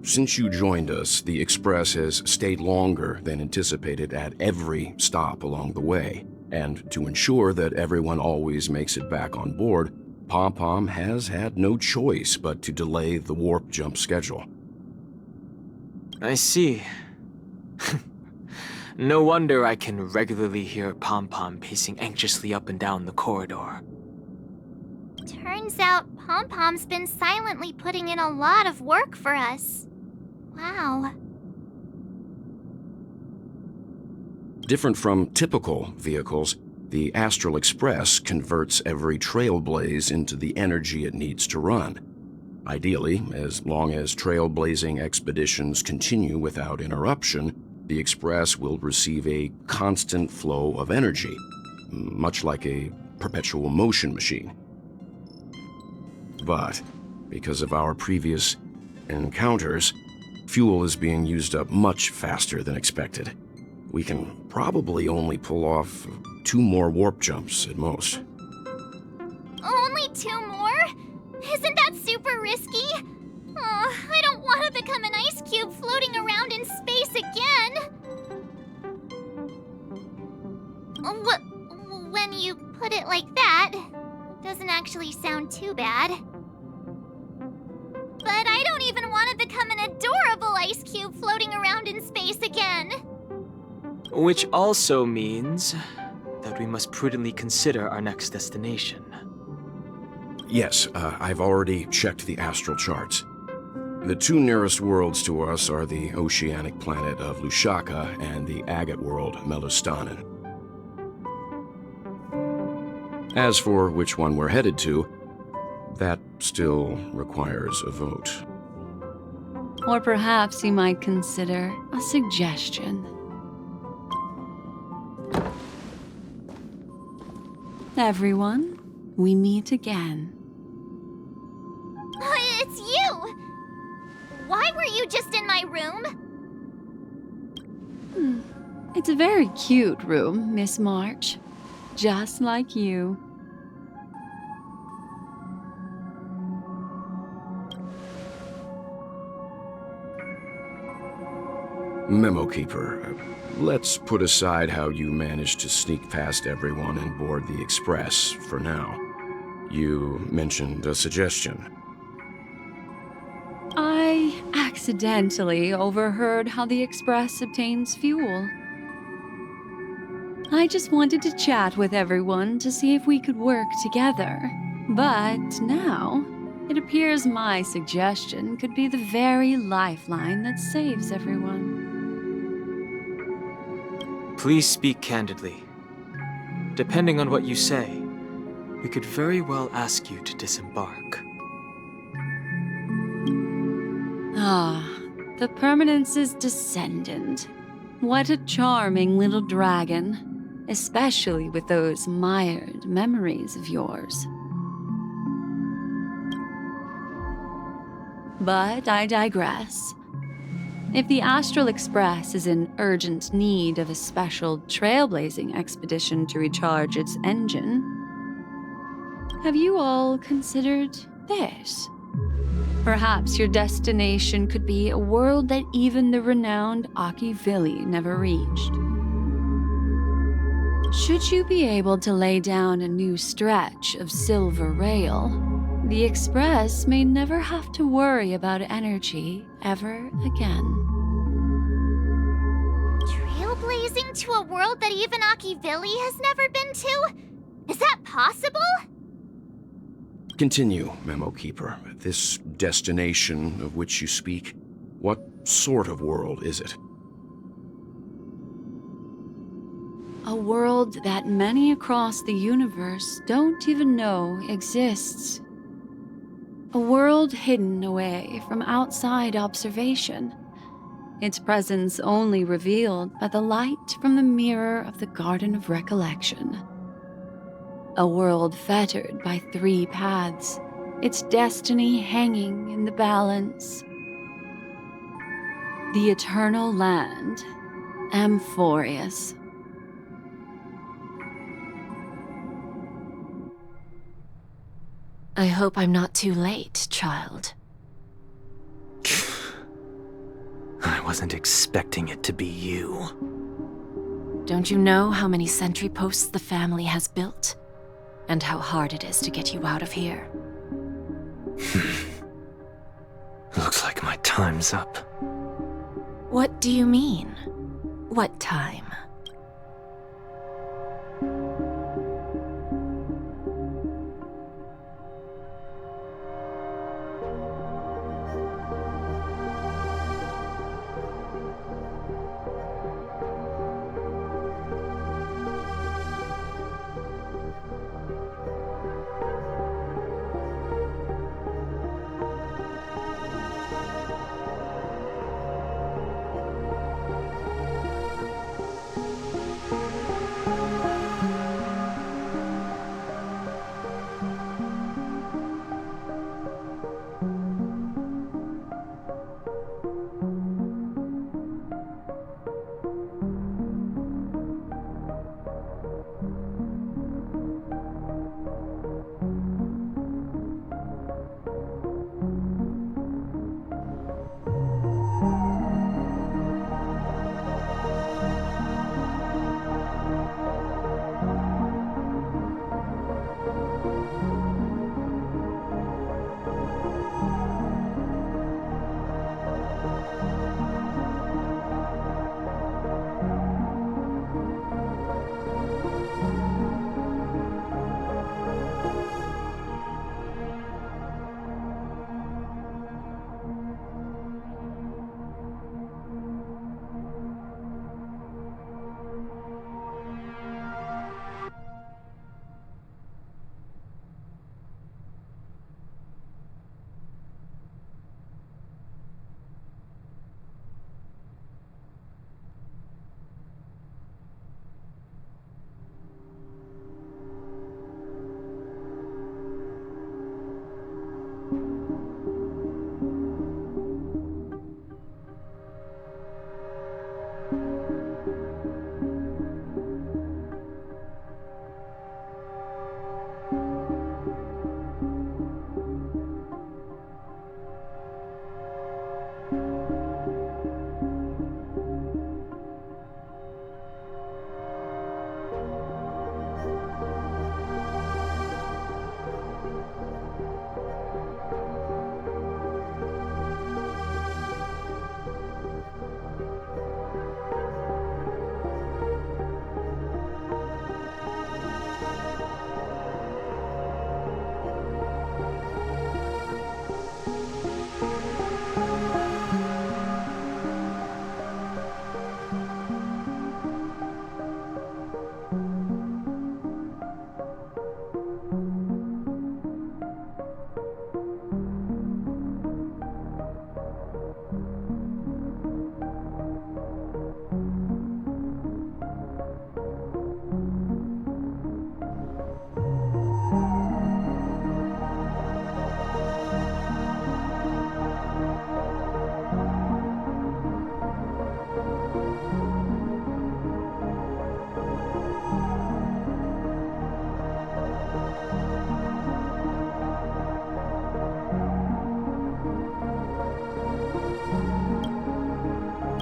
Since you joined us, the Express has stayed longer than anticipated at every stop along the way, and to ensure that everyone always makes it back on board, Pom-Pom has had no choice but to delay the warp jump schedule. I see. No wonder I can regularly hear Pom-Pom pacing anxiously up and down the corridor. Turns out Pom-Pom's been silently putting in a lot of work for us. Wow. Different from typical vehicles, the Astral Express converts every trailblaze into the energy it needs to run. Ideally, as long as trailblazing expeditions continue without interruption, the Express will receive a constant flow of energy, much like a perpetual motion machine. But because of our previous encounters, fuel is being used up much faster than expected. We can probably only pull off 2 more warp jumps at most. Only 2 more? Isn't that super risky? Oh, I don't want to become an ice cube floating around in space again. When you put it like that, it doesn't actually sound too bad. But I don't even want to become an adorable ice cube floating around in space again. Which also means that we must prudently consider our next destination. Yes, I've already checked the astral charts. The 2 nearest worlds to us are the oceanic planet of Lushaka and the agate world Melustanen. As for which one we're headed to, that still requires a vote. Or perhaps you might consider a suggestion. Everyone, we meet again. It's you! Why were you just in my room? It's a very cute room, Miss March. Just like you. Memo Keeper, let's put aside how you managed to sneak past everyone and board the Express for now. You mentioned a suggestion. I accidentally overheard how the Express obtains fuel. I just wanted to chat with everyone to see if we could work together. But now, it appears my suggestion could be the very lifeline that saves everyone. Please speak candidly. Depending on what you say, we could very well ask you to disembark. The Permanence's descendant. What a charming little dragon. Especially with those mired memories of yours. But I digress. If the Astral Express is in urgent need of a special trailblazing expedition to recharge its engine, have you all considered this? Perhaps your destination could be a world that even the renowned Akivili never reached. Should you be able to lay down a new stretch of silver rail, the Express may never have to worry about energy ever again. Trailblazing to a world that even Akivili has never been to? Is that possible? Continue, Memo Keeper. This destination of which you speak, what sort of world is it? A world that many across the universe don't even know exists. A world hidden away from outside observation. Its presence only revealed by the light from the mirror of the Garden of Recollection. A world fettered by 3 paths, its destiny hanging in the balance. The Eternal Land, Amphorius. I hope I'm not too late, child. I wasn't expecting it to be you. Don't you know how many sentry posts the family has built? And how hard it is to get you out of here? Looks like my time's up. What do you mean? What time?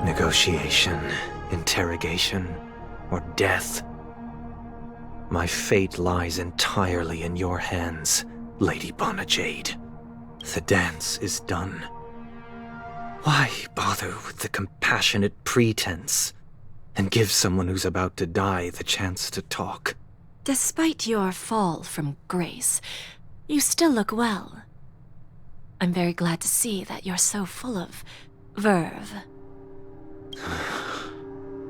Negotiation, interrogation, or death. My fate lies entirely in your hands, Lady Bonajade. The dance is done. Why bother with the compassionate pretense and give someone who's about to die the chance to talk? Despite your fall from grace, you still look well. I'm very glad to see that you're so full of verve.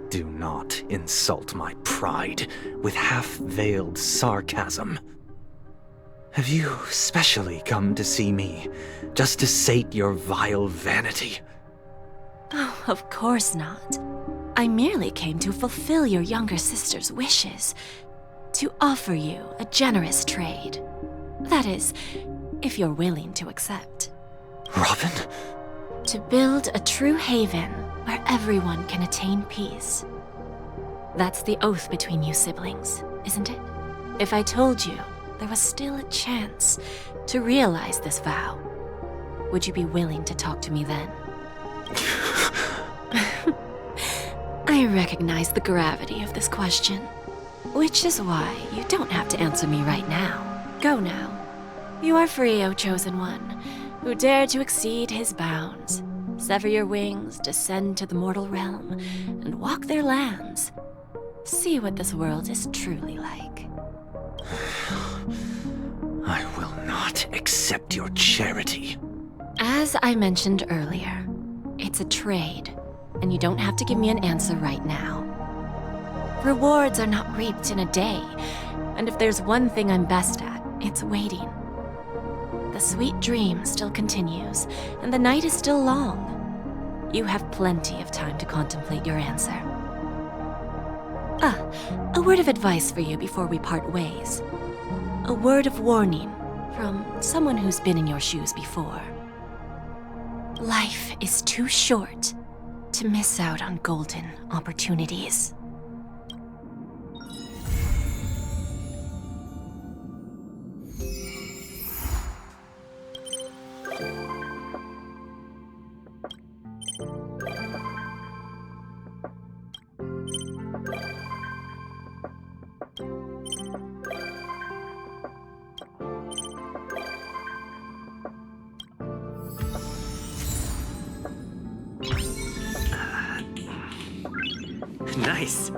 Do not insult my pride with half-veiled sarcasm. Have you specially come to see me just to sate your vile vanity? Oh, of course not. I merely came to fulfill your younger sister's wishes, to offer you a generous trade. That is, if you're willing to accept. Robin? To build a true haven where everyone can attain peace. That's the oath between you siblings, isn't it? If I told you there was still a chance to realize this vow, would you be willing to talk to me then? I recognize the gravity of this question, which is why you don't have to answer me right now. Go now. You are free, O Chosen One, who dared to exceed his bounds. Sever your wings, descend to the mortal realm, and walk their lands. See what this world is truly like. I will not accept your charity. As I mentioned earlier, it's a trade, and you don't have to give me an answer right now. Rewards are not reaped in a day, and if there's one thing I'm best at, it's waiting. The sweet dream still continues, and the night is still long. You have plenty of time to contemplate your answer. A word of advice for you before we part ways. A word of warning from someone who's been in your shoes before. Life is too short to miss out on golden opportunities. Nice.